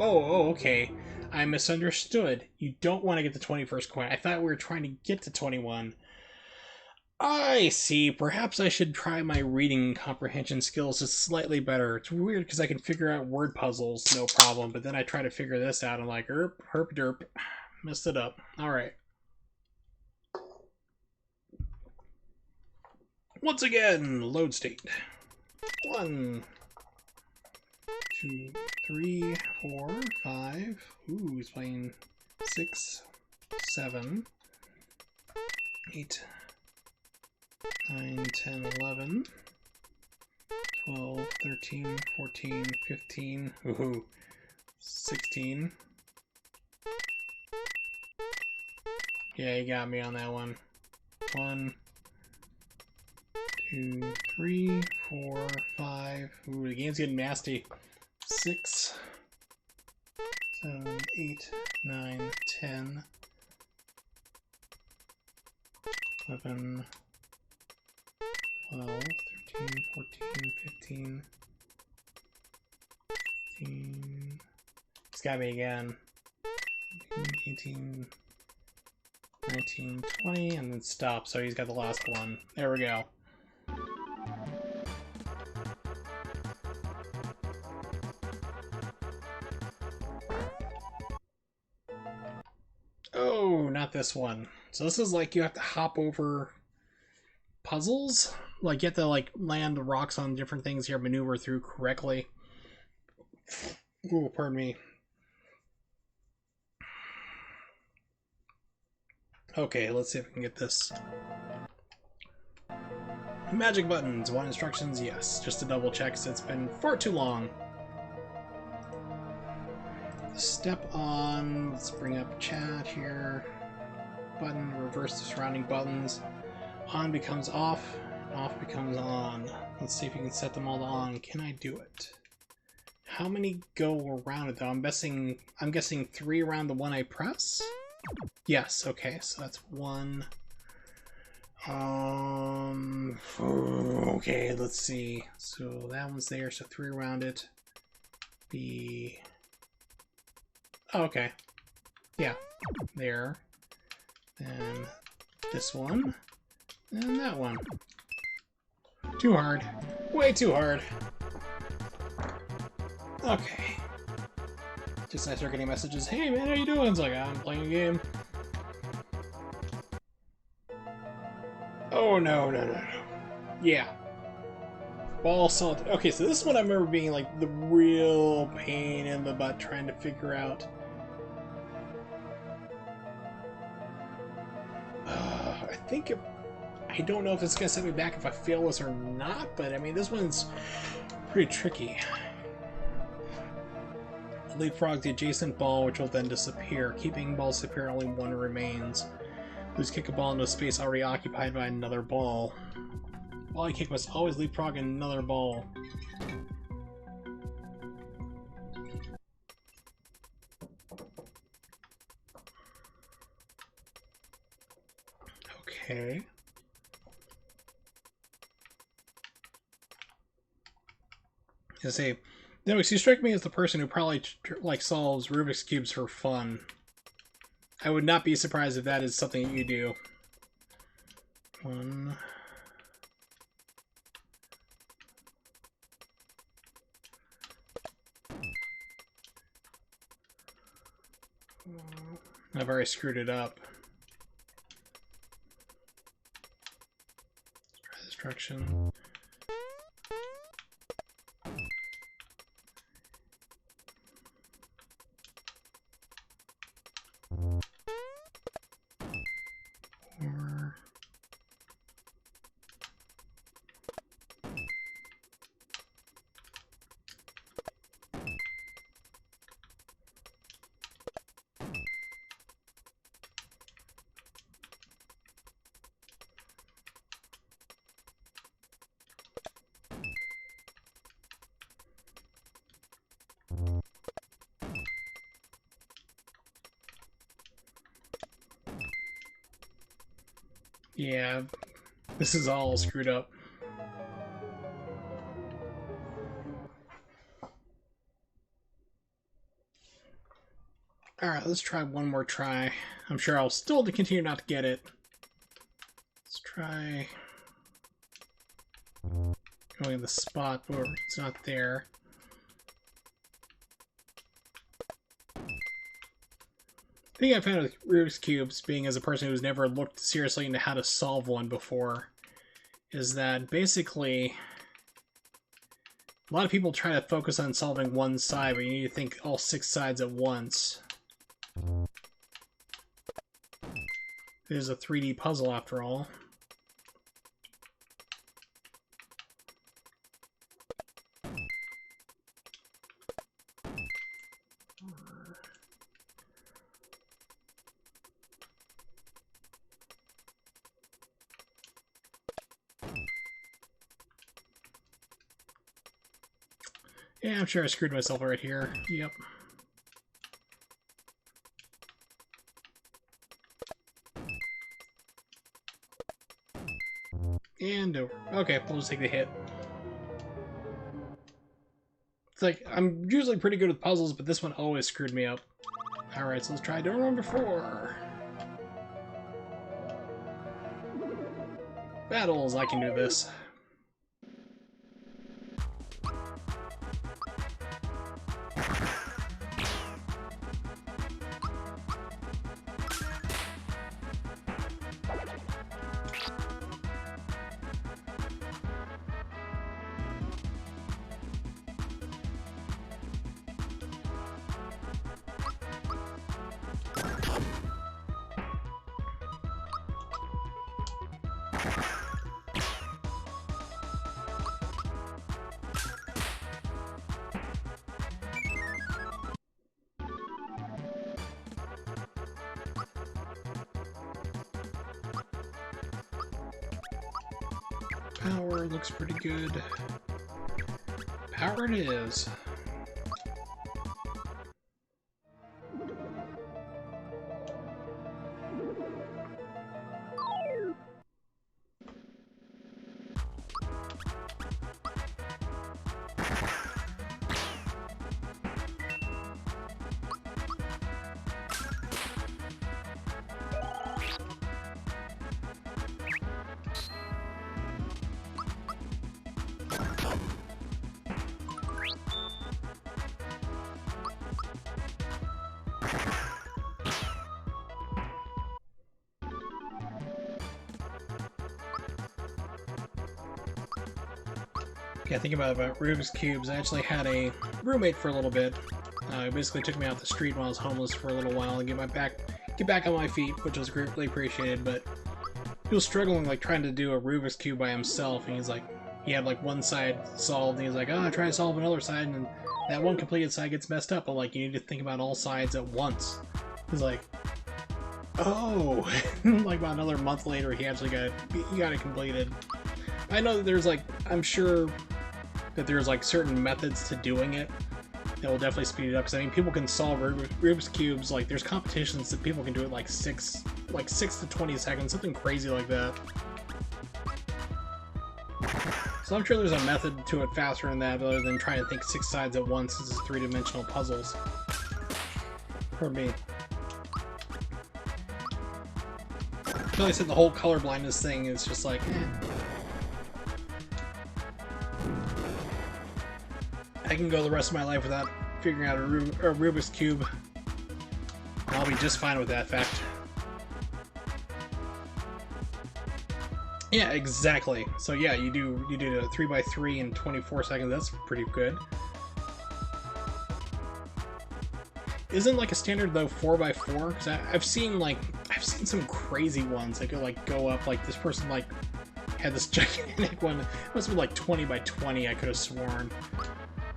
okay. I misunderstood. You don't want to get the 21st coin. I thought we were trying to get to 21. I see. Perhaps I should try my reading comprehension skills just slightly better. It's weird because I can figure out word puzzles, no problem, but then I try to figure this out and I'm like, herp, derp. Messed it up. Alright. Once again, load state. 1, 2, 3, 4, 5. Ooh, he's playing 6, 7, 8, 9, 10, 11, 12, 13, 14, 15, ooh, 16. Yeah, you got me on that one. 1, 2, 3, 4, 5. Ooh, the game's getting nasty. 6, 7, 8, 9, 10, 11, 12, 13, 14, 15, 16. It's got me again. 18, 19, 20, and then stop, so he's got the last one. There we go. Oh, not this one. So this is like you have to hop over puzzles. Like you have to like land the rocks on different things here, maneuver through correctly. Ooh, pardon me. Okay, let's see if we can get this. Magic buttons. Want instructions? Yes. Just to double check, because it's been far too long. Step on. Let's bring up chat here. Button. Reverse the surrounding buttons. On becomes off. Off becomes on. Let's see if you can set them all to on. Can I do it? How many go around it though? I'm guessing 3 around the one I press? Yes, okay, so that's 1. Okay, let's see. So that one's there, so 3 around it. Oh, okay. Yeah, there. And this one. And that one. Too hard. Way too hard. Okay. Just I start getting messages, hey man, how you doing? It's like, I'm playing a game. Oh no. Yeah. Ball solid. Okay, so this one I remember being like the real pain in the butt trying to figure out. I don't know if it's gonna set me back if I fail this or not, but I mean this one's pretty tricky. Leapfrog the adjacent ball, which will then disappear. Keeping balls disappear, only one remains. Lose kick a ball into a space already occupied by another ball. Volley kick must always leapfrog another ball. Okay. I say, no, you strike me as the person who probably like solves Rubik's Cubes for fun. I would not be surprised if that is something that you do. 1. I've already screwed it up. Let's try this direction. Yeah, this is all screwed up. Alright, let's try one more try. I'm sure I'll still continue not to get it. Let's try going to the spot where it's not there. The thing I found with Rubik's Cubes, being as a person who's never looked seriously into how to solve one before, is that basically A lot of people try to focus on solving one side, but you need to think all 6 sides at once. It is a 3D puzzle after all. Yeah, I'm sure I screwed myself right here. Yep. And over. Okay, we'll just take the hit. It's like, I'm usually pretty good with puzzles, but this one always screwed me up. Alright, so let's try door number 4. Battles, I can do this. Power looks pretty good. Power it is. Yeah, thinking about Rubik's Cubes, I actually had a roommate for a little bit. He basically took me out the street when I was homeless for a little while and get back on my feet, which was greatly appreciated, but he was struggling, like, trying to do a Rubik's Cube by himself, and he's like, he had, like, one side solved, and he's like, oh, try to solve another side, and that one completed side gets messed up, but, like, you need to think about all sides at once. He's like, oh! Like, about another month later, he actually got it completed. I know that there's, like, I'm sure that there's, like, certain methods to doing it that will definitely speed it up, because, I mean, people can solve Rubik's Cubes, like, there's competitions that people can do it, like, 6 to 20 seconds, something crazy like that. So I'm sure there's a method to it faster than that, other than trying to think 6 sides at once. This is 3-dimensional puzzles. For me. Like I said, the whole color blindness thing is just like, I can go the rest of my life without figuring out a Rubik's Cube. I'll be just fine with that fact. Yeah, exactly. So yeah, you do a 3x3 in 24 seconds. That's pretty good. Isn't like a standard though 4x4? Because I've seen some crazy ones that could like go up. Like this person like had this gigantic one. It must have been like 20x20. I could have sworn.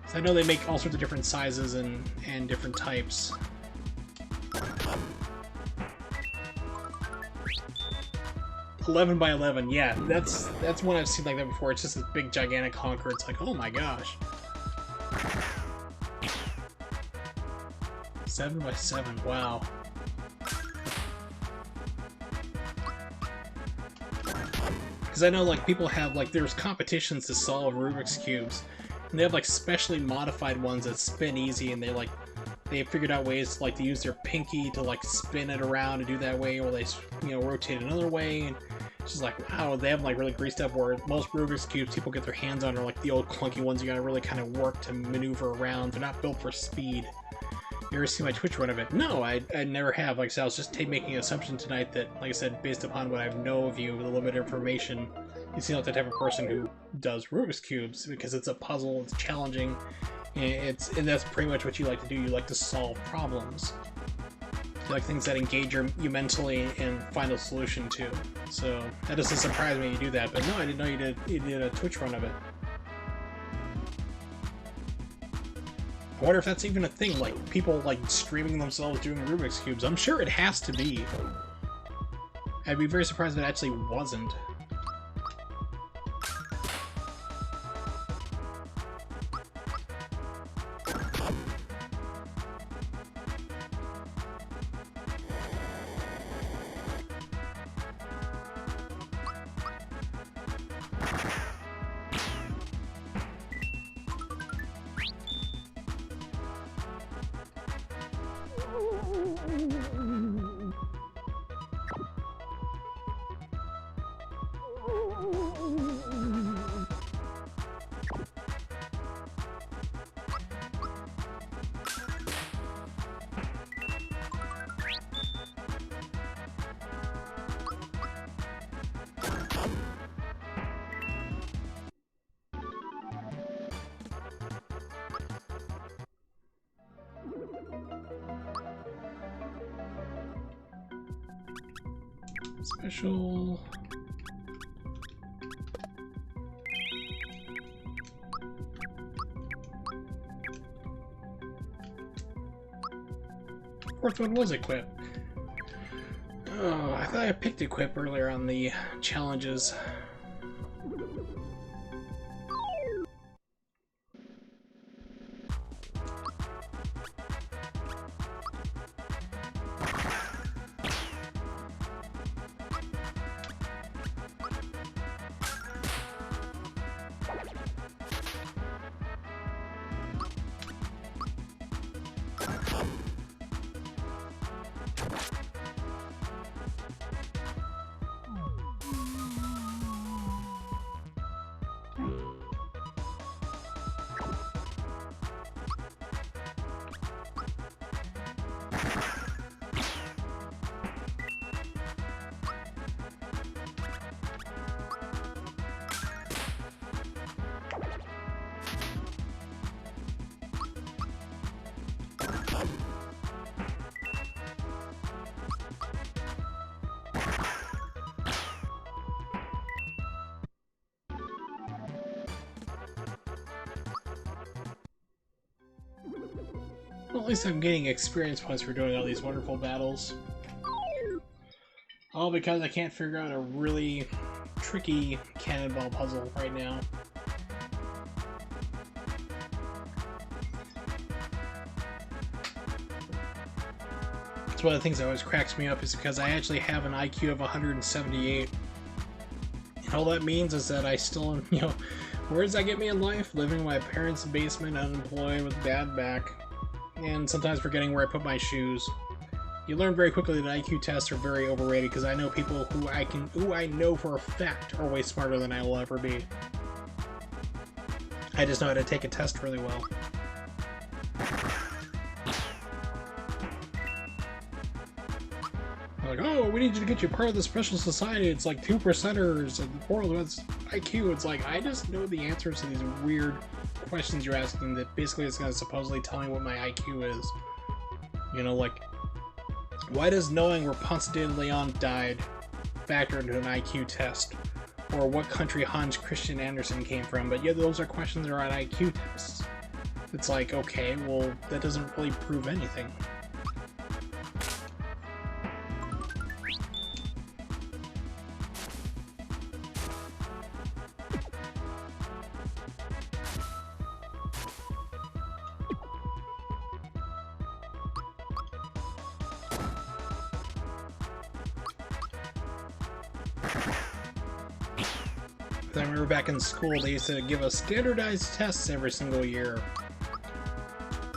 So I know they make all sorts of different sizes and different types. (11x11), yeah, that's one I've seen like that before. It's just this big gigantic honker. It's like, oh my gosh. 7x7, wow. Because I know like people have like there's competitions to solve Rubik's Cubes. And they have like specially modified ones that spin easy, and they figured out ways to, like to use their pinky to like spin it around and do that way, or they rotate another way. And it's just like, wow, they have like really greased up. Where most Rubik's Cubes people get their hands on are like the old clunky ones you gotta really kind of work to maneuver around. They're not built for speed. You ever see my Twitch run of it? No, I never have. Like I said, I was just making an assumption tonight that, like I said, based upon what I know of you, with a little bit of information, You seem like the type of person who does Rubik's Cubes because it's a puzzle, it's challenging, and that's pretty much what you like to do. You like to solve problems. You like things that engage you mentally and find a solution to. So that doesn't surprise me you do that, but no, I didn't know you did a Twitch run of it. I wonder if that's even a thing, like people like streaming themselves doing Rubik's Cubes. I'm sure it has to be. I'd be very surprised if it actually wasn't. Special. Fourth one was equip. Oh, I thought I picked equip earlier on the challenges. Well, at least I'm getting experience points for doing all these wonderful battles. All because I can't figure out a really tricky cannonball puzzle right now. It's one of the things that always cracks me up is because I actually have an IQ of 178. And all that means is that I still, where does that get me in life? Living in my parents' basement, unemployed, with bad back, and sometimes forgetting where I put my shoes. You learn very quickly that IQ tests are very overrated because I know people who I know for a fact are way smarter than I will ever be. I just know how to take a test really well. Like, oh, we need you to get you part of the special society. It's like 2%ers and the world has IQ. It's like, I just know the answers to these weird questions you're asking that basically is going to supposedly tell me what my IQ is. Like, why does knowing where Ponce de Leon died factor into an IQ test? Or what country Hans Christian Andersen came from? But yeah, those are questions that are on IQ tests. It's like, okay, well, that doesn't really prove anything. I remember back in school, they used to give us standardized tests every single year.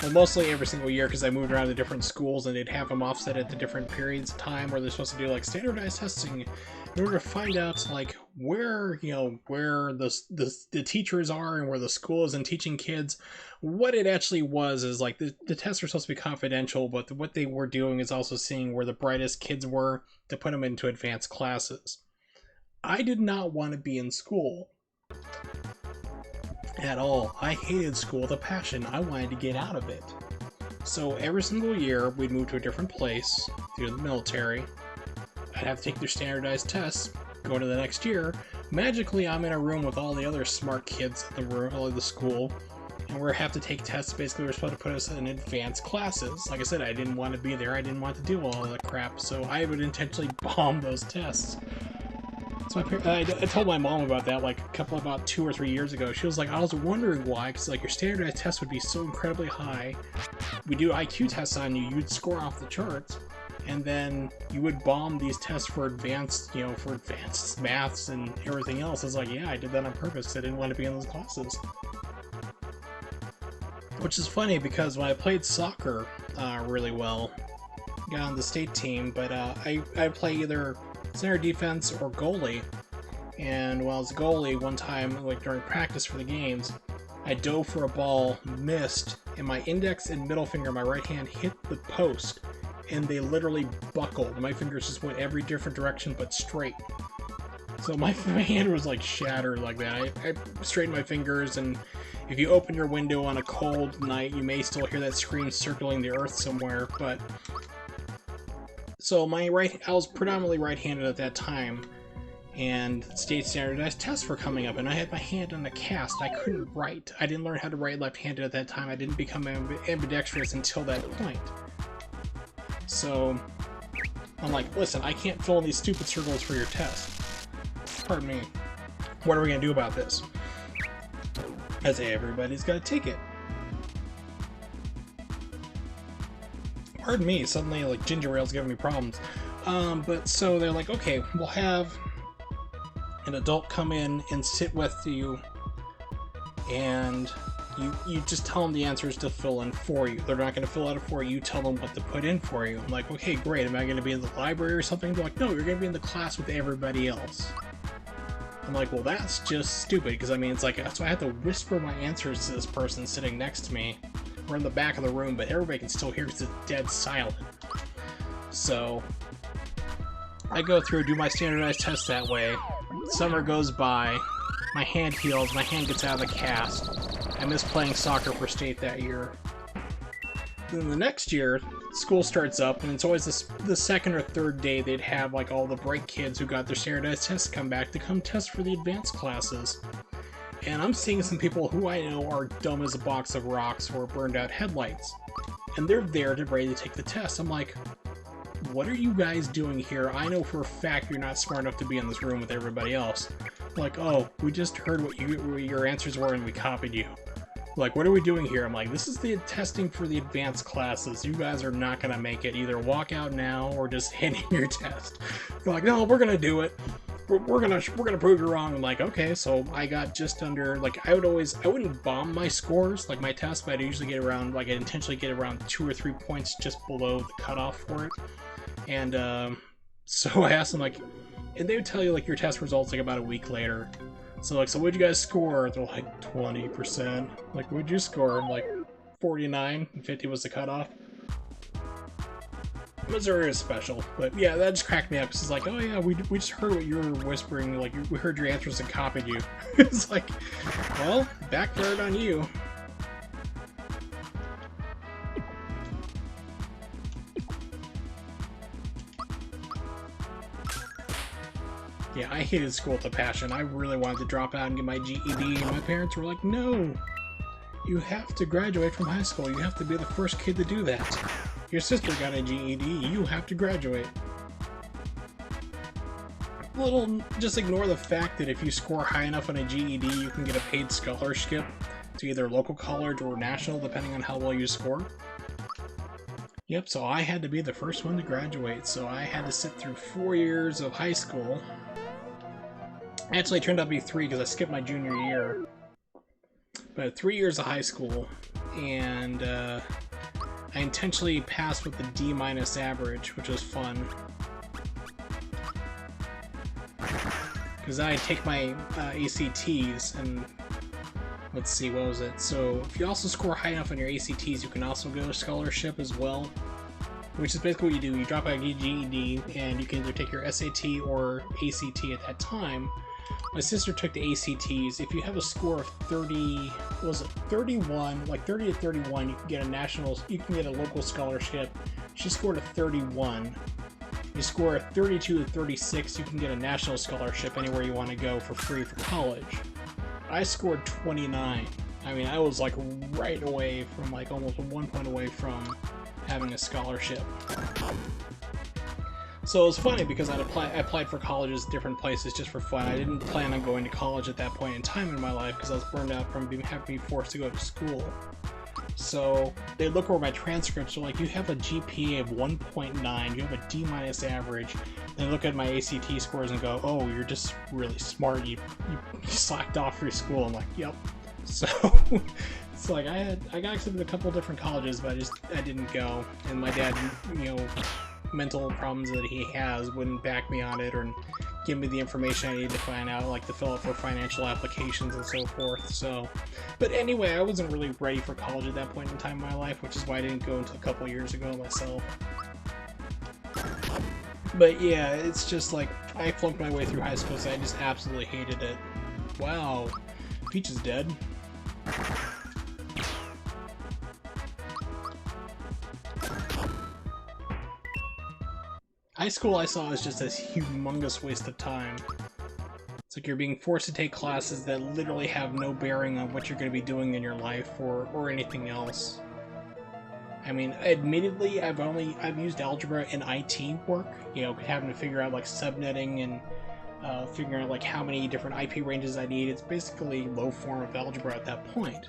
Well, mostly every single year, because I moved around to different schools, and they'd have them offset at the different periods of time where they're supposed to do like standardized testing in order to find out like where where the teachers are and where the school is and teaching kids. What it actually was is like the tests are supposed to be confidential, but what they were doing is also seeing where the brightest kids were to put them into advanced classes. I did not want to be in school at all. I hated school with a passion. I wanted to get out of it. So every single year, we'd move to a different place through the military. I'd have to take their standardized tests, go to the next year. Magically, I'm in a room with all the other smart kids at the room, all of the school, and we have to take tests. Basically, we're supposed to put us in advanced classes. Like I said, I didn't want to be there. I didn't want to deal with all that crap, so I would intentionally bomb those tests. So I told my mom about that like about 2 or 3 years ago. She was like, I was wondering why, because like your standardized test would be so incredibly high. We do IQ tests on you, you'd score off the charts, and then you would bomb these tests for advanced, for advanced maths and everything else. I was like, yeah, I did that on purpose because I didn't want to be in those classes. Which is funny because when I played soccer really well, got on the state team, but I play either center defense or goalie. And while I was a goalie, one time, like during practice for the games, I dove for a ball, missed, and my index and middle finger of my right hand hit the post, and they literally buckled. My fingers just went every different direction but straight. So my hand was like shattered like that. I straightened my fingers, and if you open your window on a cold night, you may still hear that scream circling the earth somewhere, but... So I was predominantly right-handed at that time, and state standardized tests were coming up, and I had my hand on a cast. I couldn't write. I didn't learn how to write left-handed at that time. I didn't become ambidextrous until that point. So I'm like, listen, I can't fill in these stupid circles for your test. Pardon me. What are we going to do about this? I say, everybody's got to take it. Pardon me, suddenly like ginger ale's giving me problems. But so they're like, okay, we'll have an adult come in and sit with you, and you just tell them the answers to fill in for you. They're not going to fill out it for you. You tell them what to put in for you. I'm like, okay, great. Am I going to be in the library or something? They're like, no, you're going to be in the class with everybody else. I'm like, well, that's just stupid, because I mean, it's like, so I have to whisper my answers to this person sitting next to me. We're in the back of the room, but everybody can still hear because it's dead silent. So I go through, do my standardized test that way. Summer goes by, my hand heals, my hand gets out of the cast. I miss playing soccer for state that year. Then the next year, school starts up, and it's always the second or third day they'd have like all the bright kids who got their standardized tests come back to come test for the advanced classes. And I'm seeing some people who I know are dumb as a box of rocks or burned out headlights. And they're there to ready to take the test. I'm like, what are you guys doing here? I know for a fact you're not smart enough to be in this room with everybody else. Like, oh, we just heard what your answers were and we copied you. Like, what are we doing here? I'm like, this is the testing for the advanced classes. You guys are not going to make it. Either walk out now or just hand in your test. They're like, no, we're going to do it. We're gonna prove you wrong. I'm like, okay, so I got just under, like, I wouldn't bomb my scores, like my test, but I'd usually get around, like, I'd intentionally get around 2 or 3 points just below the cutoff for it. And, so I asked them, like, and they would tell you, like, your test results, like, about a week later. So, like, so what'd you guys score? They're like, 20%. Like, what'd you score? I'm like, 49, and 50 was the cutoff. Missouri is special, but yeah, that just cracked me up. It's like, oh yeah, we just heard what you were whispering, like, we heard your answers and copied you. It's like, well, backfired on you. Yeah, I hated school with a passion. I really wanted to drop out and get my GED, and my parents were like, no, you have to graduate from high school. You have to be the first kid to do that. Your sister got a GED, you have to graduate. Just ignore the fact that if you score high enough on a GED, you can get a paid scholarship to either local college or national, depending on how well you score. Yep, so I had to be the first one to graduate, so I had to sit through 4 years of high school. Actually, it turned out to be 3 because I skipped my junior year. But 3 years of high school, and I intentionally passed with a D- average, which was fun. Because I take my ACTs, and let's see, what was it? So if you also score high enough on your ACTs, you can also go to scholarship as well. which is basically what you do. You drop out your GED, and you can either take your SAT or ACT at that time. My sister took the ACTs. If you have a score of 30, what was it, 31, like 30 to 31, you can get a local scholarship. She scored a 31. You score a 32 to 36, you can get a national scholarship anywhere you want to go for free for college. I scored 29. I mean, I was like right away from, like, almost 1 point away from having a scholarship. So it was funny because I applied for colleges different places just for fun. I didn't plan on going to college at that point in time in my life because I was burned out from having to be forced to go to school. So they look over my transcripts, they're like, you have a GPA of 1.9, you have a D- average. They look at my ACT scores and go, oh, you're just really smart, you slacked off for school. I'm like, yep. So it's like I got accepted to a couple different colleges, but I didn't go. And my dad, mental problems that he has, wouldn't back me on it or give me the information I needed to find out, like to fill out for financial applications and so forth. So, but anyway, I wasn't really ready for college at that point in time in my life, which is why I didn't go until a couple years ago myself. But yeah, it's just like I flunked my way through high school, so I just absolutely hated it. Wow, Peach is dead. High school I saw as just this humongous waste of time. It's like you're being forced to take classes that literally have no bearing on what you're going to be doing in your life or anything else. I mean, admittedly, I've used algebra in IT work, having to figure out like subnetting and figuring out like how many different IP ranges I need. It's basically low form of algebra at that point.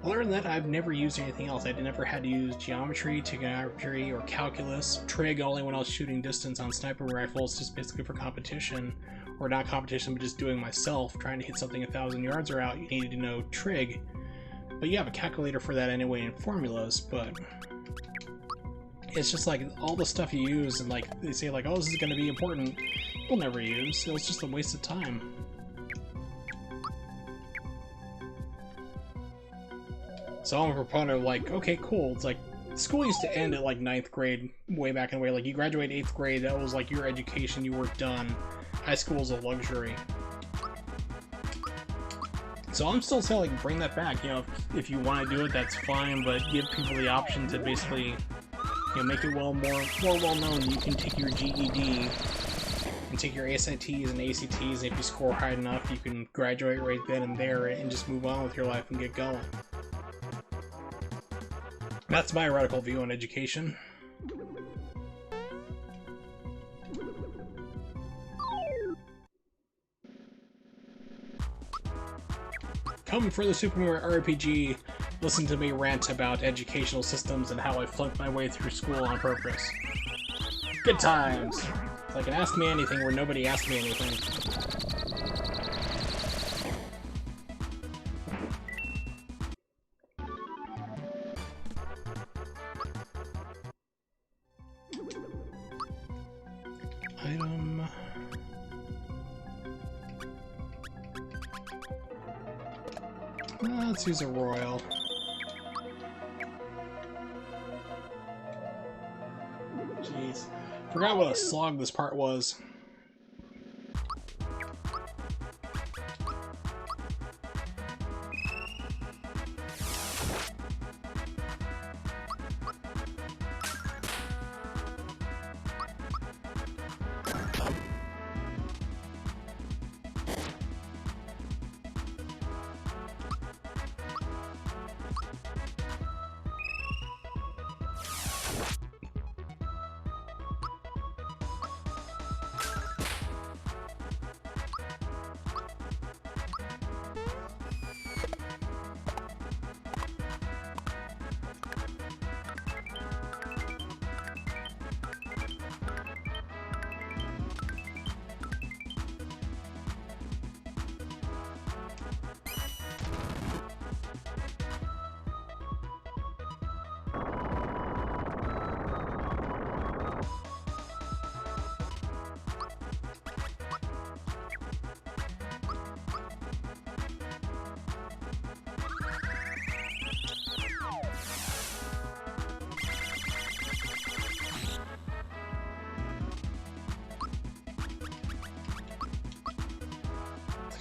Other than that, I've never used anything else. I never had to use geometry, trigonometry, or calculus. Trig only when I was shooting distance on sniper rifles, just basically for competition. Or not competition, but just doing myself, trying to hit something 1,000 yards or out, you needed to know trig. But you have a calculator for that anyway in formulas, but it's just like all the stuff you use and like they say like, oh, this is going to be important, you'll never use. It was just a waste of time. So I'm a proponent of like, okay, cool. It's like school used to end at like 9th grade way back in the way. Like you graduate 8th grade, that was like your education, you were done. High school is a luxury. So I'm still saying like bring that back. If you want to do it, that's fine, but give people the option to basically make it more well known. You can take your GED and take your SATs and ACTs, and if you score high enough, you can graduate right then and there and just move on with your life and get going. That's my radical view on education. Come for the Super Mario RPG, listen to me rant about educational systems and how I flunked my way through school on purpose. Good times! It's like an Ask Me Anything where nobody asked me anything. Item... let's use a royal. Jeez. Forgot what a slog this part was.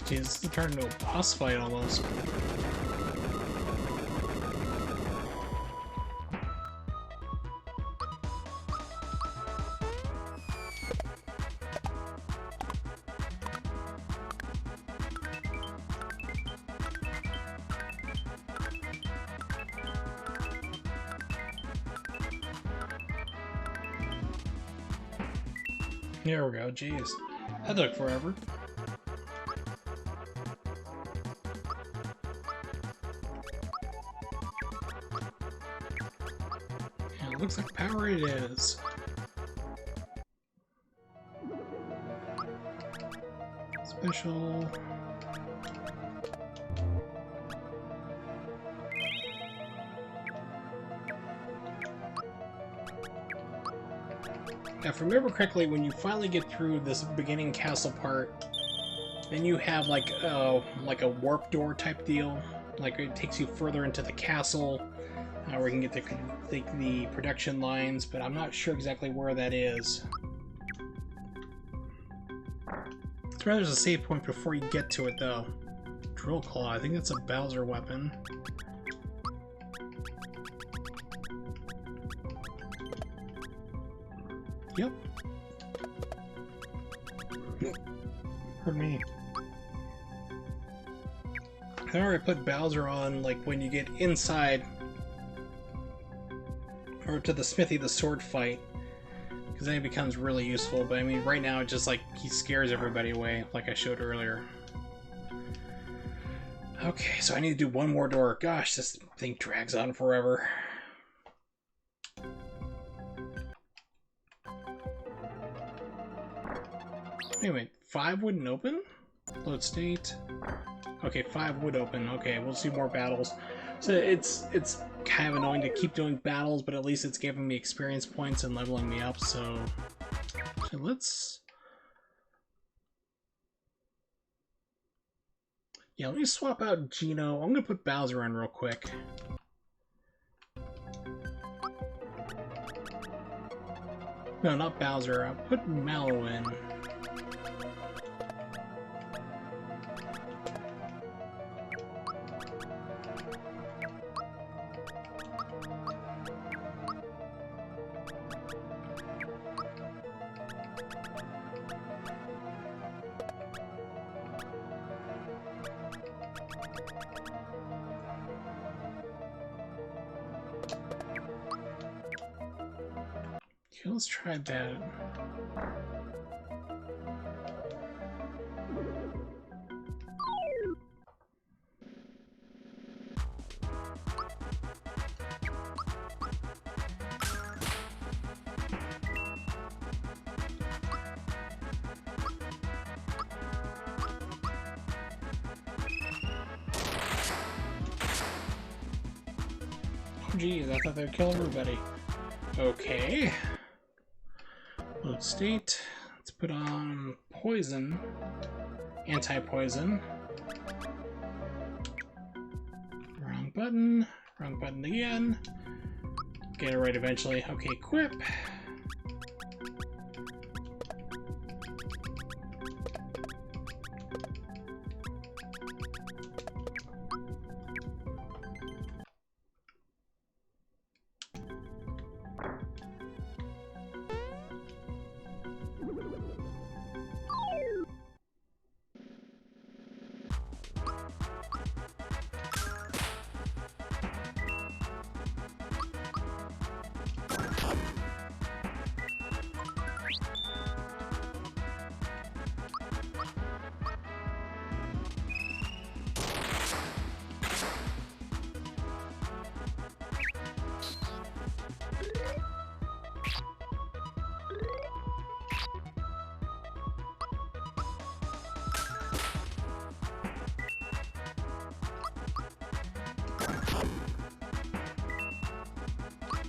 Jeez, this is turning into a boss fight almost. There we go, jeez. That took forever. And it looks like power it is. Special. Now, if I remember correctly, when you finally get through this beginning castle part, then you have like a warp door type deal. Like it takes you further into the castle, where you can get the production lines, but I'm not sure exactly where that is. It's rather there's a save point before you get to it, though. Drill Claw, I think that's a Bowser weapon. Yep. Pardon me. I already put Bowser on, like, when you get inside, or to the smithy, the sword fight, because then it becomes really useful, but I mean, right now, it's just like, he scares everybody away, like I showed earlier. Okay, so I need to do one more door. Gosh, this thing drags on forever. Wait, 5 wouldn't open? Load state. Okay, 5 would open. Okay, we'll see more battles. So it's kind of annoying to keep doing battles, but at least it's giving me experience points and leveling me up, so let's... Yeah, let me swap out Geno. I'm gonna put Bowser in real quick. No, not Bowser. I'll put Mallow in. Okay, let's try that. Oh geez, I thought they'd kill everybody. Okay. Load state. Let's put on poison. Anti-poison. Wrong button. Wrong button again. Get it right eventually. Okay, equip.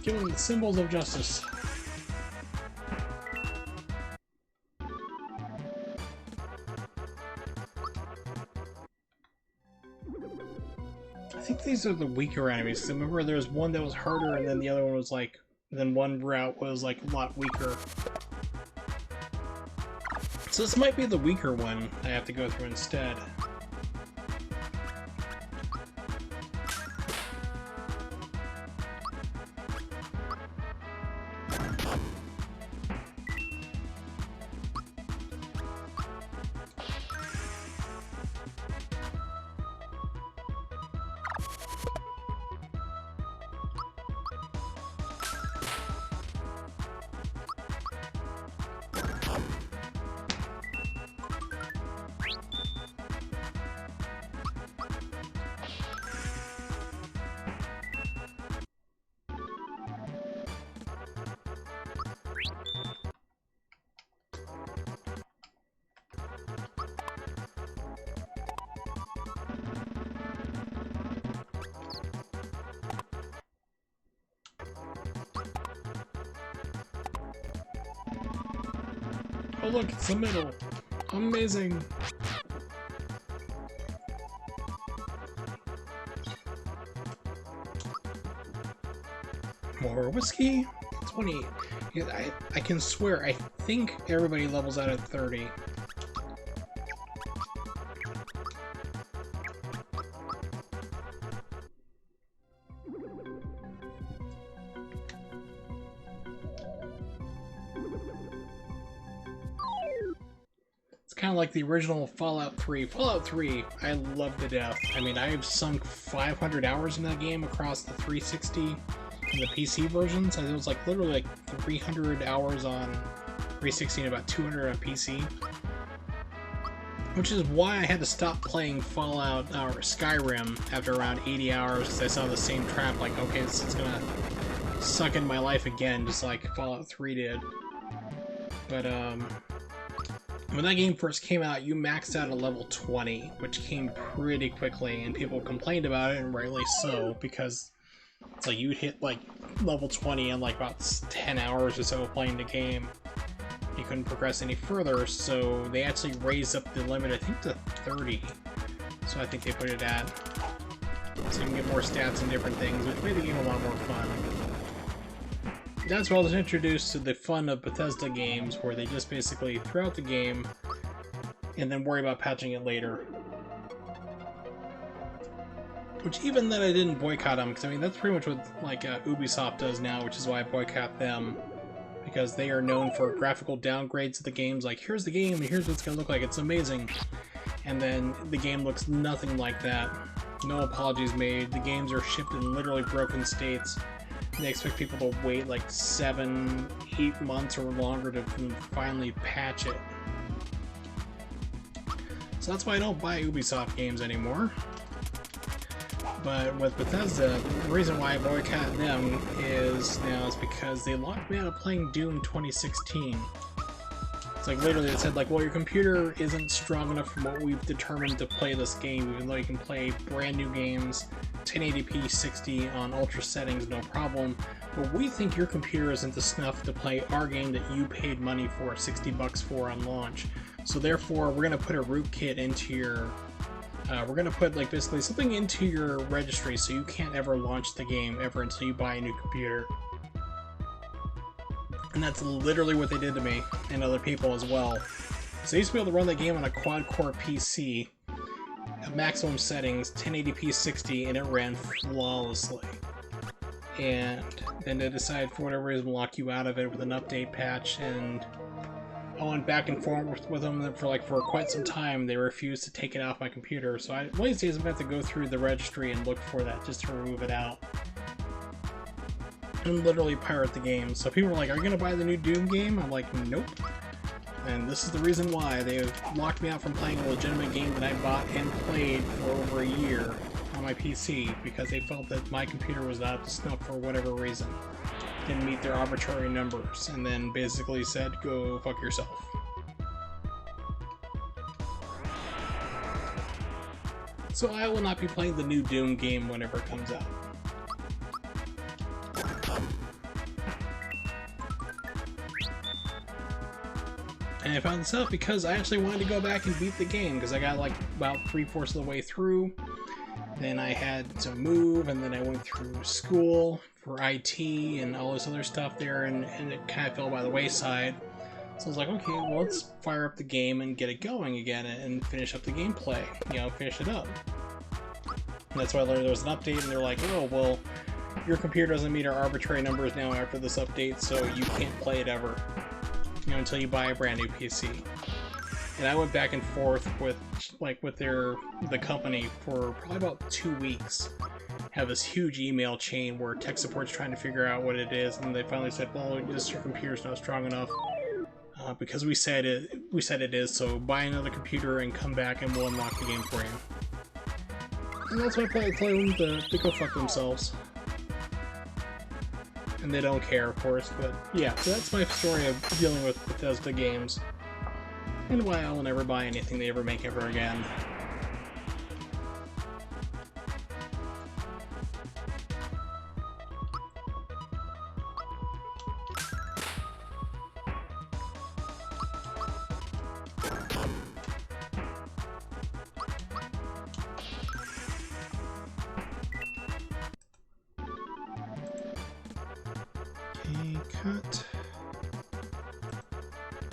Give them the symbols of justice. I think these are the weaker enemies. Remember, there was one that was harder, and then the other one was like, then one route was like a lot weaker. So this might be the weaker one I have to go through instead. Oh look, it's the middle. Amazing. More whiskey. 20. Yeah, I can swear, I think everybody levels out at 30. Kind of like the original Fallout 3. Fallout 3, I love to death. I mean, I've sunk 500 hours in that game across the 360 and the PC versions. It was like literally like 300 hours on 360 and about 200 on PC. Which is why I had to stop playing Fallout or Skyrim after around 80 hours, because I saw the same trap, like, okay, this is gonna suck in my life again, just like Fallout 3 did. But, when that game first came out, you maxed out at level 20, which came pretty quickly, and people complained about it, and rightly so, because it's like you'd hit like level 20 in like about 10 hours or so playing the game. You couldn't progress any further, so they actually raised up the limit, I think, to 30. So I think they put it at, so you can get more stats and different things, which made the game a lot more fun. That's where I was introduced to the fun of Bethesda games, where they just basically throw out the game and then worry about patching it later. Which, even then, I didn't boycott them, because I mean that's pretty much what like Ubisoft does now, which is why I boycott them, because they are known for graphical downgrades of the games. Like, here's the game, and here's what it's gonna look like. It's amazing, and then the game looks nothing like that. No apologies made. The games are shipped in literally broken states. They expect people to wait like 7-8 months or longer to finally patch it. So that's why I don't buy Ubisoft games anymore. But with Bethesda, the reason why I boycott them is because they locked me out of playing Doom 2016. It's like literally it said like, well, your computer isn't strong enough from what we've determined to play this game, even though you can play brand new games 1080p 60 on ultra settings, no problem. But we think your computer isn't the snuff to play our game that you paid money for, 60 bucks for on launch. So therefore, we're gonna put a rootkit into your, we're gonna put like basically something into your registry so you can't ever launch the game ever until you buy a new computer. And that's literally what they did to me and other people as well. So I used to be able to run the game on a quad-core PC at maximum settings, 1080p 60, and it ran flawlessly. And then they decided for whatever reason to lock you out of it with an update patch, and I went back and forth with them for quite some time. They refused to take it off my computer, so one of these days I'm going to have to go through the registry and look for that just to remove it out. And literally pirate the game. So people are like, are you going to buy the new Doom game? I'm like, nope. And this is the reason why. They have locked me out from playing a legitimate game that I bought and played for over a year on my PC, because they felt that my computer was not up to snuff for whatever reason. Didn't meet their arbitrary numbers, and then basically said, go fuck yourself. So I will not be playing the new Doom game whenever it comes out. And I found this out because I actually wanted to go back and beat the game, because I got like about 3/4 of the way through. Then I had to move, and then I went through school for IT and all this other stuff there, and it kind of fell by the wayside. So I was like, okay, well, let's fire up the game and get it going again and finish up the gameplay, finish it up. And that's why I learned there was an update, and they're like, oh, well, your computer doesn't meet our arbitrary numbers now after this update, so you can't play it ever, until you buy a brand new PC. And I went back and forth with the company for probably about 2 weeks. Have this huge email chain where tech support's trying to figure out what it is, and they finally said, well, your computer's not strong enough because we said it is, so buy another computer and come back and we'll unlock the game for you. And that's why I play them to go fuck themselves. And they don't care, of course, but yeah, so that's my story of dealing with Bethesda games. And why I will never buy anything they ever make ever again. Okay, cut.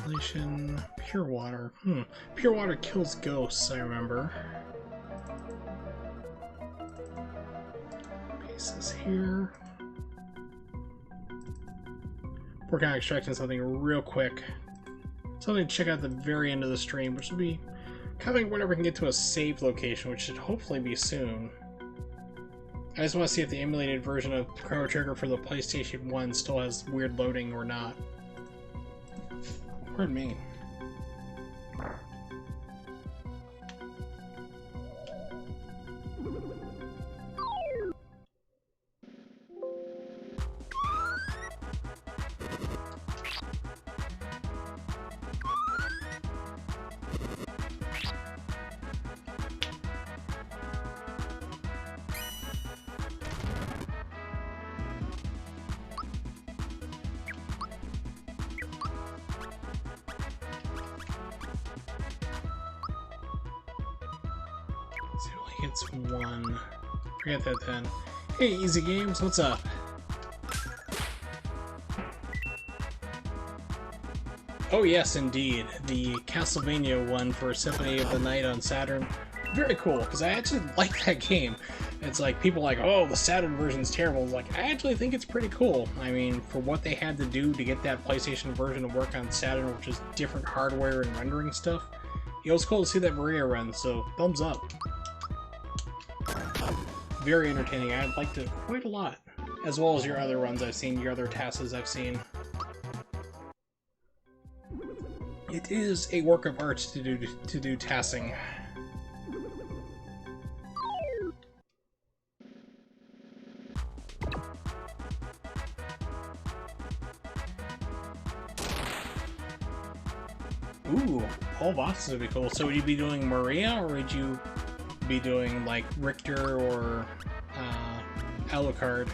Relation, pure water. Pure water kills ghosts, I remember. Pieces here. Working on extracting something real quick. Something to check out at the very end of the stream, which will be coming whenever we can get to a save location, which should hopefully be soon. I just want to see if the emulated version of Chrono Trigger for the PlayStation 1 still has weird loading or not. Pardon me. See, it only hits one. Forget that then. Hey, Easy Games, what's up? Oh yes, indeed. The Castlevania one for Symphony of the Night on Saturn. Very cool, because I actually like that game. It's like, people are like, oh, the Saturn version's terrible. It's like, I actually think it's pretty cool. I mean, for what they had to do to get that PlayStation version to work on Saturn, which is different hardware and rendering stuff, it was cool to see that Maria run, so thumbs up. Very entertaining. I liked it quite a lot, as well as your other runs I've seen, your other tasks I've seen. It is a work of art to do tassing. Ooh, all bosses would be cool. So would you be doing Maria, or would you be doing like Richter or Alucard?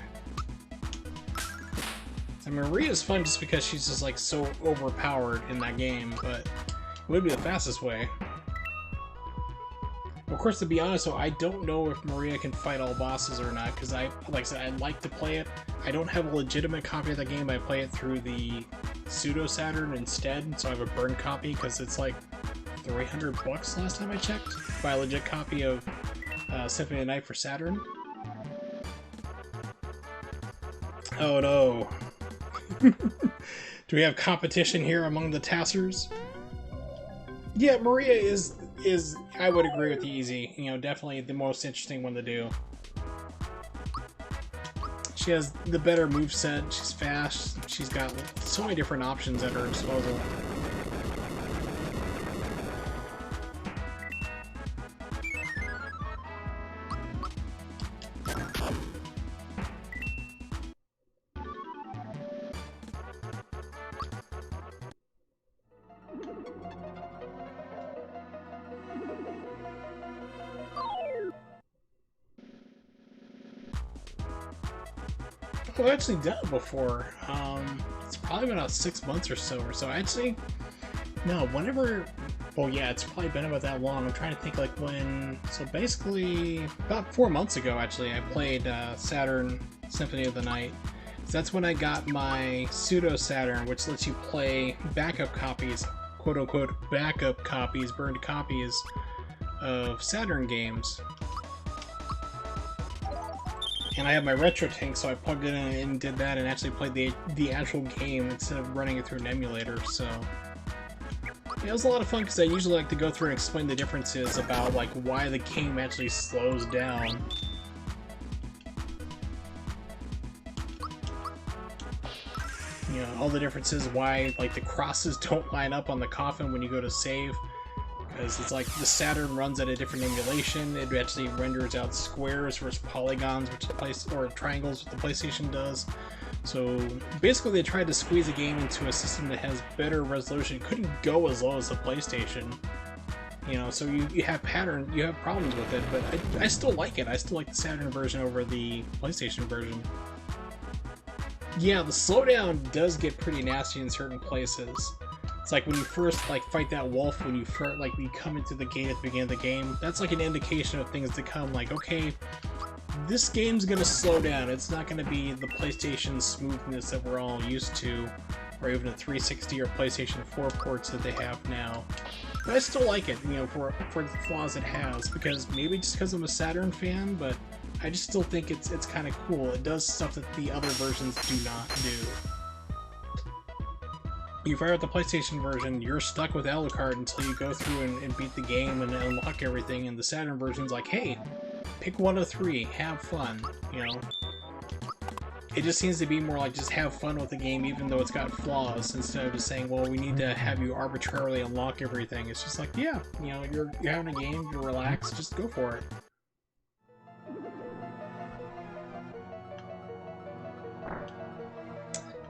And Maria's fun just because she's just like so overpowered in that game, but it would be the fastest way. Of course, to be honest though, I don't know if Maria can fight all bosses or not, because like I said, I'd like to play it. I don't have a legitimate copy of the game, I play it through the Pseudo Saturn instead, so I have a burned copy because it's like $300 last time I checked. Buy a legit copy of Symphony of the Night for Saturn. Oh no. Do we have competition here among the Tassers? Yeah, Maria is I would agree with Easy. You know, definitely the most interesting one to do. She has the better moveset, she's fast, she's got so many different options at her disposal. I've actually done it before. It's probably been about 6 months or so. Actually, no, whenever... Well, yeah, it's probably been about that long. I'm trying to think, like, when... So basically, about 4 months ago, actually, I played Saturn Symphony of the Night. So that's when I got my Pseudo Saturn, which lets you play backup copies, quote-unquote backup copies, burned copies of Saturn games. And I have my retro tank, so I plugged it in and did that and actually played the actual game instead of running it through an emulator, so... Yeah, it was a lot of fun because I usually like to go through and explain the differences about like why the game actually slows down. You know, all the differences, why like the crosses don't line up on the coffin when you go to save. Because it's like the Saturn runs at a different emulation. It actually renders out squares versus polygons, or triangles, what the PlayStation does. So basically, they tried to squeeze a game into a system that has better resolution. It couldn't go as low as the PlayStation. You know, so you have you have problems with it, but I still like it. I still like the Saturn version over the PlayStation version. Yeah, the slowdown does get pretty nasty in certain places. It's like when you first like fight that wolf, when you first like you come into the gate at the beginning of the game, that's like an indication of things to come. Like, okay, this game's gonna slow down. It's not gonna be the PlayStation smoothness that we're all used to, or even the 360 or PlayStation 4 ports that they have now. But I still like it, you know, for the flaws it has, because maybe just because I'm a Saturn fan, but I just still think it's kind of cool. It does stuff that the other versions do not do. You fire out the PlayStation version, you're stuck with Alucard until you go through and beat the game and unlock everything, and the Saturn version's like, hey, pick one of three, have fun, you know? It just seems to be more like just have fun with the game even though it's got flaws, instead of just saying, well, we need to have you arbitrarily unlock everything. It's just like, yeah, you know, you're having a game, you're relaxed, just go for it.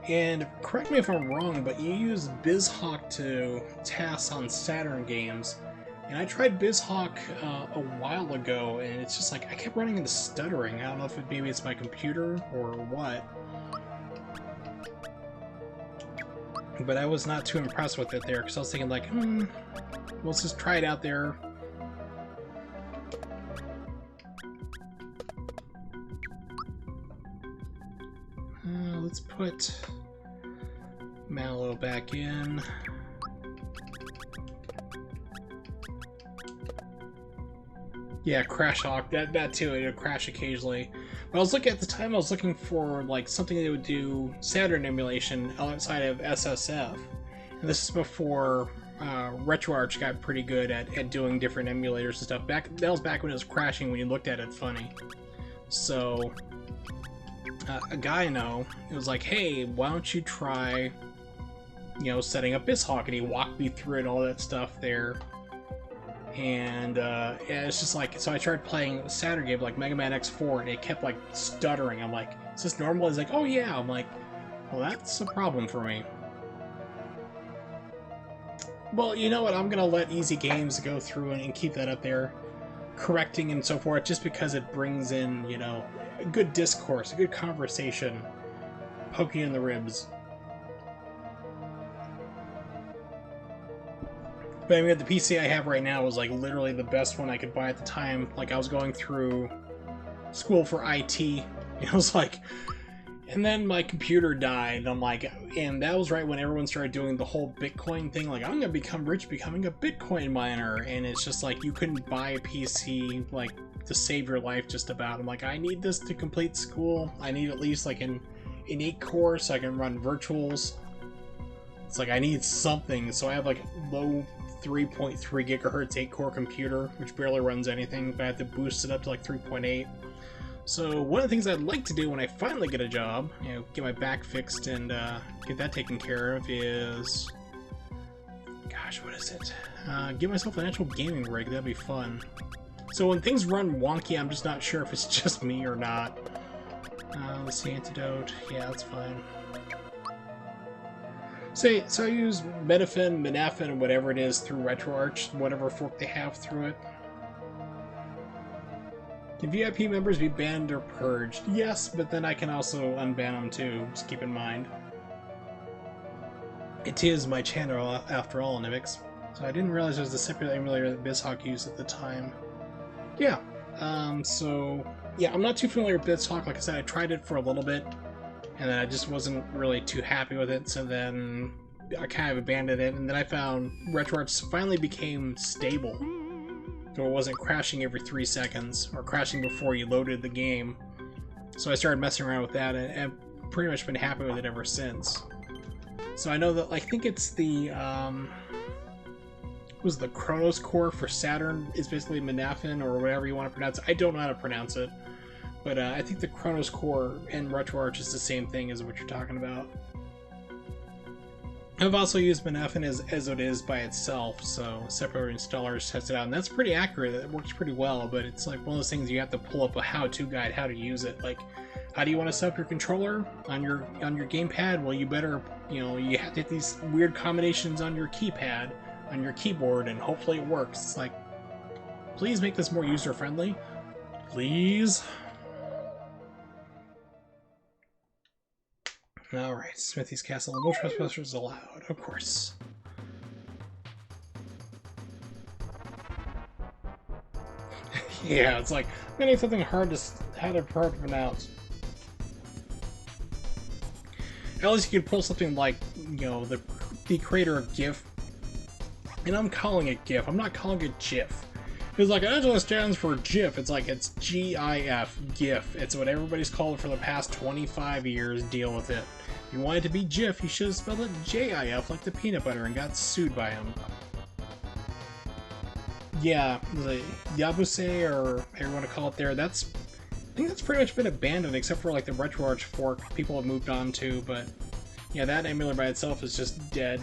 And correct me if I'm wrong, but you use BizHawk to tasks on Saturn games. And I tried BizHawk a while ago, and it's just like, I kept running into stuttering. I don't know if maybe it's my computer or what. But I was not too impressed with it there, because I was thinking like, let's just try it out there. Let's put Mallow back in. Yeah, Crash Hawk, that too, it would crash occasionally. But I was looking, at the time I was looking for like something that would do Saturn emulation outside of SSF. And this is before RetroArch got pretty good at doing different emulators and stuff. That was back when it was crashing when you looked at it funny. So a guy I know, it was like, hey, why don't you try, you know, setting up BizHawk, and he walked me through it and all that stuff there. And yeah, it's just like, so I tried playing a Saturn game like Mega Man X4, and it kept like stuttering. I'm like, is this normal? He's like, oh yeah. I'm like, well, that's a problem for me. Well, you know what? I'm gonna let Easy Games go through and keep that up there, correcting and so forth, just because it brings in, you know, a good discourse, a good conversation, poking in the ribs. But I mean, the PC I have right now was like literally the best one I could buy at the time. Like, I was going through school for IT, and it was like, and then my computer died, and I'm like, and that was right when everyone started doing the whole Bitcoin thing, like, I'm gonna become rich becoming a Bitcoin miner, and it's just like, you couldn't buy a PC, like, to save your life just about. I'm like, I need this to complete school. I need at least like an 8-core so I can run virtuals. It's like, I need something, so I have like low 3.3 gigahertz 8-core computer, which barely runs anything, but I have to boost it up to like 3.8. So one of the things I'd like to do when I finally get a job, you know, get my back fixed and get that taken care of is, gosh, what is it? Give myself an actual gaming rig. That'd be fun. So when things run wonky, I'm just not sure if it's just me or not. Let's see, antidote. Yeah, that's fine. So I use Metafin, Manafin, and whatever it is through RetroArch, whatever fork they have through it. Can VIP members be banned or purged? Yes, but then I can also unban them too, just keep in mind. It is my channel after all, Nivix. So I didn't realize there was a separate emulator that BizHawk used at the time. Yeah, so yeah, I'm not too familiar with BizHawk. Like I said, I tried it for a little bit, and then I just wasn't really too happy with it, so then I kind of abandoned it, and then I found RetroArch finally became stable. So it wasn't crashing every 3 seconds, or crashing before you loaded the game. So I started messing around with that, and I've pretty much been happy with it ever since. So I know that, I think it's the, was the Chronos Core for Saturn is basically Manafin, or whatever you want to pronounce it. I don't know how to pronounce it. But I think the Chronos Core and RetroArch is the same thing as what you're talking about. I've also used Manafin as it is by itself, so separate installers test it out, and that's pretty accurate. It works pretty well, but it's like one of those things you have to pull up a how-to guide how to use it. Like, how do you want to set up your controller on your gamepad? Well, you better, you know, you have to hit these weird combinations on your keypad, on your keyboard, and hopefully it works. It's like, please make this more user-friendly. Please. Alright, Smithy's Castle. No trespassers allowed, of course. Yeah, it's like I need something hard to pronounce. At least you could pull something like, you know, the creator of GIF, and I'm calling it GIF. I'm not calling it GIF. Because like Angela stands for GIF. It's like it's GIF, GIF. It's what everybody's called it for the past 25 years. Deal with it. If you want it to be GIF, you should have spelled it JIF like the peanut butter and got sued by him. Yeah, the Yabuse, or however you want to call it there, I think that's pretty much been abandoned, except for like the RetroArch fork people have moved on to, but yeah, that emulator by itself is just dead.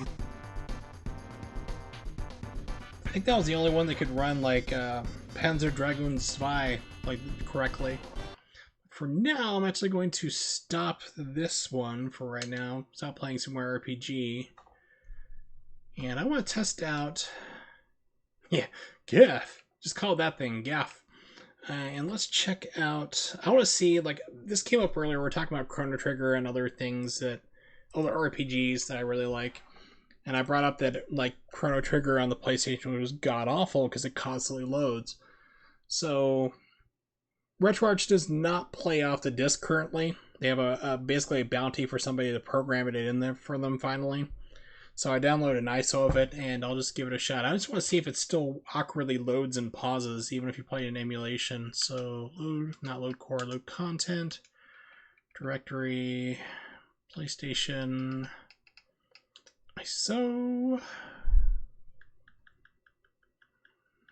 I think that was the only one that could run like Panzer Dragoon Zwei like correctly. For now, I'm actually going to stop this one for right now. Stop playing SMRPG. And I want to test out... Yeah, GAF. Just call that thing GAF. And let's check out... I want to see, like, this came up earlier. We're talking about Chrono Trigger and other things that... Other RPGs that I really like. And I brought up that, like, Chrono Trigger on the PlayStation was god-awful because it constantly loads. So... RetroArch does not play off the disc currently. They have basically a bounty for somebody to program it in there for them finally. So I downloaded an ISO of it, and I'll just give it a shot. I just want to see if it still awkwardly loads and pauses, even if you play an emulation. So load, not load core, load content, directory, PlayStation, ISO.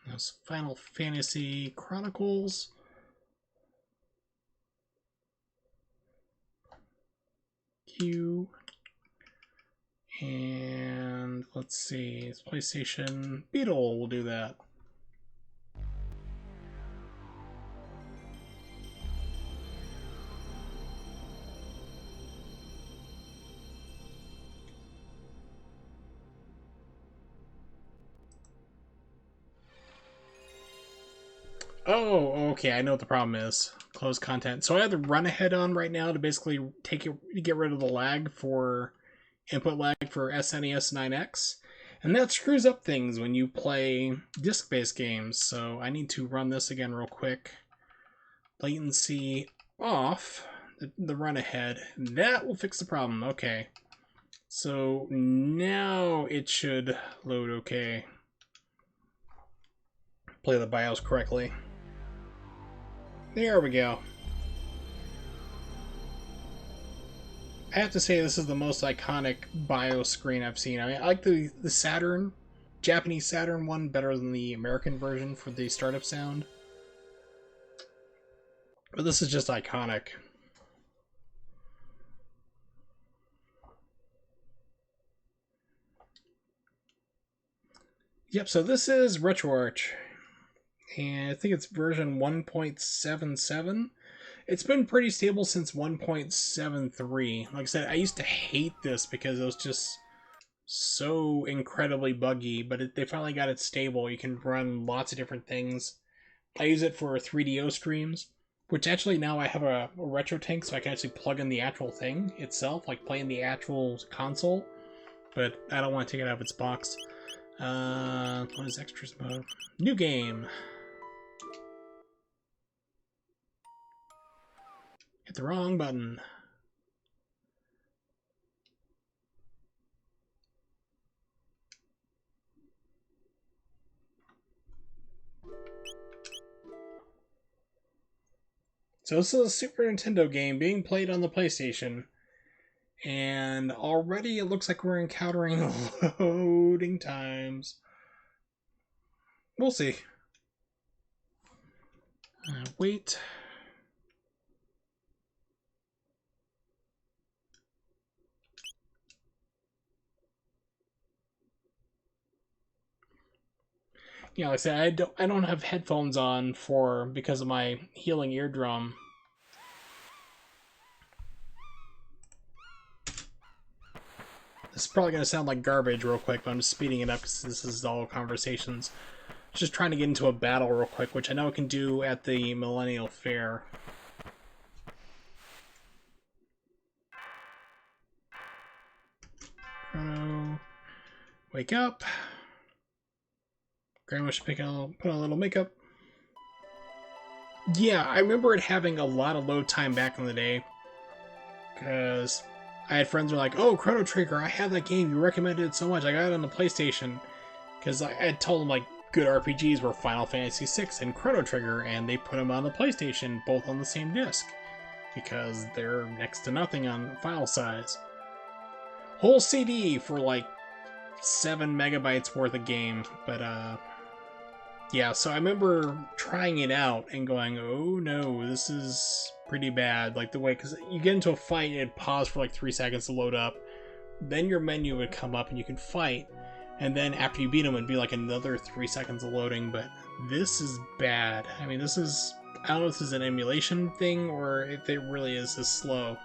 That's Final Fantasy Chronicles. And let's see, it's PlayStation Beetle will do that. Oh, okay, I know what the problem is. Close content. So I have the run ahead on right now to basically get rid of the lag for input lag for SNES 9X. And that screws up things when you play disc-based games. So I need to run this again real quick. Latency off, the run ahead. That will fix the problem. Okay. So now it should load okay. Play the BIOS correctly. There we go. I have to say this is the most iconic BIOS screen I've seen. I mean, I like the Saturn, Japanese Saturn one better than the American version for the startup sound. But this is just iconic. Yep, so this is RetroArch. And I think it's version 1.77. It's been pretty stable since 1.73. Like I said, I used to hate this because it was just so incredibly buggy, but they finally got it stable. You can run lots of different things. I use it for 3DO streams, which actually now I have a retro tank, so I can actually plug in the actual thing itself, like playing the actual console, but I don't want to take it out of its box. What is extras mode? New game. Hit the wrong button. So this is a Super Nintendo game being played on the PlayStation. And already it looks like we're encountering loading times. We'll see. Wait. Yeah, like I said, I don't have headphones on because of my healing eardrum. This is probably going to sound like garbage real quick, but I'm just speeding it up because this is all conversations. Just trying to get into a battle real quick, which I know I can do at the Millennial Fair. Chrono, wake up. Grandma should put on a little makeup. Yeah, I remember it having a lot of load time back in the day, because I had friends who were like, "Oh, Chrono Trigger, I have that game. You recommended it so much. I got it on the PlayStation." Because I had told them like good RPGs were Final Fantasy VI and Chrono Trigger, and they put them on the PlayStation, both on the same disc, because they're next to nothing on file size. Whole CD for like 7 megabytes worth of game, but yeah, so I remember trying it out and going, oh no, this is pretty bad. Like the way, because you get into a fight, it'd pause for like 3 seconds to load up, then your menu would come up and you could fight, and then after you beat them, it'd be like another 3 seconds of loading, but this is bad. I mean, this is, I don't know if this is an emulation thing or if it really is this slow.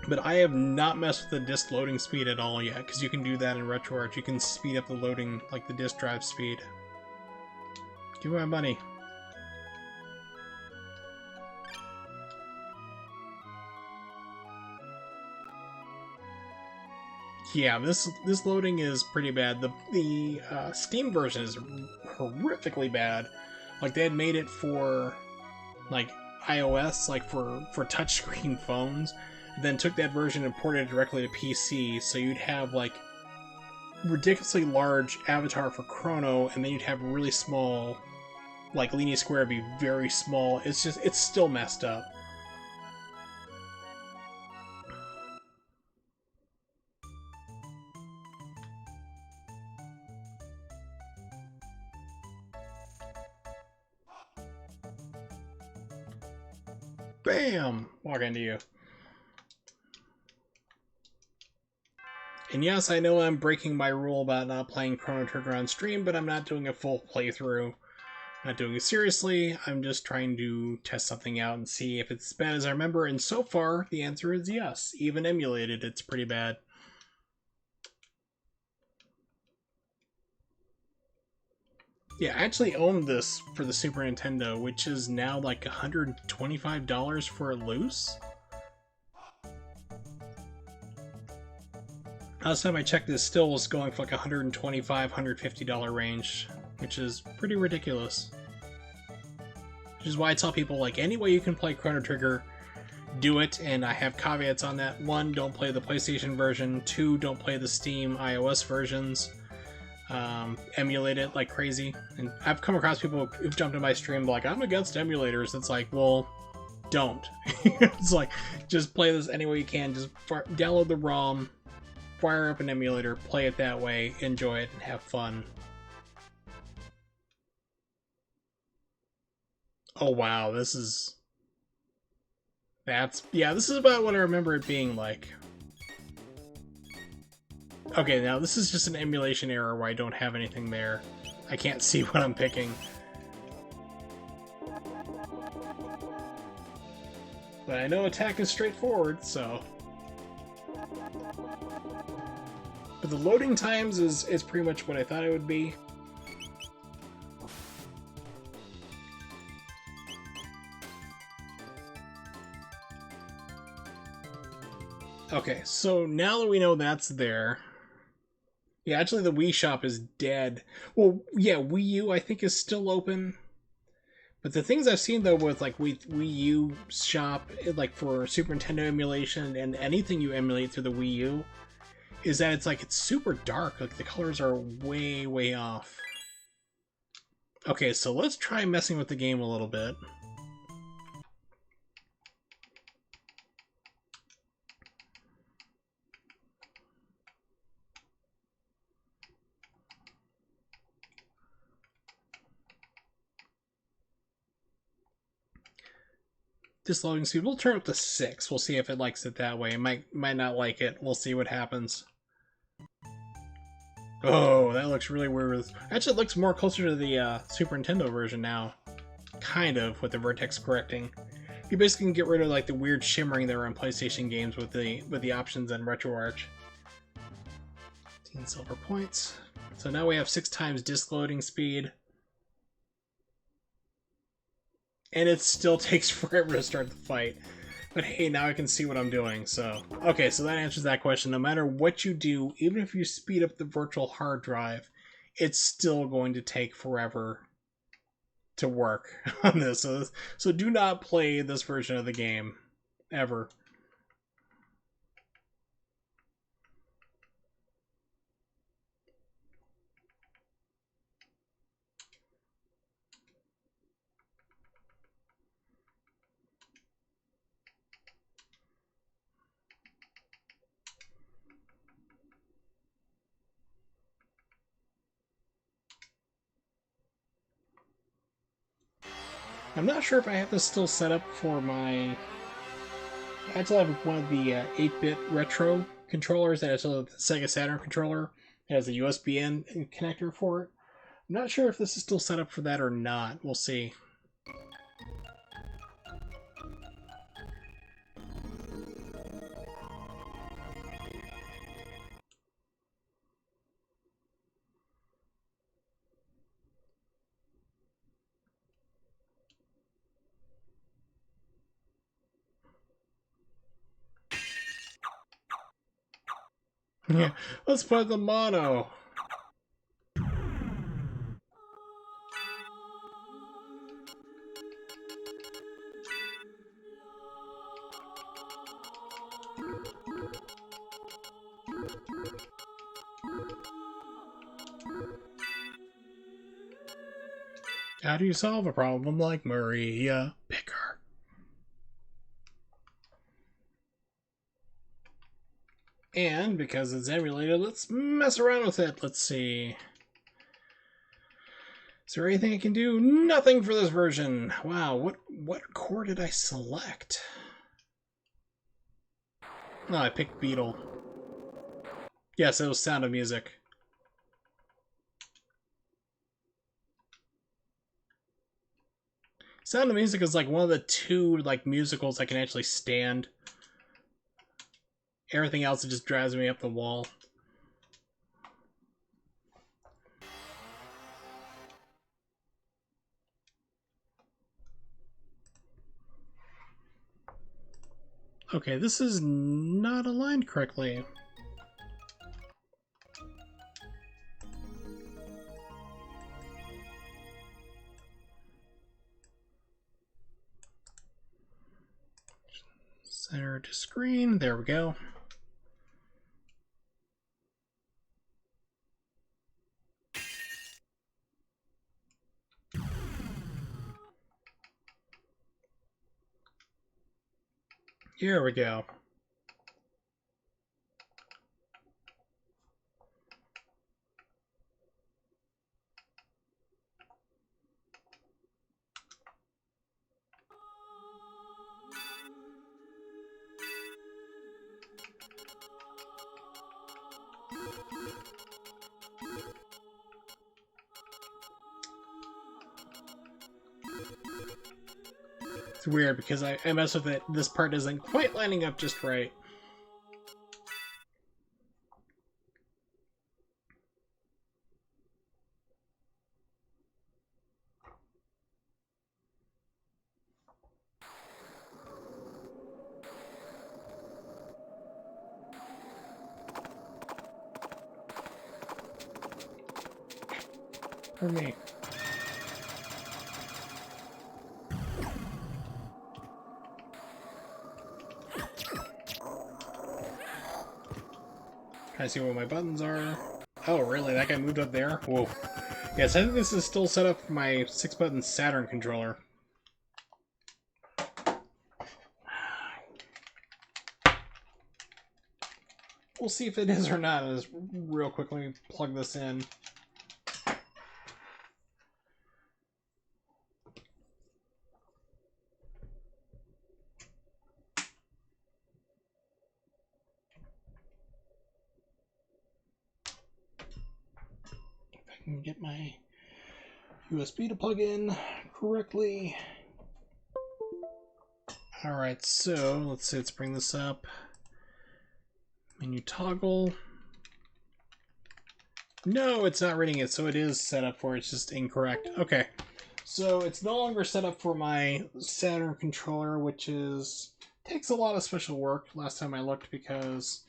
But I have not messed with the disk loading speed at all yet, because you can do that in RetroArch. You can speed up the loading, like the disk drive speed. Give me my money. Yeah, this loading is pretty bad. The Steam version is horrifically bad. Like they had made it for like iOS, like for touchscreen phones, then took that version and ported it directly to PC, so you'd have like ridiculously large avatar for Chrono, and then you'd have really small, like Linear Square be very small. It's just, it's still messed up. Bam! Walk into you. And yes, I know I'm breaking my rule about not playing Chrono Trigger on stream, but I'm not doing a full playthrough. I'm not doing it seriously. I'm just trying to test something out and see if it's as bad as I remember, and so far, the answer is yes. Even emulated, it's pretty bad. Yeah, I actually owned this for the Super Nintendo, which is now like $125 for it loose. Last time I checked, this still was going for like $125, $150 range, which is pretty ridiculous. Which is why I tell people, like, any way you can play Chrono Trigger, do it, and I have caveats on that. 1, don't play the PlayStation version. 2, don't play the Steam iOS versions. Emulate it like crazy. And I've come across people who've jumped in my stream like, I'm against emulators. It's like, well, don't. It's like, just play this any way you can. Just download the ROM, fire up an emulator, play it that way, enjoy it, and have fun. Oh wow, this is... yeah, this is about what I remember it being like. Okay, now this is just an emulation error where I don't have anything there. I can't see what I'm picking. But I know attack is straightforward, so... But the loading times is pretty much what I thought it would be. Okay, so now that we know that's there... Yeah, actually the Wii shop is dead. Well, yeah, Wii U I think is still open. But the things I've seen though with like Wii U shop, like for Super Nintendo emulation and anything you emulate through the Wii U, is that it's like it's super dark. Like the colors are way, way off. Okay, so let's try messing with the game a little bit. This loading speed, we'll turn up to 6. We'll see if it likes it that way. It might not like it. We'll see what happens. Oh, that looks really weird. Actually, it looks more closer to the Super Nintendo version now. Kind of, with the vertex correcting. You basically can get rid of like the weird shimmering there on PlayStation games with the options in RetroArch. 15 silver points. So now we have 6 times disk loading speed. And it still takes forever to start the fight. But hey, now I can see what I'm doing, so... Okay, so that answers that question. No matter what you do, even if you speed up the virtual hard drive, it's still going to take forever to work on this. So do not play this version of the game ever. I'm not sure if I have this still set up for my... I actually have one of the 8-bit retro controllers that has a Sega Saturn controller. It has a USB-N connector for it. I'm not sure if this is still set up for that or not. We'll see. Yeah, let's put the mono. How do you solve a problem like Maria Picker? And because it's emulated, let's mess around with it. Let's see. Is there anything I can do? Nothing for this version. Wow, what chord did I select? No, I picked Beetle. Yes, it was Sound of Music. Sound of Music is like one of the two like musicals I can actually stand. Everything else, it just drives me up the wall. Okay, this is not aligned correctly. Center to screen. There we go. Here we go. It's weird because I mess with it. This part isn't quite lining up just right. For me. Trying to see where my buttons are. Oh, really? That guy moved up there? Whoa. Yes, I think this is still set up for my 6-button Saturn controller. We'll see if it is or not. Just real quickly plug this in. And get my USB to plug in correctly. Alright, so let's bring this up. Menu toggle. No, it's not reading it, so it is set up for it. It's just incorrect. Okay, so it's no longer set up for my Saturn controller, which takes a lot of special work last time I looked because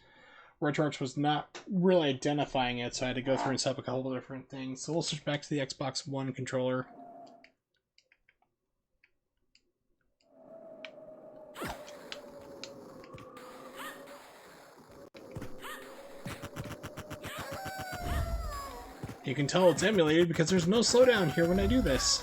RetroArch was not really identifying it, so I had to go through and set up a couple of different things. So we'll switch back to the Xbox One controller. You can tell it's emulated because there's no slowdown here when I do this.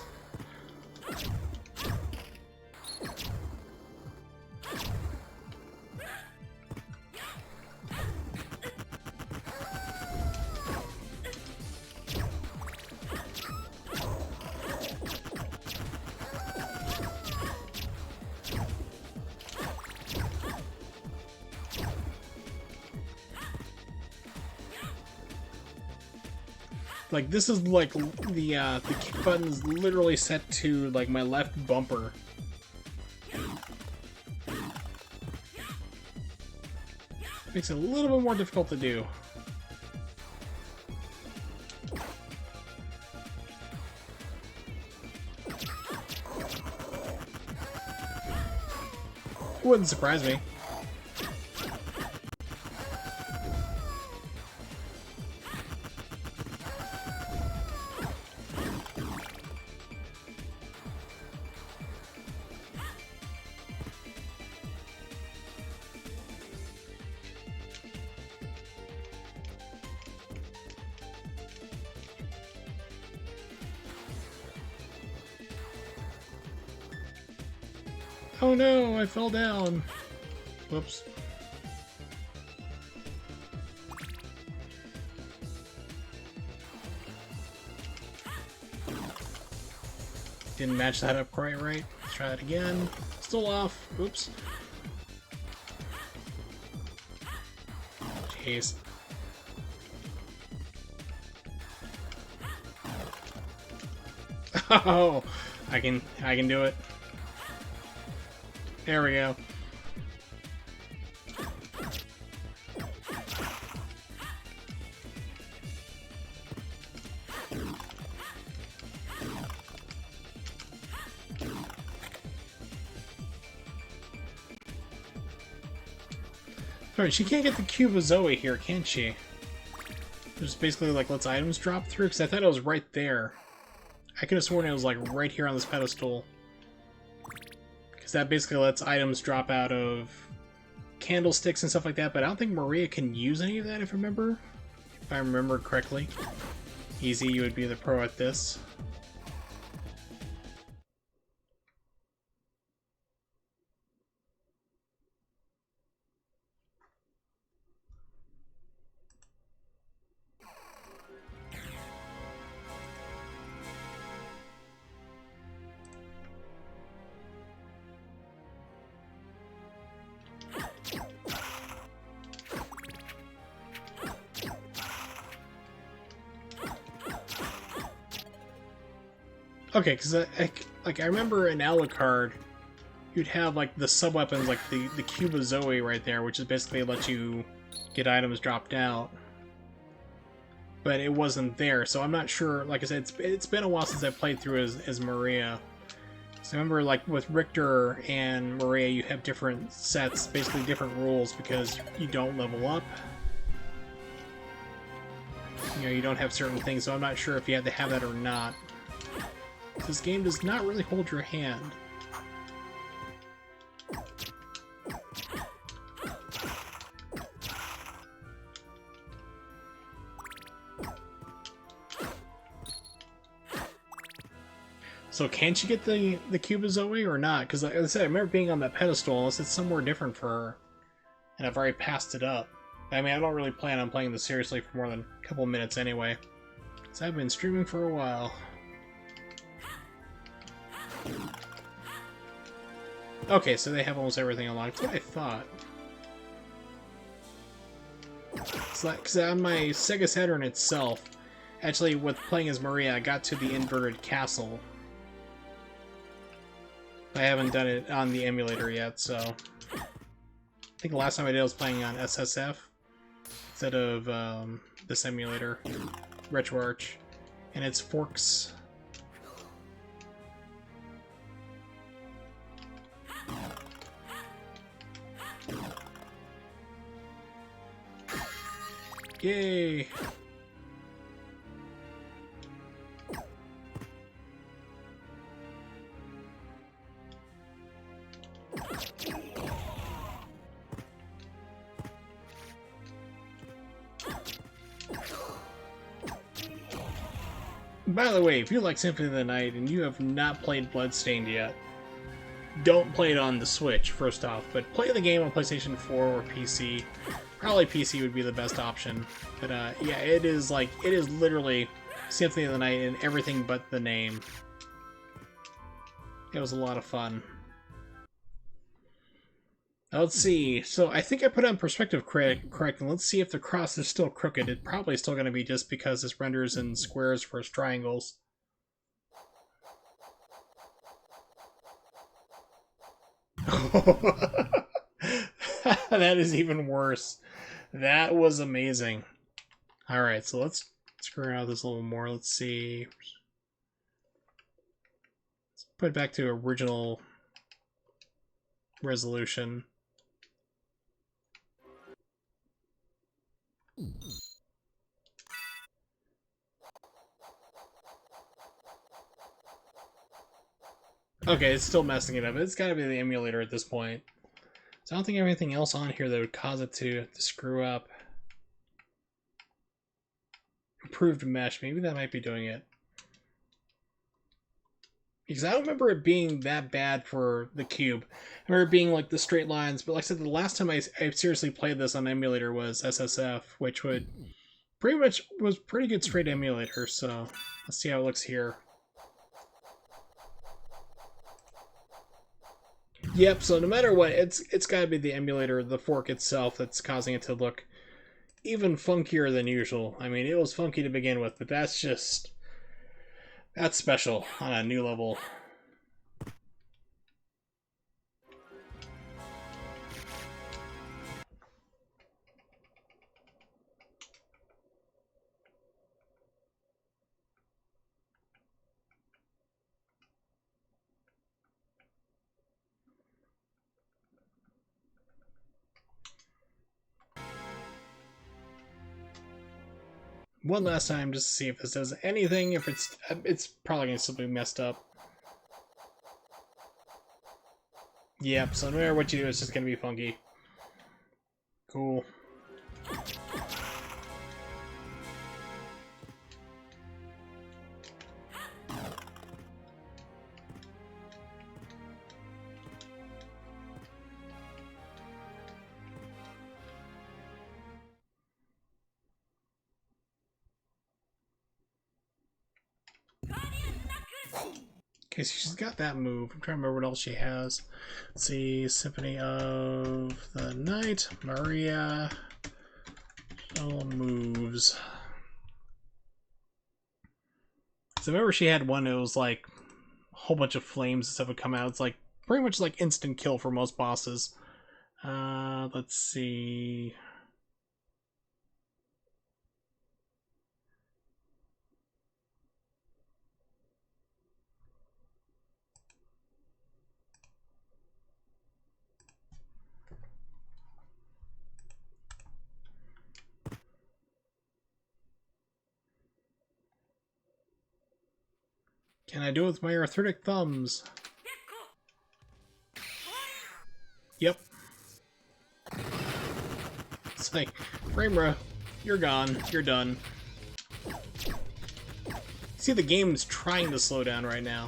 Like, this is like the kick button is literally set to like my left bumper. Makes it a little bit more difficult to do. Wouldn't surprise me. Oh no, I fell down. Whoops. Didn't match that up quite right. Let's try it again. Still off. Oops. Jeez. Oh, I can do it. There we go. Alright, she can't get the cube of Zoe here, can she? Just basically like lets items drop through, because I thought it was right there. I could have sworn it was like right here on this pedestal. Because that basically lets items drop out of candlesticks and stuff like that, but I don't think Maria can use any of that if I remember correctly. Easy, you would be the pro at this. Okay, because I remember in Alucard, you'd have like the sub-weapons, like the Cube of Zoe right there, which is basically let you get items dropped out. But it wasn't there, so I'm not sure. Like I said, it's been a while since I played through as Maria. So I remember, like with Richter and Maria, you have different sets, basically different rules, because you don't level up. You know, you don't have certain things, so I'm not sure if you have to have that or not. This game does not really hold your hand. So can she get the Cube of Zoe or not? Because like I said, I remember being on that pedestal, unless it's somewhere different for her. And I've already passed it up. I mean, I don't really plan on playing this seriously for more than a couple of minutes anyway. So I've been streaming for a while. Okay, so they have almost everything unlocked. That's what I thought. It's like, because on my Sega Saturn itself, actually with playing as Maria, I got to the inverted castle. I haven't done it on the emulator yet, so... I think the last time I did was playing on SSF instead of this emulator, RetroArch, and it's Forks. Yay! By the way, if you like Symphony of the Night and you have not played Bloodstained yet, don't play it on the Switch, first off, but play the game on PlayStation 4 or PC. Probably PC would be the best option. But yeah, it is literally Symphony of the Night and everything but the name. It was a lot of fun. Now, let's see. So I think I put it on perspective correct, and let's see if the cross is still crooked. It's probably still going to be just because this renders in squares versus triangles. That is even worse. That was amazing. Alright, so let's screw around with this a little more. Let's see. Let's put it back to original resolution. Okay, it's still messing it up. It's gotta be the emulator at this point. So I don't think I have anything else on here that would cause it to screw up. Improved mesh, maybe that might be doing it. Because I don't remember it being that bad for the cube. I remember it being like the straight lines, but like I said, the last time I seriously played this on emulator was SSF, which was pretty good straight emulator, so let's see how it looks here. Yep, so no matter what, it's got to be the emulator, the fork itself, that's causing it to look even funkier than usual. I mean, it was funky to begin with, but that's special on a new level. One last time just to see if this does anything. If it's probably going to still be messed up. Yep, so no matter what you do, it's just going to be funky. Cool. Okay, so she's got that move. I'm trying to remember what else she has. Let's see, Symphony of the Night, Maria, all moves. So I remember she had one, it was like a whole bunch of flames and stuff would come out. It's like pretty much like instant kill for most bosses. Let's see. Can I do it with my arthritic thumbs? Yep. It's like, Framera, you're gone. You're done. See, the game's trying to slow down right now.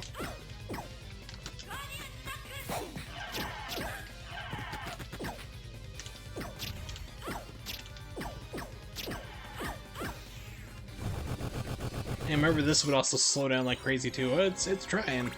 And remember, this would also slow down like crazy too. It's trying.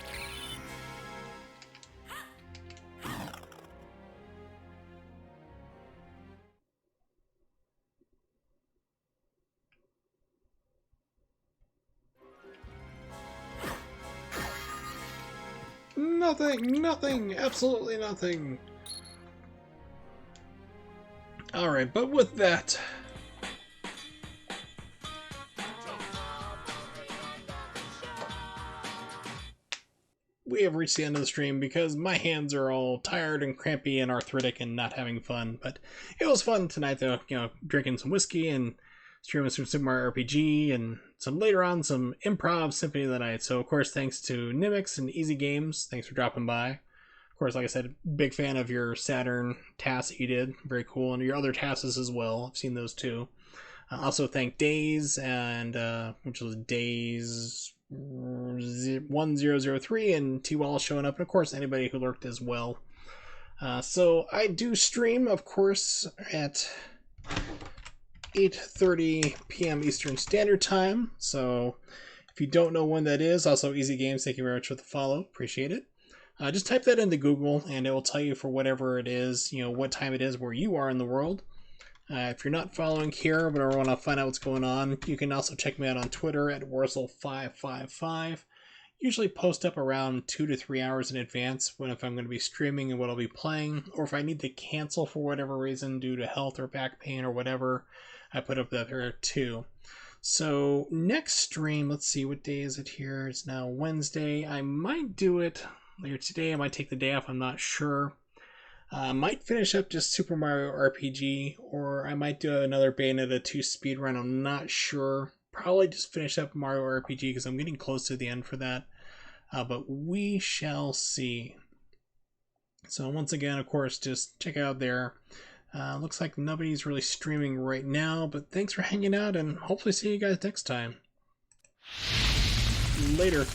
Nothing, absolutely nothing. Alright, but with that, we have reached the end of the stream because my hands are all tired and crampy and arthritic and not having fun. But it was fun tonight, though, you know, drinking some whiskey and streaming some SMRPG and some later on some improv Symphony of the Night. So, of course, thanks to Nimix and Easy Games. Thanks for dropping by. Of course, like I said, big fan of your Saturn tasks that you did. Very cool. And your other tasks as well. I've seen those too. Also thank Days and which was Days 1003 and T-Wall showing up, and of course anybody who lurked as well. So I do stream, of course, at 8:30 p.m. Eastern Standard Time. So if you don't know when that is, also Easy Games, thank you very much for the follow. Appreciate it. Just type that into Google and it will tell you for whatever it is, what time it is where you are in the world. If you're not following here but want to find out what's going on, you can also check me out on Twitter at Wurzel555. Usually post up around 2 to 3 hours in advance if I'm going to be streaming and what I'll be playing, or if I need to cancel for whatever reason due to health or back pain or whatever, I put up that there too. So next stream, let's see, what day is it here? It's now Wednesday. I might do it later today. I might take the day off. I'm not sure. I might finish up just Super Mario RPG, or I might do another Bayonetta 2 speedrun. I'm not sure. Probably just finish up Mario RPG because I'm getting close to the end for that. But we shall see. So once again, of course, just check out there. Looks like nobody's really streaming right now, but thanks for hanging out and hopefully see you guys next time. Later.